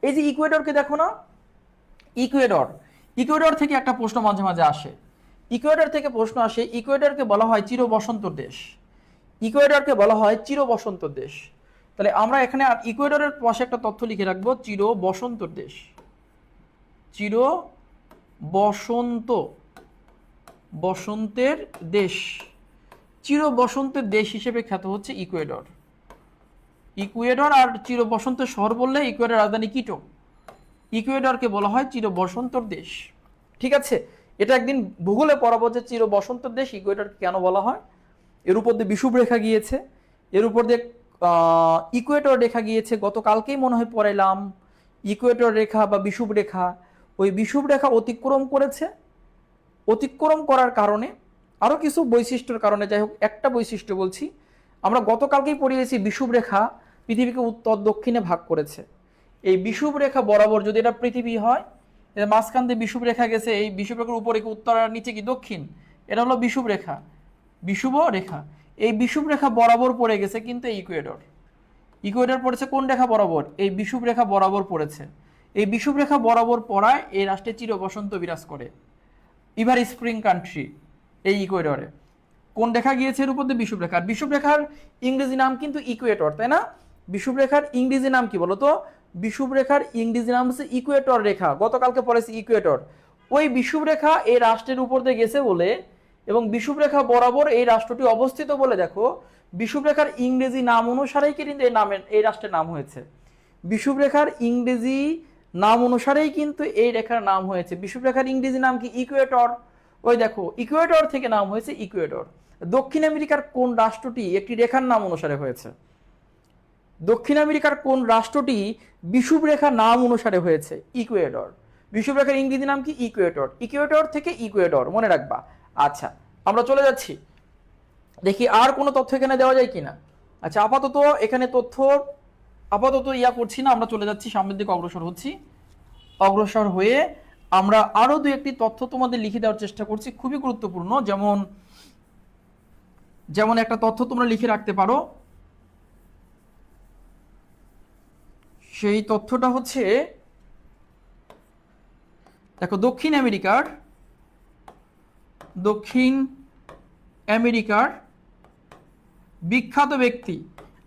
এই যে ইকুয়েডরকে দেখো না, ইকুয়েডর, ইকুয়েডর থেকে একটা প্রশ্ন মাঝে মাঝে আসে, ইকুয়েডর থেকে প্রশ্ন আসে, ইকুয়েডরকে বলা হয় চির বসন্ত দেশ, ইকুয়েডরকে বলা হয় চির বসন্ত দেশ। তাহলে আমরা এখানে ইকুয়েডরের পাশে একটা তথ্য লিখে রাখবো, চির বসন্ত দেশ, চির বসন্ত, বসন্তের দেশ, চির বসন্তের দেশ হিসেবে খ্যাত হচ্ছে ইকুয়েডর। ইকুয়েডর আর চির বসন্তের শহর বললে ইকুয়েডর রাজধানী কিটো, ইকুয়েডরকে বলা হয় চির বসন্তর দেশ। ঠিক আছে, এটা একদিন ভূগোলে পড়াবো যে চির বসন্তর দেশ ইকুয়েডর কেন বলা হয়। এর উপর দিয়ে বিষুব রেখা গিয়েছে, এর উপর দিয়ে ইকুয়েটর রেখা গিয়েছে, গতকালকেই মনে হয় পড়াইলাম ইকুয়েটর রেখা বা বিষুব রেখা, ওই বিষুব রেখা অতিক্রম করেছে, অতিক্রম করার কারণে আরও কিছু বৈশিষ্ট্যের কারণে, যাই হোক একটা বৈশিষ্ট্য বলছি, আমরা গতকালকেই পড়িয়েছি বিষুব রেখা পৃথিবীকে উত্তর দক্ষিণে ভাগ করেছে। এই বিষুব রেখা বরাবর যদি এটা পৃথিবী হয়, মাঝখান দিয়ে বিষুব রেখা গেছে, এই বিষুব রেখার উপরে কি উত্তর আর নিচে কি দক্ষিণ, এটা হলো বিষুব রেখা, বিষুব রেখা। এই বিষুব রেখা বরাবর পড়ে গেছে কিন্তু ইকুয়েডর, ইকুয়েডর পড়েছে কোন রেখা বরাবর? এই বিষুব রেখা বরাবর পড়েছে। এই বিষুব রেখা বরাবর পড়ায় এই রাষ্ট্রে চির বসন্ত বিরাজ করে, ইভার স্প্রিং কান্ট্রি। এই ইকুয়েডরে কোন রেখা গিয়েছে? এর উপর দিয়ে বিষুব রেখা। বিষুব রেখার ইংরেজি নাম কিন্তু ইকুয়েটর, তাই না? বিষুব রেখার ইংরেজি নাম কি বলতো? বিষুব রেখার ইংরেজি নাম হচ্ছে ইকুয়েটর রেখা, গতকালকে পড়েছি ইকুয়েটর। ওই বিষুব রেখা এই রাষ্ট্রের উপর দিয়ে গেছে বলে এবং বিষুব রেখা বরাবর এই রাষ্ট্রটি অবস্থিত বলে, দেখো বিষুব রেখার ইংরেজি নাম অনুসারেই কিন্তু এই রাষ্ট্রের নাম হয়েছে। বিষুব রেখার ইংরেজি নাম অনুসারেই কিন্তু এই রেখার নাম হয়েছে। বিষুব রেখার ইংরেজি নাম কি? ইকুয়েটর। ওই দেখো ইকুয়েটর থেকে নাম হয়েছে ইকুয়েটর। দক্ষিণ আমেরিকার কোন রাষ্ট্রটি একটি রেখার নাম অনুসারে হয়েছে? দক্ষিণ আমেরিকার কোন রাষ্ট্রটি বিষুব রেখার নাম অনুসারে হয়েছে? ইকুয়েডর। বিষুব রেখার ইংরেজি নাম কি? ইকুয়েটর। ইকুয়েটর থেকে ইকুয়েডর, মনে রাখবা। আচ্ছা আমরা চলে যাচ্ছি, দেখি আর কোনো তথ্য এখানে দেওয়া যায় কিনা। আচ্ছা আপাতত এখানে তথ্য আপাতত ইয়া করছি না, আমরা চলে যাচ্ছি সামনের দিকে, অগ্রসর হচ্ছি। অগ্রসর হয়ে আমরা আরো দুই একটি তথ্য তোমাদের লিখে দেওয়ার চেষ্টা করছি, খুবই গুরুত্বপূর্ণ। যেমন যেমন একটা তথ্য তোমরা লিখে রাখতে পারো, সেই তথ্যটা হচ্ছে দেখো, দক্ষিণ আমেরিকার বিখ্যাত ব্যক্তি,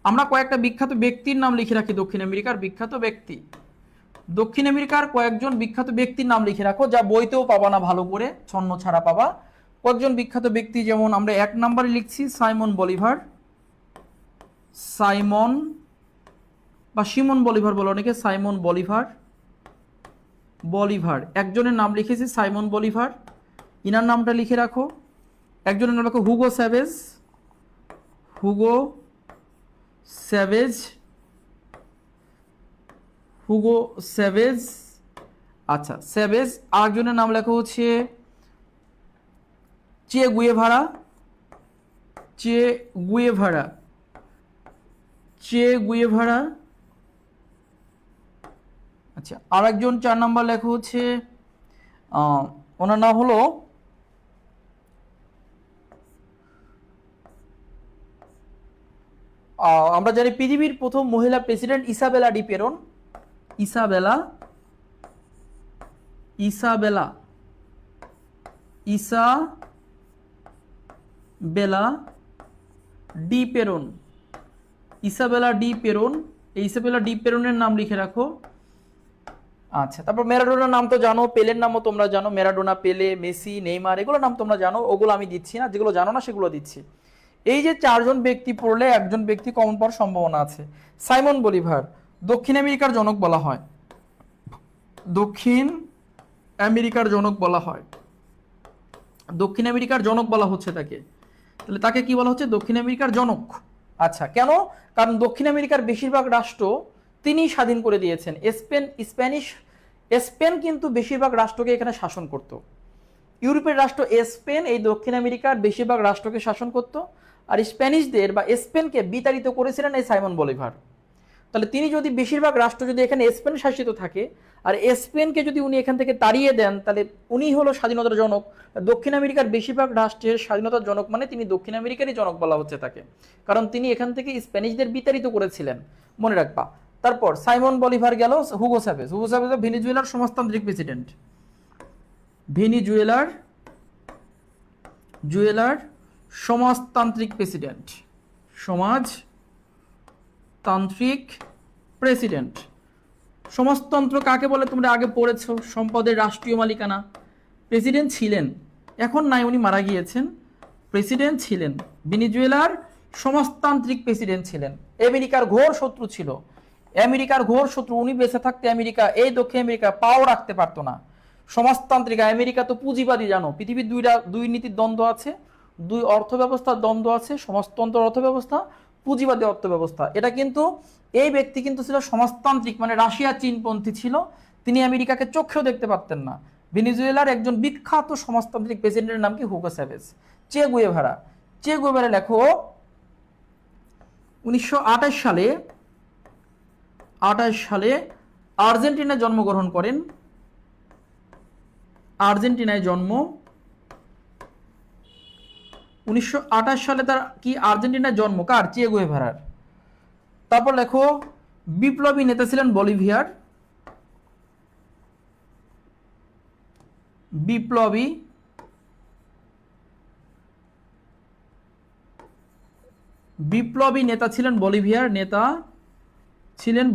আমরা কয়েকটা বিখ্যাত ব্যক্তির নাম লিখে রাখি। দক্ষিণ আমেরিকার বিখ্যাত ব্যক্তি, দক্ষিণ আমেরিকার কয়েকজন বিখ্যাত ব্যক্তির নাম লিখে রাখো, যা বইতেও পাবা না, ভালো করে ছন্ন ছাড়া পাবা। কয়েকজন বিখ্যাত ব্যক্তি, যেমন আমরা 1 নম্বরে লিখছি সাইমন বলিভার, সাইমন বা সিমন বলিভার বলে অনেকে, সাইমন বলিভার একজনের নাম লিখেছি, সাইমন বলিভার, ইনার নামটা লিখে রাখো। একজনের নাম রাখো হুগো স্যাভেজ। আচ্ছা, স্যাভেজ। আরেকজনের নাম লেখা হচ্ছে চে গুয়েভারা। আচ্ছা, আরেকজন 4 নাম্বার লেখা হচ্ছে ওনার নাম হলো আমরা জানি পৃথিবীর প্রথম মহিলা president Isabella de Peron. Isabella de পেরনের নাম লিখে রাখো। আচ্ছা, তারপর ম্যারাডোনার নাম তো জানো, পেলের নামও তোমরা জানো, ম্যারাডোনা, পেলে, মেসি, নেইমার, এগুলো নাম তোমরা জানো, ওগুলো আমি দিচ্ছি না, যেগুলো জানো না সেগুলো দিচ্ছি। এই যে 4 জন ব্যক্তি পড়লে একজন ব্যক্তি কমন পাওয়ার সম্ভাবনা আছে। সাইমন বলিভার দক্ষিণ আমেরিকার জনক বলা হয়, দক্ষিণ আমেরিকার জনক বলা হচ্ছে তাকে। তাহলে তাকে কি বলা হচ্ছে? দক্ষিণ আমেরিকার জনক। আচ্ছা, কেন? কারণ দক্ষিণ আমেরিকার বেশিরভাগ রাষ্ট্র তিনি স্বাধীন করে দিয়েছেন। স্পেন কিন্তু বেশিরভাগ রাষ্ট্রকে এখানে শাসন করত। ইউরোপের রাষ্ট্র স্পেন এই দক্ষিণ আমেরিকার বেশিরভাগ রাষ্ট্রকে শাসন করত, আর স্প্যানিশদের বা স্পেনকে বিতাড়িত করেছিলেন এই সাইমন বলিভার। তাহলে তিনি যদি বেশিরভাগ রাষ্ট্র যদি এখানে স্পেন শাসিত থাকে, আর স্পেনকে যদি উনি এখান থেকে তাড়িয়ে দেন, তাহলে উনি হলো স্বাধীনতার জনক। দক্ষিণ আমেরিকার বেশিরভাগ রাষ্ট্রের স্বাধীনতার জনক মানে তিনি দক্ষিণ আমেরিকারই জনক বলা হচ্ছে তাকে, কারণ তিনি এখান থেকে স্প্যানিশদের বিতাড়িত করেছিলেন, মনে রাখবা। তারপর সাইমন বলিভার গেল। হুগো স্যাভেজ ভেনিজুয়েলার সমাজতান্ত্রিক প্রেসিডেন্ট, জুয়েলার সমাজতান্ত্রিক প্রেসিডেন্ট। সমাজতন্ত্র কাকে বলে তোমরা আগে পড়েছো, সম্পদের রাষ্ট্রীয় মালিকানা। প্রেসিডেন্ট ছিলেন, এখন নাই, উনি মারা গিয়েছেন, প্রেসিডেন্ট ছিলেন, ভেনিজুয়েলার সমাজতান্ত্রিক প্রেসিডেন্ট ছিলেন। আমেরিকার ঘোর শত্রু ছিল, উনি বেঁচে থাকতে আমেরিকা, এই দক্ষিণ আমেরিকা পাও রাখতে পারতো না। সমাজতান্ত্রিক আমেরিকা তো পুঁজিবাদী, জানো পৃথিবীর দুই নীতির দ্বন্দ্ব আছে, দুই অর্থব্যবস্থার দ্বন্দ্ব আছে, সমাজতন্ত্র অর্থব্যবস্থা, পুঁজিবাদী অর্থব্যবস্থা। এটা কিন্তু এই ব্যক্তি কিন্তু ছিল সমাজতান্ত্রিক, মানে রাশিয়া চীনপন্থী ছিল, তিনি আমেরিকাকে চোখেও দেখতে পারতেন না। ভেনিজুয়েলার একজন বিখ্যাত সমাজতান্ত্রিক প্রেসিডেন্টের নাম কি? Hugo savage. চে গুয়েভারা লেখো 1928 সালে আর্জেন্টিনায় জন্মগ্রহণ করেন। আর্জেন্টিনায় জন্ম, 1928 সালে তার কি আর্জেন্টিনায় জন্ম, কার? চে গুয়েভারার। তারপর লেখো বিপ্লবী নেতা ছিলেন বলিভিয়ার, বিপ্লবী নেতা ছিলেন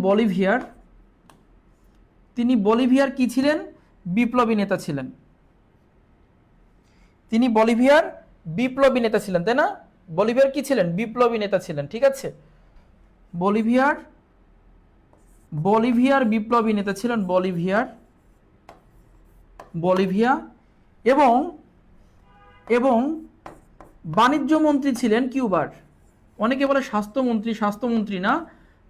বলিভিয়ার। তিনি বলিভিয়ার কি ছিলেন? বিপ্লবী নেতা ছিলেন। তিনি বলিভিয়ার বিপ্লবী নেতা ছিলেন, তাই না? বলিভিয়ার কি ছিলেন? বিপ্লবী নেতা ছিলেন, ঠিক আছে। বলিভিয়ার বিপ্লবী নেতা ছিলেন, বলিভিয়া। এবং বাণিজ্য মন্ত্রী ছিলেন কিউবার। অনেকে বলে স্বাস্থ্যমন্ত্রী না,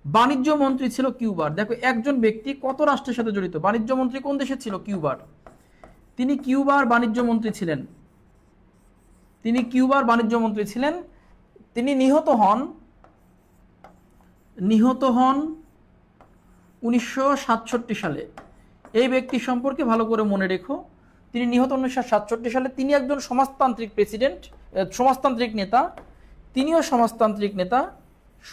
বাণিজ্য মন্ত্রী ছিল কিউবার। দেখো একজন ব্যক্তি কত রাষ্ট্রের সাথে জড়িত। বাণিজ্য মন্ত্রী কোন দেশের ছিল? কিউবার। তিনি কিউবার বাণিজ্য মন্ত্রী ছিলেন। তিনি নিহত হন 1967 সালে। এই ব্যক্তি সম্পর্কে ভালো করে মনে রেখো, তিনি নিহত 1967 সালে। তিনি একজন সমাজতান্ত্রিক প্রেসিডেন্ট, সমাজতান্ত্রিক নেতা। তিনিও সমাজতান্ত্রিক নেতা,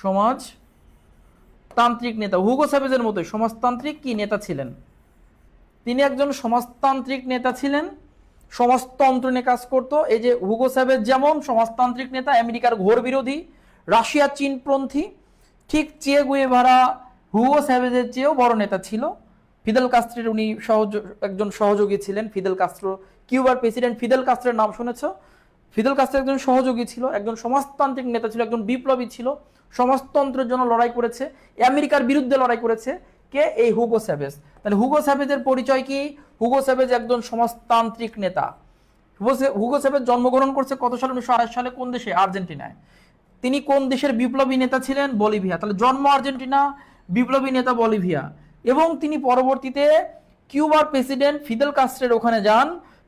সমাজতান্ত্রিক নেতা, হুগো স্যাভেজের মতোই সমাজতান্ত্রিক কি নেতা ছিলেন। তিনি একজন সমাজতান্ত্রিক নেতা ছিলেন, সমাজতন্ত্র নিয়ে কাজ করতো। এই যে হুগো স্যাভেজ যেমন সমাজতান্ত্রিক নেতা, আমেরিকার ঘোর বিরোধী, রাশিয়া চীনপন্থী, ঠিক চে গুয়েভারা হুগো স্যাভেজের চেয়েও বড় নেতা ছিল। ফিদেল কাস্ত্রোর উনি একজন সহযোগী ছিলেন। ফিদেল কাস্ত্রো, কিউবার প্রেসিডেন্ট ফিদেল কাস্ত্রোর নাম শুনেছ? ফিদেল কাস্ত্রো একজন সহযোগী ছিল, একজন সমাজতান্ত্রিক নেতা ছিল, একজন বিপ্লবী ছিল, সমাজতন্ত্রের জন্য লড়াই করেছে, আমেরিকার বিরুদ্ধে লড়াই করেছে। কে? এই হুগো স্যাভেজ। তাহলে হুগো স্যাভেজের পরিচয় কি? হুগো স্যাভেজ একজন সমাজতান্ত্রিক নেতা। হুগো স্যাভেজ জন্মগ্রহণ করছে কত সালে? 1928 সালে। কোন দেশে? আর্জেন্টিনায়। তিনি কোন দেশের বিপ্লবী নেতা ছিলেন? বলিভিয়া। তাহলে জন্ম আর্জেন্টিনা, বিপ্লবী নেতা বলিভিয়া। এবং তিনি পরবর্তীতে কিউবার প্রেসিডেন্ট ফিদেল কাস্ত্রোর ওখানে যান।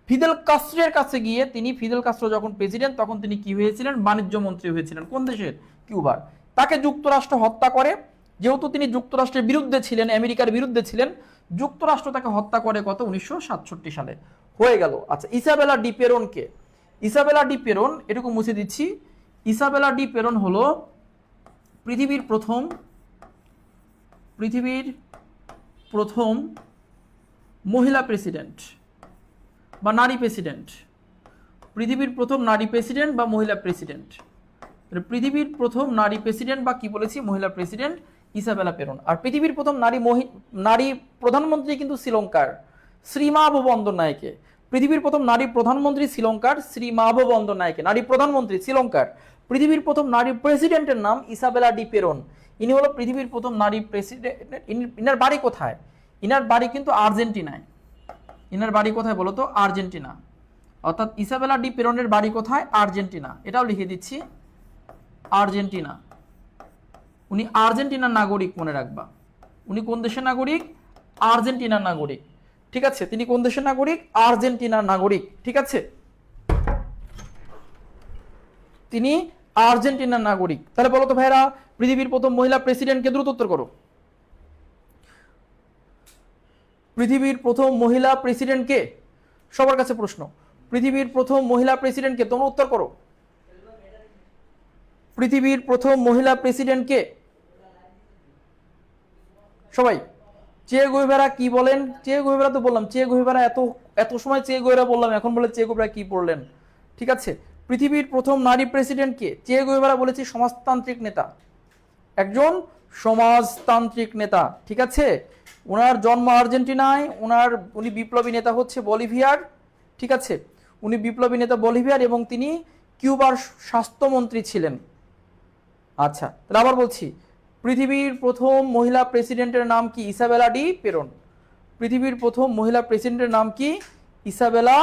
ফিদেল কাস্ত্রোর কাছে গিয়ে তিনি, ফিদেল কাস্ত্রো যখন প্রেসিডেন্ট তখন তিনি কি হয়েছিলেন? বাণিজ্য মন্ত্রী হয়েছিলেন। কোন দেশের? কিউবার। তাকে যুক্তরাষ্ট্র হত্যা করে। যেহেতু তিনি যুক্তরাষ্ট্রের বিরুদ্ধে ছিলেন, আমেরিকার বিরুদ্ধে ছিলেন, যুক্তরাষ্ট্র তাকে হত্যা করে কত? 1967 সালে। হয়ে গেল। আচ্ছা, ইসাবেলা ডি পেরন কে? ইসাবেলা ডি পেরন, এটুকু মুছে দিচ্ছি। ইসাবেলা ডি পেরন হলো পৃথিবীর প্রথম মহিলা প্রেসিডেন্ট বা নারী প্রেসিডেন্ট। পৃথিবীর প্রথম নারী প্রেসিডেন্ট বা মহিলা প্রেসিডেন্ট। পৃথিবীর প্রথম নারী প্রেসিডেন্ট বা কি বলেছি? মহিলা প্রেসিডেন্ট ইসাবেলা পেরন। আর পৃথিবীর প্রথম নারী প্রধানমন্ত্রী কিন্তু শ্রীলঙ্কার শ্রীমাভো বন্দরনায়েকে। পৃথিবীর প্রথম নারী প্রধানমন্ত্রী শ্রীলঙ্কার শ্রীমাভো বন্দরনায়েকে, নারী প্রধানমন্ত্রী শ্রীলঙ্কার। পৃথিবীর প্রথম নারী প্রেসিডেন্টের নাম ইসাবেলা ডি পেরন। ইনি হলো পৃথিবীর প্রথম নারী প্রেসিডেন্ট। ইনার বাড়ি কোথায়? ইনার বাড়ি কিন্তু আর্জেন্টিনায়। ইনার বাড়ি কোথায় বলো তো? আর্জেন্টিনা। অর্থাৎ ইসাবেলা ডি পেরনের বাড়ি কোথায়? আর্জেন্টিনা। এটাও লিখে দিচ্ছি, আর্জেন্টিনা। উনি আর্জেন্টিনার নাগরিক, মনে রাখবা। উনি কোন দেশের নাগরিক? আর্জেন্টিনার নাগরিক। ঠিক আছে, তিনি কোন দেশের নাগরিক? আর্জেন্টিনার নাগরিক। ঠিক আছে, তিনি আর্জেন্টিনার নাগরিক। তাহলে বলো তো ভাইরা, পৃথিবীর প্রথম মহিলা প্রেসিডেন্টকে? দ্রুত উত্তর করো। পৃথিবীর প্রথম মহিলা প্রেসিডেন্ট কে? সবার কাছে প্রশ্ন, পৃথিবীর প্রথম মহিলা প্রেসিডেন্ট কে? তোমরা উত্তর করো। পৃথিবীর প্রথম মহিলা প্রেসিডেন্ট কে? সবাই। চে গুয়েভারা কি বলেন? চে গুয়েভারা তো বললাম, চে গুয়েভারা এত সময় চে গুয়েভারা বললাম, এখন বলে চে গুয়েভারা কি পড়লেন? ঠিক আছে, পৃথিবীর প্রথম নারী প্রেসিডেন্ট কে? চে গুয়েভারা বলেছি সমাজতান্ত্রিক নেতা, একজন সমাজতান্ত্রিক নেতা। ঠিক আছে, ওনার জন্ম আর্জেন্টিনায়, উনি বিপ্লবী নেতা হচ্ছে বলিভিয়ার। ঠিক আছে, উনি বিপ্লবী নেতা বলিভিয়ার এবং তিনি কিউবার স্বাস্থ্যমন্ত্রী ছিলেন। আচ্ছা, তাহলে আবার বলছি, পৃথিবীর প্রথম মহিলা প্রেসিডেন্টের নাম কি? Isabella de Peron. পৃথিবীর প্রথম মহিলা প্রেসিডেন্টের নাম কি? Isabella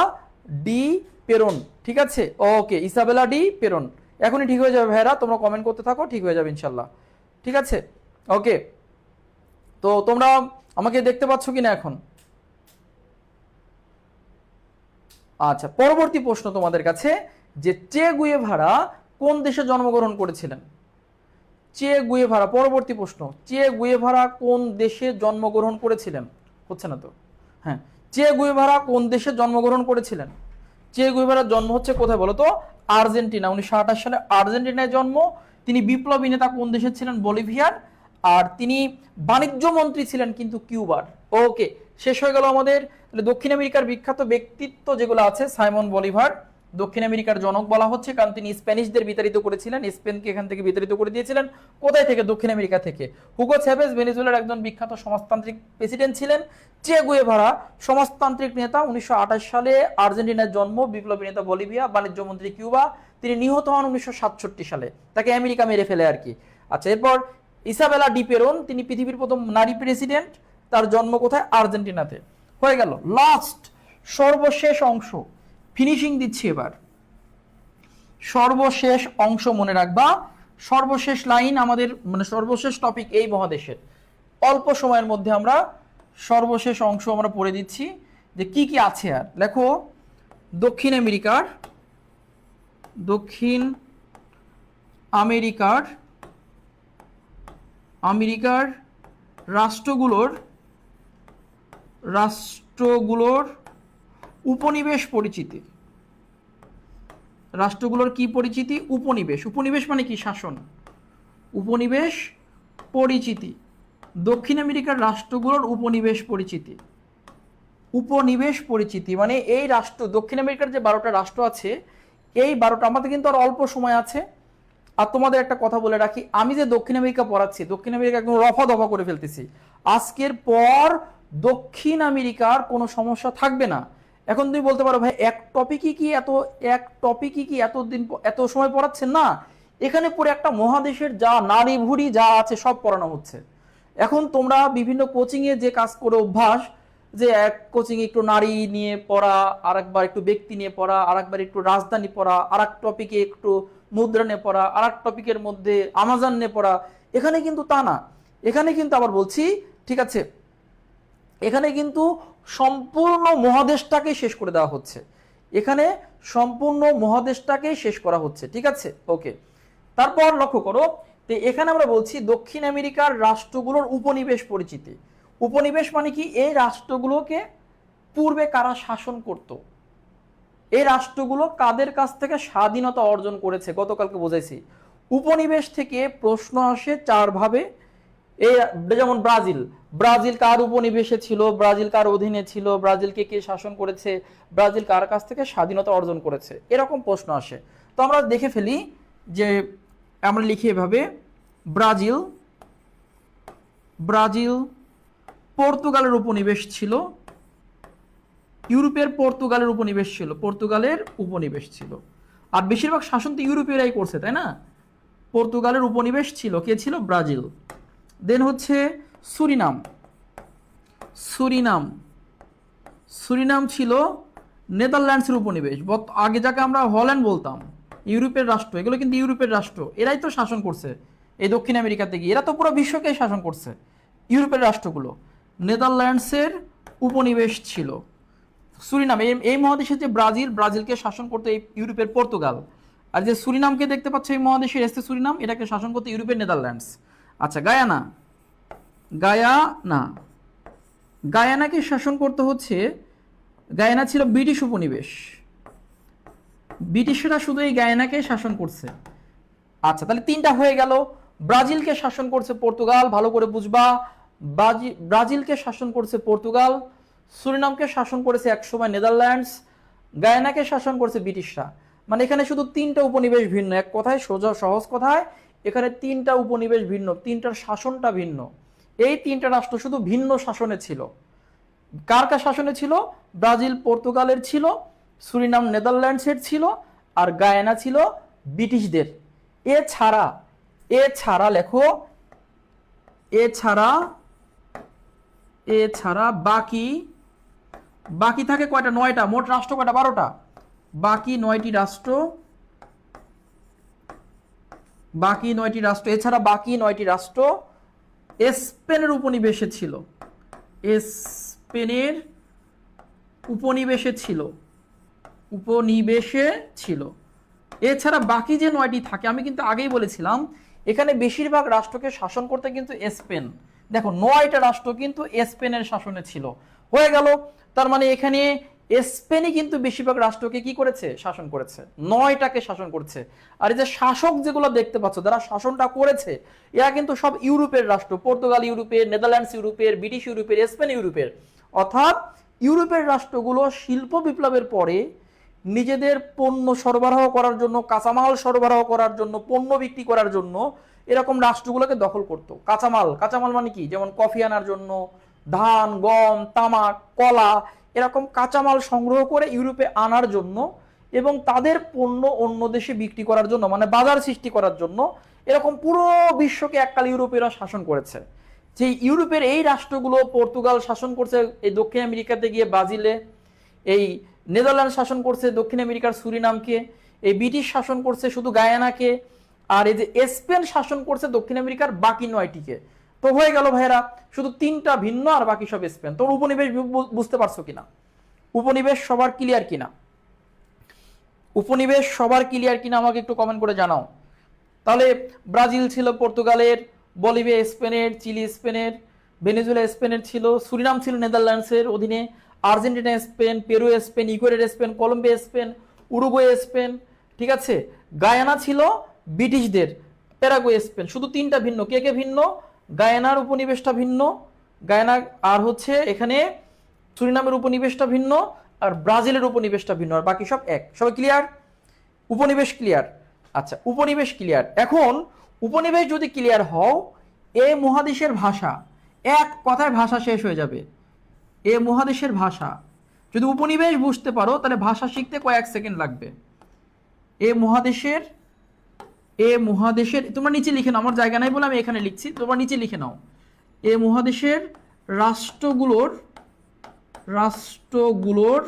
de Peron. ঠিক আছে, ওকে, ইসাবেলা ডি পেরন। এখনই ঠিক হয়ে যাবে ভাইরা, তোমরা কমেন্ট করতে থাকো, ঠিক হয়ে যাবে ইনশাল্লাহ। ঠিক আছে, ওকে। তো তোমরা আমাকে দেখতে পাচ্ছ কিনা এখন? আচ্ছা, পরবর্তী প্রশ্ন তোমাদের কাছে, যে চে গুয়েভারা কোন দেশে জন্মগ্রহণ করেছিলেন? চে গুয়েভারা, পরবর্তী প্রশ্ন, চে গুয়েভারা কোন দেশে জন্মগ্রহণ করেছিলেন? হচ্ছে না তো? হ্যাঁ, চে গুয়েভারা কোন দেশে জন্মগ্রহণ করেছিলেন? চে গুয়েভারার জন্ম হচ্ছে কোথায় বলো তো? আর্জেন্টিনা। 1928 সালে আর্জেন্টিনায় জন্ম। তিনি বিপ্লবী নেতা কোন দেশের ছিলেন? বলিভিয়ার। আর তিনি বাণিজ্য মন্ত্রী ছিলেন কিন্তু কিউবার। ওকে, শেষ হয়ে গেল আমাদের। দক্ষিণ আমেরিকার বিখ্যাত ব্যক্তিত্ব যেগুলো আছে, সাইমন বলিভার দক্ষিণ আমেরিকার জনক বলা হচ্ছে, কারণ তিনি স্প্যানিশদের বিতাড়িত করেছিলেন, স্পেনকে এখান থেকে বিতাড়িত করে দিয়েছিলেন। কোথায় থেকে? দক্ষিণ আমেরিকা থেকে। হুগো চ্যাভেজ ভেনেজুয়েলার একজন বিখ্যাত সমাজতান্ত্রিক প্রেসিডেন্ট ছিলেন। চে গুয়েভারা সমাজতান্ত্রিক নেতা, 1928 সালে আর্জেন্টিনার জন্ম, বিপ্লবী নেতা বলিভিয়া, বাণিজ্য মন্ত্রী কিউবা। তিনি নিহত হন 1967 সালে, তাকে আমেরিকা মেরে ফেলে আর কি। আচ্ছা, এরপর ইসাবেলা ডি পেরন, তিনি পৃথিবীর প্রথম নারী প্রেসিডেন্ট, তার জন্ম কোথায়? আর্জেন্টিনাতে। হয়ে গেল। লাস্ট, সর্বশেষ অংশ, ফিনিশিং দিচ্ছি এবার। সর্বশেষ অংশ মনে রাখবা, সর্বশেষ লাইন আমাদের, মানে সর্বশেষ টপিক এই মহাদেশের। অল্প সময়ের মধ্যে আমরা সর্বশেষ অংশ আমরা পড়ে দিচ্ছি যে কি কি আছে। আর লেখো, দক্ষিণ আমেরিকার রাষ্ট্রগুলোর রাষ্ট্রগুলোর উপনিবেশ পরিচিতি। রাষ্ট্রগুলোর কি পরিচিতি? উপনিবেশ। উপনিবেশ মানে কি? শাসন। উপনিবেশ পরিচিতি। দক্ষিণ আমেরিকার রাষ্ট্রগুলোর উপনিবেশ পরিচিতি। উপনিবেশ পরিচিতি মানে এই রাষ্ট্র, দক্ষিণ আমেরিকার যে 12টা রাষ্ট্র আছে, এই 12টা, আমাদের কিন্তু আর অল্প সময় আছে। আর তোমাদের একটা কথা বলে রাখি, আমি যে দক্ষিণ আমেরিকা পড়াচ্ছি, দক্ষিণ আমেরিকা একদম রফা দফা করে ফেলতেছি। আজকের পর দক্ষিণ আমেরিকার কোনো সমস্যা থাকবে না। এখন তুমি বলতে পারো ভাই এক টপিকই কি এতদিন এত সময় পড়াচ্ছেন? না, এখানে পুরো একটা মহাদেশের যা নারী ভুড়ি যা আছে সব পড়ানো হচ্ছে। এখন তোমরা বিভিন্ন কোচিংয়ে যে কাজ করে অভ্যাস, যে এক কোচিং একটু নারী নিয়ে পড়া, আর একবার একটু ব্যক্তি নিয়ে পড়া, আর একবার একটু রাজধানী পড়া, আর এক টপিকে একটু মুদ্রা নিয়ে পড়া, আর এক টপিকের মধ্যে আমাজন নিয়ে পড়া, এখানে কিন্তু তা না। এখানে কিন্তু আবার বলছি, ঠিক আছে, এখানে কিন্তু সম্পূর্ণ মহাদেশটাকে শেষ করে দেওয়া হচ্ছে। এখানে সম্পূর্ণ মহাদেশটাকে শেষ করা হচ্ছে, ঠিক আছে? ওকে, তারপর লক্ষ্য করো, তো এখানে আমরা বলছি দক্ষিণ আমেরিকার রাষ্ট্রগুলোর উপনিবেশ পরিচিতি। উপনিবেশ মানে কি? এই রাষ্ট্রগুলোকে পূর্বে কারা শাসন করত, এই রাষ্ট্রগুলো কাদের কাছ থেকে স্বাধীনতা অর্জন করেছে, গতকালকে বোঝাইছি। উপনিবেশ থেকে প্রশ্ন আসে চার ভাবে। এই যেমন ব্রাজিল, ব্রাজিল কার উপনিবেশে ছিল, ব্রাজিল কার অধীনে ছিল, ব্রাজিলকে কে শাসন করেছে, ব্রাজিল কার কাছ থেকে স্বাধীনতা অর্জন করেছে, এরকম প্রশ্ন আসে। তো আমরা দেখে ফেলি যে আমরা লিখি এভাবে, ব্রাজিল ব্রাজিল পর্তুগালের উপনিবেশ ছিল, ইউরোপের পর্তুগালের উপনিবেশ ছিল, পর্তুগালের উপনিবেশ ছিল। আর বেশিরভাগ শাসন তো ইউরোপীয়রাই করছে, তাই না? পর্তুগালের উপনিবেশ ছিল, কে ছিল? ব্রাজিল। দেন হচ্ছে সুরিনাম। সুরিনাম সুরিনাম ছিল নেদারল্যান্ডসের উপনিবেশ, আগে যাকে আমরা হল্যান্ড বলতাম। ইউরোপের রাষ্ট্র, এগুলো কিন্তু ইউরোপের রাষ্ট্র, এরাই তো শাসন করছে এই দক্ষিণ আমেরিকাতে গিয়ে, এরা তো পুরো বিশ্বকেই শাসন করছে। ইউরোপের রাষ্ট্রগুলো নেদারল্যান্ডসের উপনিবেশ ছিল। সুরিনাম, এই মহাদেশের যে ব্রাজিল, ব্রাজিলকে শাসন করতে এই ইউরোপের পর্তুগাল। আর যে সুরিনামকে দেখতে পাচ্ছ এই মহাদেশের এসে সুরিনাম, এটাকে শাসন করতে ইউরোপের নেদারল্যান্ডস। আচ্ছা, গায়ানা, গায়ানা গায়ানাকে শাসন করতে হচ্ছে, গায়ানা ছিল ব্রিটিশ উপনিবেশ, ব্রিটিশরা শুধু এই গায়ানাকে শাসন করছে। আচ্ছা, তাহলে তিনটা হয়ে গেল। ব্রাজিলকে শাসন করছে পর্তুগাল, ভালো করে বুঝবা, ব্রাজিলকে শাসন করছে পর্তুগাল, সুরিনামকে শাসন করেছে একসময় নেদারল্যান্ডস, গায়ানাকে শাসন করছে ব্রিটিশরা। মানে এখানে শুধু তিনটা উপনিবেশ ভিন্ন, এক কথায় সোজা সহজ কথায় এখানে তিনটা উপনিবেশ ভিন্ন, তিনটার শাসনটা ভিন্ন। এই তিনটা রাষ্ট্র শুধু ভিন্ন শাসনে ছিল। কার কার শাসনে ছিল? ব্রাজিল পর্তুগালের ছিল, সুরিনাম নেদারল্যান্ডসের ছিল, আর গায়ানা ছিল ব্রিটিশদের। এছাড়া এছাড়া লেখো, এছাড়া এছাড়া বাকি বাকি থাকে কয়টা? 9টা। মোট রাষ্ট্র কয়টা? 12টা। বাকি 9টি রাষ্ট্র, বাকি 9টি রাষ্ট্র, এছাড়া বাকি 9টি রাষ্ট্র স্পেনের উপনিবেশে ছিল, স্পেনের উপনিবেশে ছিল, উপনিবেশে ছিল। এছাড়া বাকি যে 9টি থাকে, আমি কিন্তু আগেই বলেছিলাম এখানে বেশিরভাগ রাষ্ট্রকে শাসন করতে কিন্তু স্পেন। দেখো 9টা রাষ্ট্র কিন্তু স্পেনের শাসনে ছিল। হয়ে গেল, তার মানে এখানে স্পেনই কিন্তু বেশিরভাগ রাষ্ট্রকে কি করেছে? শাসন করেছে, 9টাকে শাসন করছে। আর এই যে শাসক যেগুলো দেখতে পাচ্ছ, যারা শাসনটা করেছে, এরা কিন্তু সব ইউরোপের রাষ্ট্র, পর্তুগাল ইউরোপের, নেদারল্যান্ডস ইউরোপের, ব্রিটিশ ইউরোপের, স্পেন ইউরোপের। অর্থাৎ ইউরোপের রাষ্ট্রগুলো শিল্প বিপ্লবের পরে নিজেদের পণ্য সরবরাহ করার জন্য, কাঁচামাল সরবরাহ করার জন্য, পণ্য বিক্রি করার জন্য এরকম রাষ্ট্রগুলোকে দখল করত। কাঁচামাল, কাঁচামাল মানে কি? যেমন কফি আনার জন্য ধান, গম, তামাক, কলা, এরকম কাঁচামাল সংগ্রহ করে ইউরোপে আনার জন্য এবং তাদের পণ্য অন্য দেশে বিক্রি করার জন্য, মানে বাজার সৃষ্টি করার জন্য, এরকম পুরো বিশ্বকে এককাল ইউরোপীয়রা শাসন করেছে। যে ইউরোপের এই রাষ্ট্রগুলো, পর্তুগাল শাসন করছে এই দক্ষিণ আমেরিকাতে গিয়ে ব্রাজিলে, এই নেদারল্যান্ড শাসন করছে দক্ষিণ আমেরিকার সুরিনামকে, এই ব্রিটিশ শাসন করছে শুধু গায়ানাকে, আর এই যে স্পেন শাসন করছে দক্ষিণ আমেরিকার বাকি 9টিকে। তো হয়ে গেল ভাইরা, শুধু 3টা ভিন্ন আর বাকি সব স্পেন। তোর উপনিবেশ বুঝতে পারছো কিনা? উপনিবেশ সবার ক্লিয়ার কিনা? উপনিবেশ সবার ক্লিয়ার কিনা আমাকে একটু কমেন্ট করে জানাও। তাহলে ব্রাজিল ছিল পর্তুগালের, বলিভিয়া স্পেনের, চিলি স্পেনের, ভেনেজুয়েলা স্পেনের ছিল, সুরিনাম ছিল নেদারল্যান্ডসের অধীনে, Argentina Spain, Peru Spain, Ecuador Spain, Colombia Spain, Uruguay Spain, ঠিক আছে। গায়ানা ছিল ব্রিটিশদের, প্যারাগুয়ে স্পেন। শুধু তিনটা ভিন্ন। কে কে ভিন্ন? গায়ানার উপনিবেশটা ভিন্ন, গায়ানা, আর হচ্ছে এখানে সুরিনামের উপনিবেশটা ভিন্ন, আর ব্রাজিলের উপনিবেশটা ভিন্ন, আর বাকি সব এক। সবাই ক্লিয়ার? উপনিবেশ ক্লিয়ার? আচ্ছা, উপনিবেশ ক্লিয়ার। এখন উপনিবেশ যদি ক্লিয়ার হও, এ মহাদেশের ভাষা, এক কথায় ভাষা শেষ হয়ে যাবে। এ মহাদেশের ভাষা যদি উপনিবেশ বুঝতে পারো, তাহলে ভাষা শিখতে কয়েক সেকেন্ড লাগবে। এ মহাদেশের, এ মহাদেশের, তোমরা নিচে লিখে নাও, আমার জায়গা নাই বলে আমি এখানে লিখছি, তোমরা নিচে লিখে নাও। এ মহাদেশের রাষ্ট্রগুলোর, রাষ্ট্রগুলোর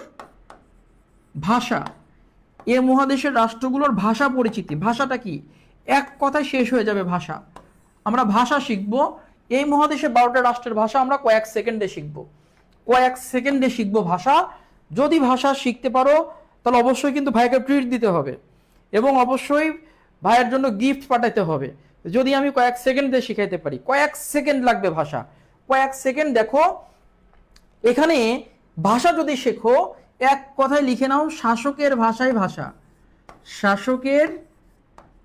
ভাষা, এ মহাদেশের রাষ্ট্রগুলোর ভাষা পরিচিতি। ভাষাটা কি? এক কথায় শেষ হয়ে যাবে ভাষা। আমরা ভাষা শিখব, এই মহাদেশে 12টা রাষ্ট্রের ভাষা আমরা কয়েক সেকেন্ডে শিখব, কয়েক সেকেন্ডে শিখব ভাষা। যদি ভাষা শিখতে পারো তাহলে অবশ্যই কিন্তু ভাইকে ট্রিট দিতে হবে, এবং অবশ্যই ভাইয়ের জন্য গিফট পাঠাতে হবে, যদি আমি কয়েক সেকেন্ডে শিখাইতে পারি। কয়েক সেকেন্ড লাগবে ভাষা, কয়েক সেকেন্ড। দেখো এখানে ভাষা যদি শেখো, এক কথায় লিখে নাও, শাসকের ভাষায় ভাষা, শাসকের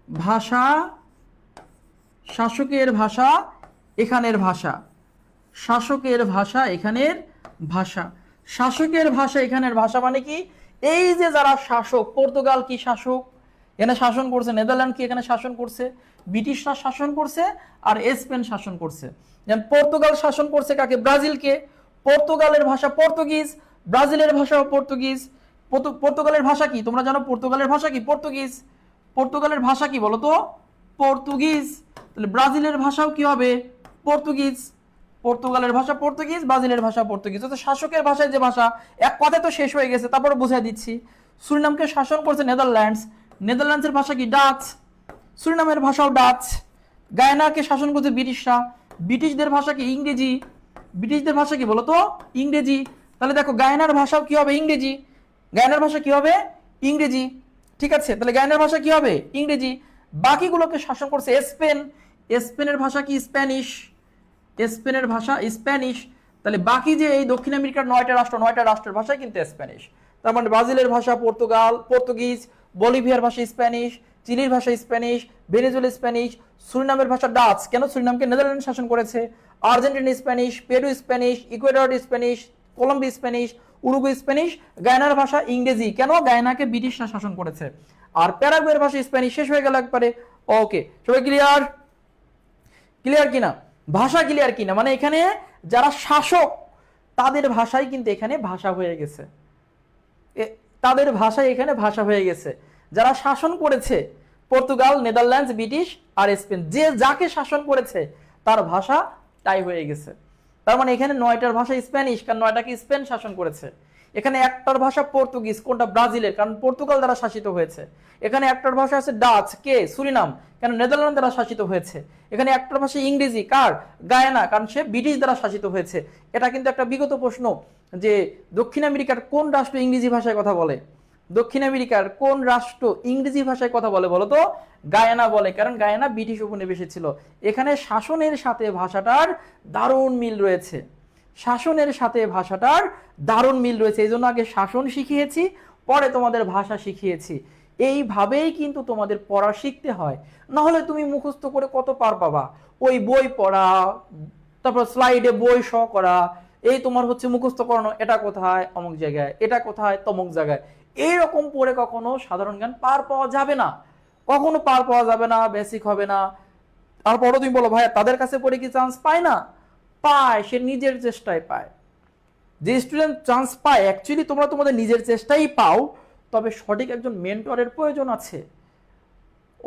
ভাষা, শাসকের ভাষা এখানের ভাষা, শাসকের ভাষা এখানের ভাষা, শাসকের ভাষা এখানের ভাষা। মানে কি? এই যে যারা শাসক, পর্তুগাল কি শাসক, এখানে শাসন করছে, নেদারল্যান্ড কি এখানে শাসন করছে, ব্রিটিশরা শাসন করছে, আর স্পেন শাসন করছে। যেমন পর্তুগাল শাসন করছে কাকে? ব্রাজিলকে। পর্তুগালের ভাষা পর্তুগিজ, ব্রাজিলের ভাষাও পর্তুগিজ। পর্তুগালের ভাষা কি তোমরা জানো? পর্তুগালের ভাষা কি? পর্তুগিজ। পর্তুগালের ভাষা কি বলো তো? পর্তুগিজ। তাহলে ব্রাজিলের ভাষাও কি হবে? পর্তুগিজ। পর্তুগালের ভাষা পর্তুগিজ, ব্রাজিলের ভাষা পর্তুগিজ। তো শাসকের ভাষায় যে ভাষা, এক কথায় তো শেষ হয়ে গেছে, তারপরে বুঝাই দিচ্ছি। সুরিনামকে শাসন করছে নেদারল্যান্ডস, নেদারল্যান্ডসের ভাষা কি? ডাচ। সুরিনামের ভাষাও ডাচ। গায়ানাকে শাসন করছে ব্রিটিশরা, ব্রিটিশদের ভাষা কি? ইংরেজি। ব্রিটিশদের ভাষা কি বলো তো? ইংরেজি। তাহলে দেখো গায়ানার ভাষাও কি হবে? ইংরেজি। গায়ানার ভাষা কি হবে? ইংরেজি। ঠিক আছে, তাহলে গায়ানার ভাষা কি হবে? ইংরেজি। বাকিগুলোকে শাসন করছে স্পেন, স্পেনের ভাষা কি? স্প্যানিশ। স্পেনের ভাষা স্প্যানিশ। তাহলে বাকি যে এই দক্ষিণ আমেরিকার 9টা রাষ্ট্র, 9টা রাষ্ট্রের ভাষাই কিন্তু স্প্যানিশ। তার মানে ব্রাজিলের ভাষা পর্তুগাল, পর্তুগিজ, বলিভিয়ার ভাষা স্প্যানিশ, চিলির ভাষা স্প্যানিশ, ভেনেজুয়েলা স্প্যানিশ, সুরিনামের ভাষা ডাচ। কেন? সুরিনামকে নেদারল্যান্ড শাসন করেছে। Argentina Spanish, Peru Spanish, Ecuador Spanish, Colombia Spanish, Uruguay Spanish. গায়ানার ভাষা ইংরেজি। কেন? গায়ানাকে ব্রিটিশরা শাসন করেছে। আর প্যারাগুয়ের ভাষা স্প্যানিশ। শেষ হয়ে গেল একবারে। ওকে, সবাই ক্লিয়ার? ক্লিয়ার কিনা? ভাষা ক্লিয়ার কিনা? মানে এখানে যারা শাসক তাদের ভাষাই কিন্তু এখানে ভাষা হয়ে গেছে, তাদের ভাষায় এখানে ভাষা হয়ে গেছে। যারা শাসন করেছে, পর্তুগাল, নেদারল্যান্ডস, ব্রিটিশ আর স্পেন, যে যাকে শাসন করেছে তার ভাষা তাই হয়ে গেছে। তার মানে এখানে 9টার ভাষা স্প্যানিশ, কারণ 9টাকে স্পেন শাসন করেছে। এখানে একটার ভাষা পর্তুগিজ, কোনটা? ব্রাজিলের, কারণ পর্তুগাল দ্বারা শাসিত হয়েছে। এখানে একটার ভাষা আছে ডাচ, কে? সুরিনাম, কেন? নেদারল্যান্ড দ্বারা শাসিত হয়েছে। এখানে একটার ভাষা ইংরেজি, কার? গায়ানা, কারণ সে ব্রিটিশ দ্বারা শাসিত হয়েছে। এটা কিন্তু একটা বিগত প্রশ্ন, যে দক্ষিণ আমেরিকার কোন রাষ্ট্র ইংরেজি ভাষায় কথা বলে? দক্ষিণ আমেরিকার কোন রাষ্ট্র ইংরেজি ভাষায় কথা বলে বলো তো? গায়ানা বলে, কারণ গায়ানা ব্রিটিশ উপনিবেশে ছিল। এখানে শাসনের সাথে ভাষাটার দারুণ মিল রয়েছে, শাসনের সাথে ভাষাটার দারুণ মিল রয়েছে। এই জন্য আগে শাসন শিখিয়েছি, পরে তোমাদের ভাষা শিখিয়েছি। এইভাবেই কিন্তু তোমাদের পড়া শিখতে হয়, না হলে তুমি মুখস্থ করে কত পার পাবা? ওই বই পড়া, তারপর স্লাইডে বই শ করা, এই তোমার হচ্ছে মুখস্থ করানো, এটা কোথায়? অমুক জায়গায়, এটা কোথায়? তমুক জায়গায়। এইরকম পড়ে কখনো সাধারণ জ্ঞান পার পাওয়া যাবে না, কখনো পার পাওয়া যাবে না, বেসিক হবে না। তারপরও তুমি বলো ভাই তাদের কাছে পড়ে কি চান্স পায় না? পায়, সে নিজের চেষ্টায় পায়। যে স্টুডেন্ট চান্স পায়, অ্যাকচুয়ালি তোমরা তোমাদের নিজের চেষ্টাই পাও, তবে সঠিক একজন মেন্টরের প্রয়োজন আছে।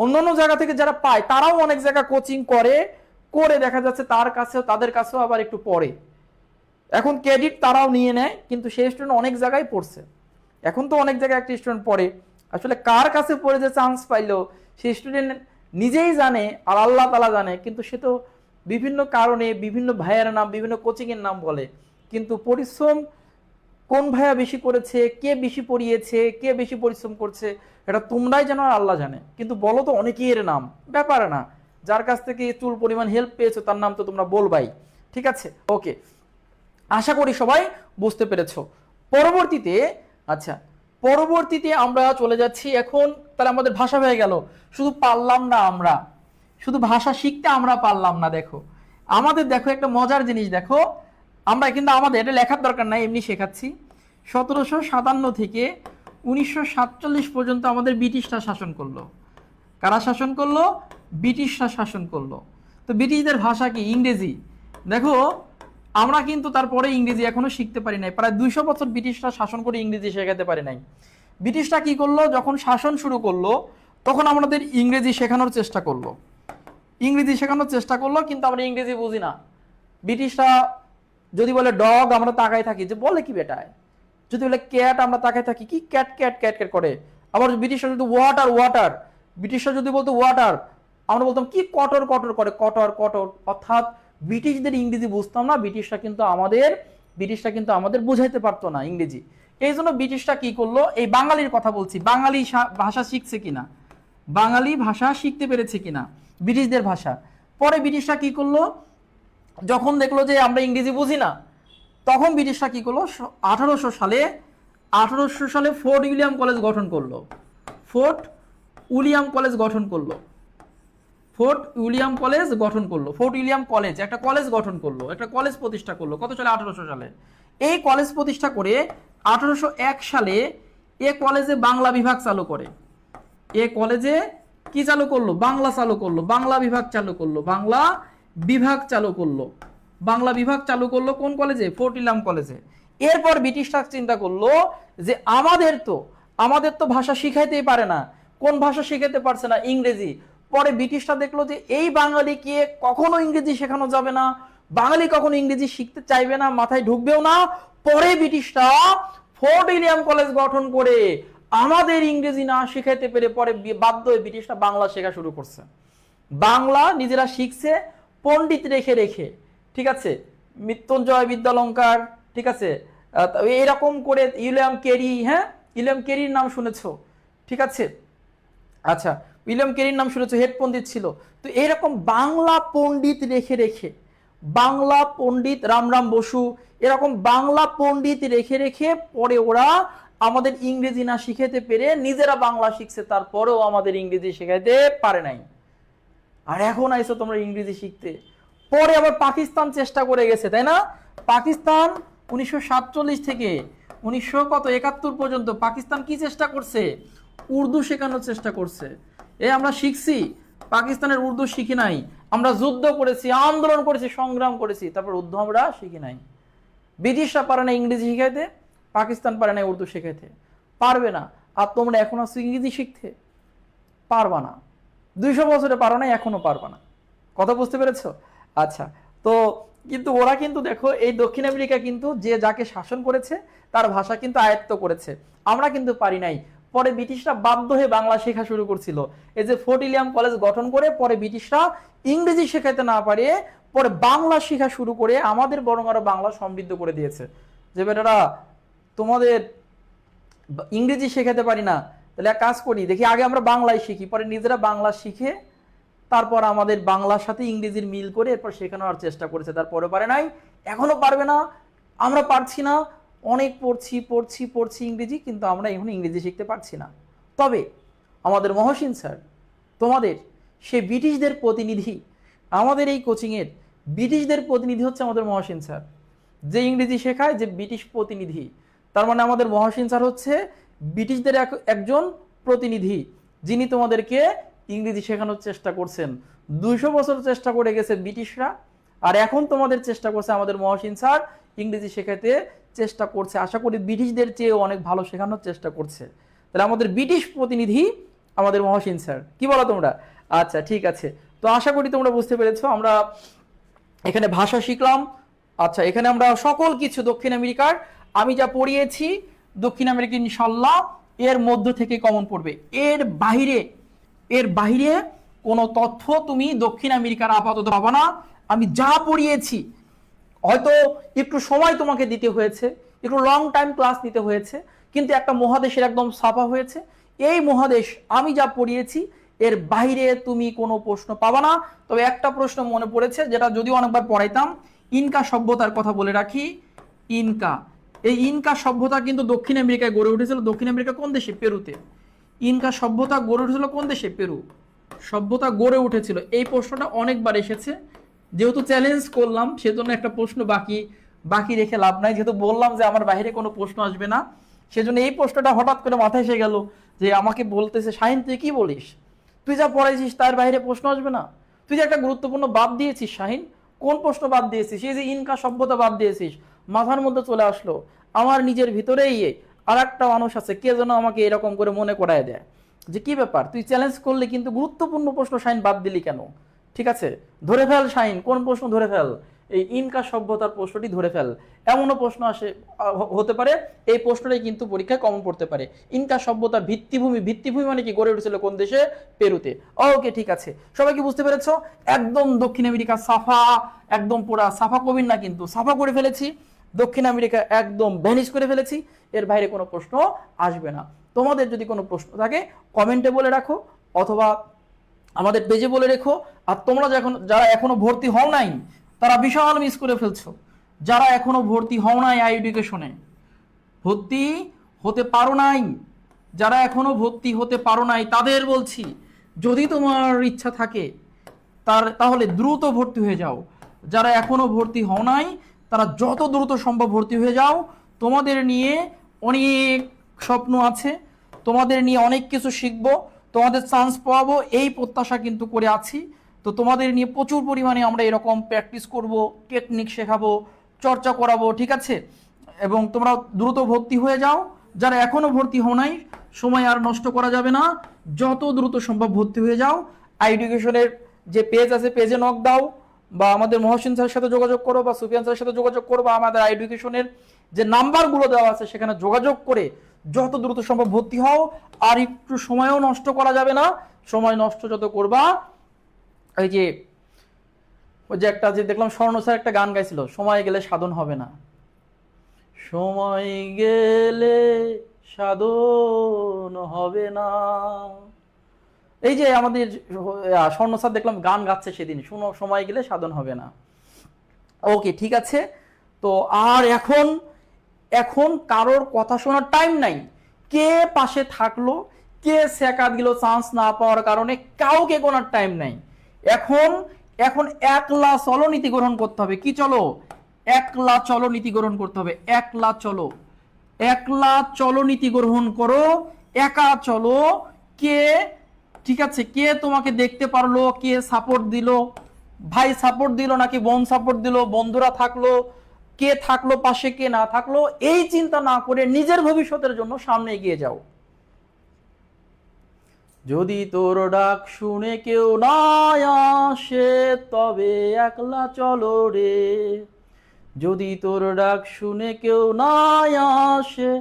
অন্যান্য জায়গা থেকে যারা পায় তারাও অনেক জায়গা কোচিং করে, করে দেখা যাচ্ছে তার কাছেও, তাদের কাছেও আবার একটু পড়ে। এখন ক্রেডিট তারাও নিয়ে নেয়, কিন্তু সেই স্টুডেন্ট অনেক জায়গায় পড়ছে। এখন তো অনেক জায়গায় একটা স্টুডেন্ট পড়ে, আসলে কার কাছে পড়ে যে চান্স পাইলো সেই স্টুডেন্ট নিজেই জানে, আর আল্লাহ তাআলা জানে। কিন্তু সে তো বিভিন্ন কারণে বিভিন্ন ভাইয়ের নাম, বিভিন্ন কোচিংয়ের নাম বলে, কিন্তু পরিশ্রম কোন ভাইয়া বেশি করেছে, কে বেশি পড়িয়েছে, কে বেশি পরিশ্রম করছে, এটা তোমরাই জানো আর আল্লাহ জানে। কিন্তু বলো তো অনেকের নাম, ব্যাপার না। যার কাছ থেকে চুল পরিমাণ হেল্প পেয়েছো তার নাম তো তোমরা বলবাই। ঠিক আছে, ওকে, আশা করি সবাই বুঝতে পেরেছো। পরবর্তীতে, আচ্ছা পরবর্তীতে আমরা চলে যাচ্ছি এখন। তাহলে আমাদের ভাষা হয়ে গেল, শুধু পারলাম না আমরা, শুধু ভাষা শিখতে আমরা পারলাম না। দেখো আমাদের, দেখো একটা মজার জিনিস, দেখো আমরা কিন্তু আমাদের এটা লেখার দরকার নাই, এমনি শেখাচ্ছি। 1757 থেকে 1947 পর্যন্ত আমাদের ব্রিটিশরা শাসন করলো। কারা শাসন করলো? ব্রিটিশরা শাসন করলো। তো ব্রিটিশদের ভাষা কি? ইংরেজি। দেখো আমরা কিন্তু তারপরে ইংরেজি এখনো শিখতে পারি নাই, প্রায় 200 বছর ব্রিটিশরা শাসন করে ইংরেজি শেখাতে পারে নাই। ব্রিটিশরা কি করলো, যখন শাসন শুরু করলো তখন আমাদের ইংরেজি শেখানোর চেষ্টা করলো, ইংরেজি শেখানোর চেষ্টা করলো, কিন্তু আমরা ইংরেজি বুঝি না। ব্রিটিশরা যদি বলে ডগ, আমরা তাকাই থাকি যে বলে কি বেটায়। যদি বলে ক্যাট, আমরা তাকাই থাকি কি ক্যাট ক্যাট ক্যাট ক্যাট করে। আবার ব্রিটিশরা যদি ওয়াটার ওয়াটার, ব্রিটিশরা যদি বলতো ওয়াটার, আমরা বলতাম কি কটর কটর করে, কটর কটর। অর্থাৎ ব্রিটিশদের ইংরেজি বুঝতাম না, ব্রিটিশরা কিন্তু আমাদের বুঝাইতে পারতো না ইংরেজি। এই জন্য ব্রিটিশরা কি করলো, এই বাঙালির কথা বলছি, বাঙালি ভাষা শিখছে কিনা, বাঙালি ভাষা শিখতে পেরেছে কিনা ব্রিটিশদের ভাষা। পরে ব্রিটিশরা কি করলো, যখন দেখলো যে আমরা ইংরেজি বুঝি না, তখন ব্রিটিশরা কি করলো, 1800 সালে ফোর্ট উইলিয়াম কলেজ গঠন করলো। ফোর্ট উইলিয়াম কলেজ গঠন করলো। ফোর্ট উইলিয়াম কলেজ গঠন করলো। ফোর্ট উইলিয়াম কলেজ একটা কলেজ গঠন করলো, একটা কলেজ প্রতিষ্ঠা করলো। কত সালে? 1800 সালে। এই কলেজ প্রতিষ্ঠা করে 1801 সালে এ কলেজে বাংলা বিভাগ চালু করে। এ কলেজে কি চালু করলো? বাংলা চালু করলো, বাংলা বিভাগ চালু করলো, বাংলা বিভাগ চালু করলো, বাংলা বিভাগ চালু করলো। কোন কলেজে? ফোর্ট উইলিয়াম কলেজে। এরপর ব্রিটিশরা চিন্তা করলো যে আমাদের তো ভাষা শিখাইতেই পারে না। কোন ভাষা শিখাতে পারছে না? ইংরেজি। পরে ব্রিটিশরা দেখলো যে এই বাঙালিকে কখনো ইংরেজি শেখানো যাবে না, বাঙালি কখনো ইংরেজি শিখতে চাইবে না, মাথায় ঢুকবেও না। পরে ব্রিটিশরা ফোর্ট উইলিয়াম কলেজ গঠন করে আমাদের ইংরেজি না শেখাইতে পেরে পরে বাধ্য হয়ে ব্রিটিশরা বাংলা শেখা শুরু করছে। বাংলা নিজেরা শিখছে পণ্ডিত রেখে রেখে, ঠিক আছে, মৃত্যুঞ্জয় বিদ্যালঙ্কার, ঠিক আছে, এরকম করে উইলিয়াম কেরি, হ্যাঁ উইলিয়াম কেরির নাম শুনেছো, ঠিক আছে, আচ্ছা উইলিয়াম কেরির নাম শুনেছো, হেড পণ্ডিত ছিল। তো এরকম বাংলা পণ্ডিত রেখে রেখে, বাংলা পণ্ডিত রামরাম বসু, এরকম বাংলা পণ্ডিত রেখে রেখে পরে ওরা আমাদের ইংরেজি না শিখাতে পেরে নিজেরা বাংলা শিখছে, তারপরেও আমাদের ইংরেজি শেখাইতে পারে নাই। আর এখন আইসো তোমরা ইংরেজি শিখতে। পরে আবার পাকিস্তান চেষ্টা করে গেছে, তাই না? পাকিস্তান 1947 থেকে 1971 পর্যন্ত পাকিস্তান কি চেষ্টা করছে? উর্দু শেখানোর চেষ্টা করছে। আমরা শিখছি, পাকিস্তানের উর্দু শিখি নাই। আমরা যুদ্ধ করেছি, আন্দোলন করেছি, সংগ্রাম করেছি, তারপর উর্দু আমরা শিখি নাই। ব্রিটিশরা পারে না ইংরেজি শিখাইতে, পাকিস্তান পারে না উর্দু শেখাইতে, পারবে না। আর তোমরা এখন আসছো ইংরেজি শিখতে, পারবা না। 200 বছরে পারো না, এখনো পারবা না। কথা বুঝতে পেরেছো? আচ্ছা, তো কিন্তু ওরা কিন্তু দেখো এই দক্ষিণ আমেরিকা কিন্তু যে যাকে শাসন করেছে তার ভাষা কিন্তু আয়ত্ত করেছে, আমরা কিন্তু পারি নাই। পরে ব্রিটিশরা বাধ্য হয়ে বাংলা শেখা শুরু করছিল। এই যে ফোর্ট উইলিয়াম কলেজ গঠন করে পরে ব্রিটিশরা ইংরেজি শেখাতে না পারে পরে বাংলা শেখা শুরু করে আমাদের বরং আরো বাংলা সমৃদ্ধ করে দিয়েছে। যে বেটারা তোমাদের ইংরেজি শেখাতে পারি না, তাহলে এক কাজ করি, দেখি আগে আমরা বাংলায় শিখি, পরে নিজেরা বাংলা শিখে তারপর আমাদের বাংলার সাথে ইংরেজির মিল করে এরপর শেখানোর চেষ্টা করেছে। তারপরে পারে নাই, এখনো পারবে না, আমরা পারছি না। অনেক পড়ছি ইংরেজি, কিন্তু আমরা এখন ইংরেজি শিখতে পারছি না। তবে আমাদের মহসিন স্যার তোমাদের সেই ব্রিটিশদের প্রতিনিধি, আমাদের এই কোচিংয়ের ব্রিটিশদের প্রতিনিধি হচ্ছে আমাদের মহসিন স্যার, যে ইংরেজি শেখায়, যে ব্রিটিশ প্রতিনিধি। তার মানে আমাদের মহসিন স্যার হচ্ছে ব্রিটিশদের একজন প্রতিনিধি, যিনি তোমাদেরকে ইংরেজি শেখানোর চেষ্টা করছেন। 200 বছর চেষ্টা করে গেছে ব্রিটিশরা, আর এখন তোমাদের চেষ্টা করছে আমাদের মহসিন স্যার ইংরেজি শেখাতে চেষ্টা করছে। আশা করি ব্রিটিশদের চেয়ে অনেক ভালো শেখানোর চেষ্টা করছে। তাহলে আমাদের ব্রিটিশ প্রতিনিধি আমাদের মহসিন স্যার, কি বলো তোমরা? আচ্ছা ঠিক আছে, তো আশা করি তোমরা বুঝতে পেরেছো। আমরা এখানে ভাষা শিখলাম। আচ্ছা, এখানে আমরা সকল কিছু দক্ষিণ আমেরিকার আমি যা পড়িয়েছি, দক্ষিণ আমেরিকা ইনশাল্লাহ এর মধ্য থেকে কমন পড়বে। এর বাইরে কোনো তথ্য তুমি দক্ষিণ আমেরিকার আপাতত পাবা না। আমি যা পড়িয়েছি, হয়তো একটু সময় তোমাকে দিতে হয়েছে, একটু লং টাইম ক্লাস নিতে হয়েছে, কিন্তু একটা মহাদেশের একদম ছাপা হয়েছে। এই মহাদেশ আমি যা পড়িয়েছি এর বাইরে তুমি কোনো প্রশ্ন পাবা না। তবে একটা প্রশ্ন মনে পড়েছে, যেটা যদিও অনেকবার পড়াইতাম, ইনকা সভ্যতার কথা বলে রাখি। ইনকা, এই ইনকা সভ্যতা কিন্তু দক্ষিণ আমেরিকায় গড়ে উঠেছিল। দক্ষিণ আমেরিকা কোন দেশে? পেরুতে। ইনকা সভ্যতা গড়ে উঠেছিল কোন দেশে? পেরু। সভ্যতা গড়ে উঠেছিল, এই প্রশ্নটা অনেকবার এসেছে। যেহেতু চ্যালেঞ্জ করলাম সেজন্য একটা প্রশ্ন বাকি বাকি রেখে লাভ নাই, যেহেতু বললাম যে আমার বাইরে কোনো প্রশ্ন আসবে না, সেজন্য এই প্রশ্নটা হঠাৎ করে মাথায় এসে গেল যে আমাকে বলতেছে শাহিন তুই কি বলিস, তুই যা পড়াইছিস তার বাইরে প্রশ্ন আসবে না? তুই যে একটা গুরুত্বপূর্ণ বাদ দিয়েছিস শাহিন, কোন প্রশ্ন বাদ দিয়েছিস? এই যে ইনকা সভ্যতা বাদ দিয়েছিস, মাথার মধ্যে চলে আসলো। আমার নিজের ভিতরেই আর একটা মানুষ আছে, কে যেন আমাকে এরকম করে মনে করায় দেয় যে কি ব্যাপার, তুই চ্যালেঞ্জ করলে কিন্তু গুরুত্বপূর্ণ প্রশ্ন শাহিন বাদ দিলি কেন? ঠিক আছে, ধরে ফেল শাহিন, কোন প্রশ্ন ধরে ফেল, এই ইনকা সভ্যতার প্রশ্নটি ধরে ফেল। এমনও প্রশ্ন আসে, হতে পারে এই প্রশ্নটাই কিন্তু পরীক্ষায় কমন পড়তে পারে। ইনকা সভ্যতার ভিত্তিভূমি, ভিত্তিভূমি মানে কি, গড়ে উঠেছিল কোন দেশে? পেরুতে। ওকে ঠিক আছে, সবাই কি বুঝতে পেরেছো? একদম দক্ষিণ আমেরিকা সাফা, একদম পুরা সাফা কবির না কিন্তু, সাফা করে ফেলেছি। দক্ষিণ আমেরিকা একদম ভ্যানিশ করে ফেলেছি, এর বাইরে কোনো প্রশ্ন আসবে না। তোমাদের যদি কোনো প্রশ্ন থাকে কমেন্টে বলে রাখো, অথবা আমাদের পেজে বলে রেখো। আর তোমরা যারা এখনো ভর্তি হও নাই, তারা বিশাল মিস করে ফেলছো। যারা এখনো ভর্তি হও নাই আই এডুকেশনে, ভর্তি হতে পারো নাই, যারা এখনো ভর্তি হতে পারো নাই তাদের বলছি, যদি তোমার ইচ্ছা থাকে তাহলে দ্রুত ভর্তি হয়ে যাও। যারা এখনো ভর্তি হও নাই তারা যত দ্রুত সম্ভব ভর্তি হয়ে যাও। তোমাদের নিয়ে অনেক স্বপ্ন আছে, তোমাদের নিয়ে অনেক কিছু শিখবো, তোমাদের চান্স পাবো এই প্রত্যাশা কিন্তু করে আছি। তো তোমাদের নিয়ে প্রচুর পরিমাণে আমরা এরকম প্র্যাকটিস করব, টেকনিক শেখাবো, চর্চা করাবো, ঠিক আছে? এবং তোমরা দ্রুত ভর্তি হয়ে যাও। যারা এখনো ভর্তি হও নাই, সময় আর নষ্ট করা যাবে না, যত দ্রুত সম্ভব ভর্তি হয়ে যাও। এডুকেশনের যে পেজ আছে পেজে নক দাও, বা আমাদের মহসিন স্যারের সাথে যোগাযোগ করো, বা সুফিয়ান স্যারের সাথে যোগাযোগ করো, বা আমাদের এডুকেশনের যে নাম্বারগুলো দেওয়া আছে সেখানে যোগাযোগ করে যত দ্রুত সম্ভব ভর্তি হও। আর একটু সময়ও নষ্ট করা যাবে না, সময় নষ্ট যত করবা, এই যে ওই যে একটা যে দেখলাম স্বর্ণ স্যার একটা গান গাইছিল, সময় গেলে সাধন হবে না, সময় গেলে সাধন হবে না। এই যে আমাদের স্বর্ণ স্যার দেখলাম গান গাচ্ছে সেদিন, শুনো সময় গেলে সাধন হবে না। ওকে ঠিক আছে, তো আর এখন এখন কারোর কথা শোনার টাইম নাই। কে পাশে থাকলো, কে সেকা দিল চান্স না পাওয়ার কারণে, কাউকে কোনার টাইম নাই। এখন এখন একলা চলো নীতি গ্রহণ করতে হবে। কি চলো? একলা চলো নীতি গ্রহণ করতে হবে। একলা চলো, একলা চলো নীতি গ্রহণ করো, একা চলো। কে, ঠিক আছে, কে তোমাকে দেখতে পারলো, কে সাপোর্ট দিল, ভাই সাপোর্ট দিল নাকি বোন সাপোর্ট দিল, বন্ধুরা থাকলো, কে থাকলো পাশে, কে না থাকলো, এই চিন্তা না করে নিজের ভবিষ্যতের জন্য সামনে এগিয়ে যাও। যদি তোর ডাক শুনে কেউ না আসে তবে একলা চলো রে, যদি তোর ডাক শুনে কেউ না আসে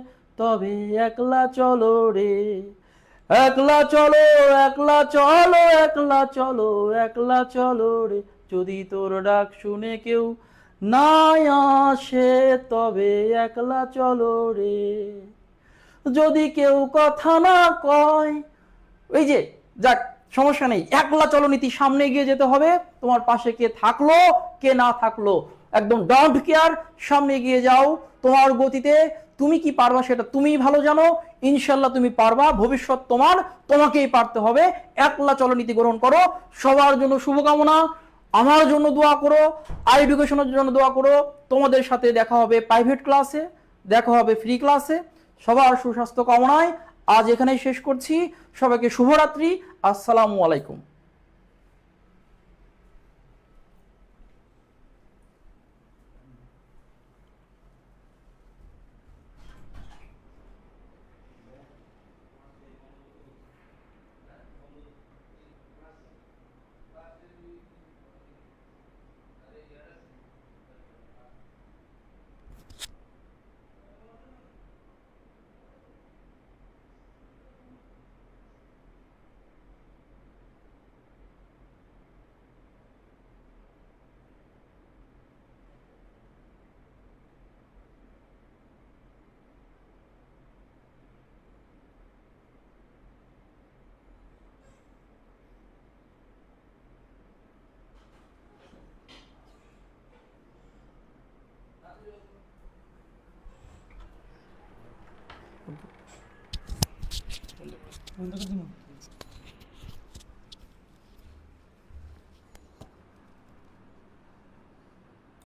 তবে একলা চলো রে, একলা চলো, একলা চলো, একলা চলো, একলা চলো রে, যদি তোর ডাক শুনে কেউ না আসে তবে একলা চলো রে, যদি কেউ কথা না কয়, ওই যে যাক সমস্যা নেই, একলা চলনীতি, সামনে এগিয়ে যেতে হবে। তোমার পাশে কে থাকলো কে না থাকলো একদম ডোন্ট কেয়ার, সামনে এগিয়ে যাও তোমার গতিতে। তুমি কি পারবা সেটা তুমিই ভালো জানো, ইনশাল্লাহ তুমি পারবা, ভবিষ্যৎ তোমার, তোমাকেই পারতে হবে। একলা চলনীতি গ্রহণ করো। সবার জন্য শুভকামনা, আমার জন্য দোয়া করো, আই এডুকেশনের জন্য দোয়া করো। তোমাদের সাথে দেখা হবে প্রাইভেট ক্লাসে, দেখা হবে ফ্রি ক্লাসে। সবার সুস্বাস্থ্য কামনায় আজ এখানেই শেষ করছি। সবাইকে শুভরাত্রি, আসসালামু আলাইকুম। বন্ধ করে দিন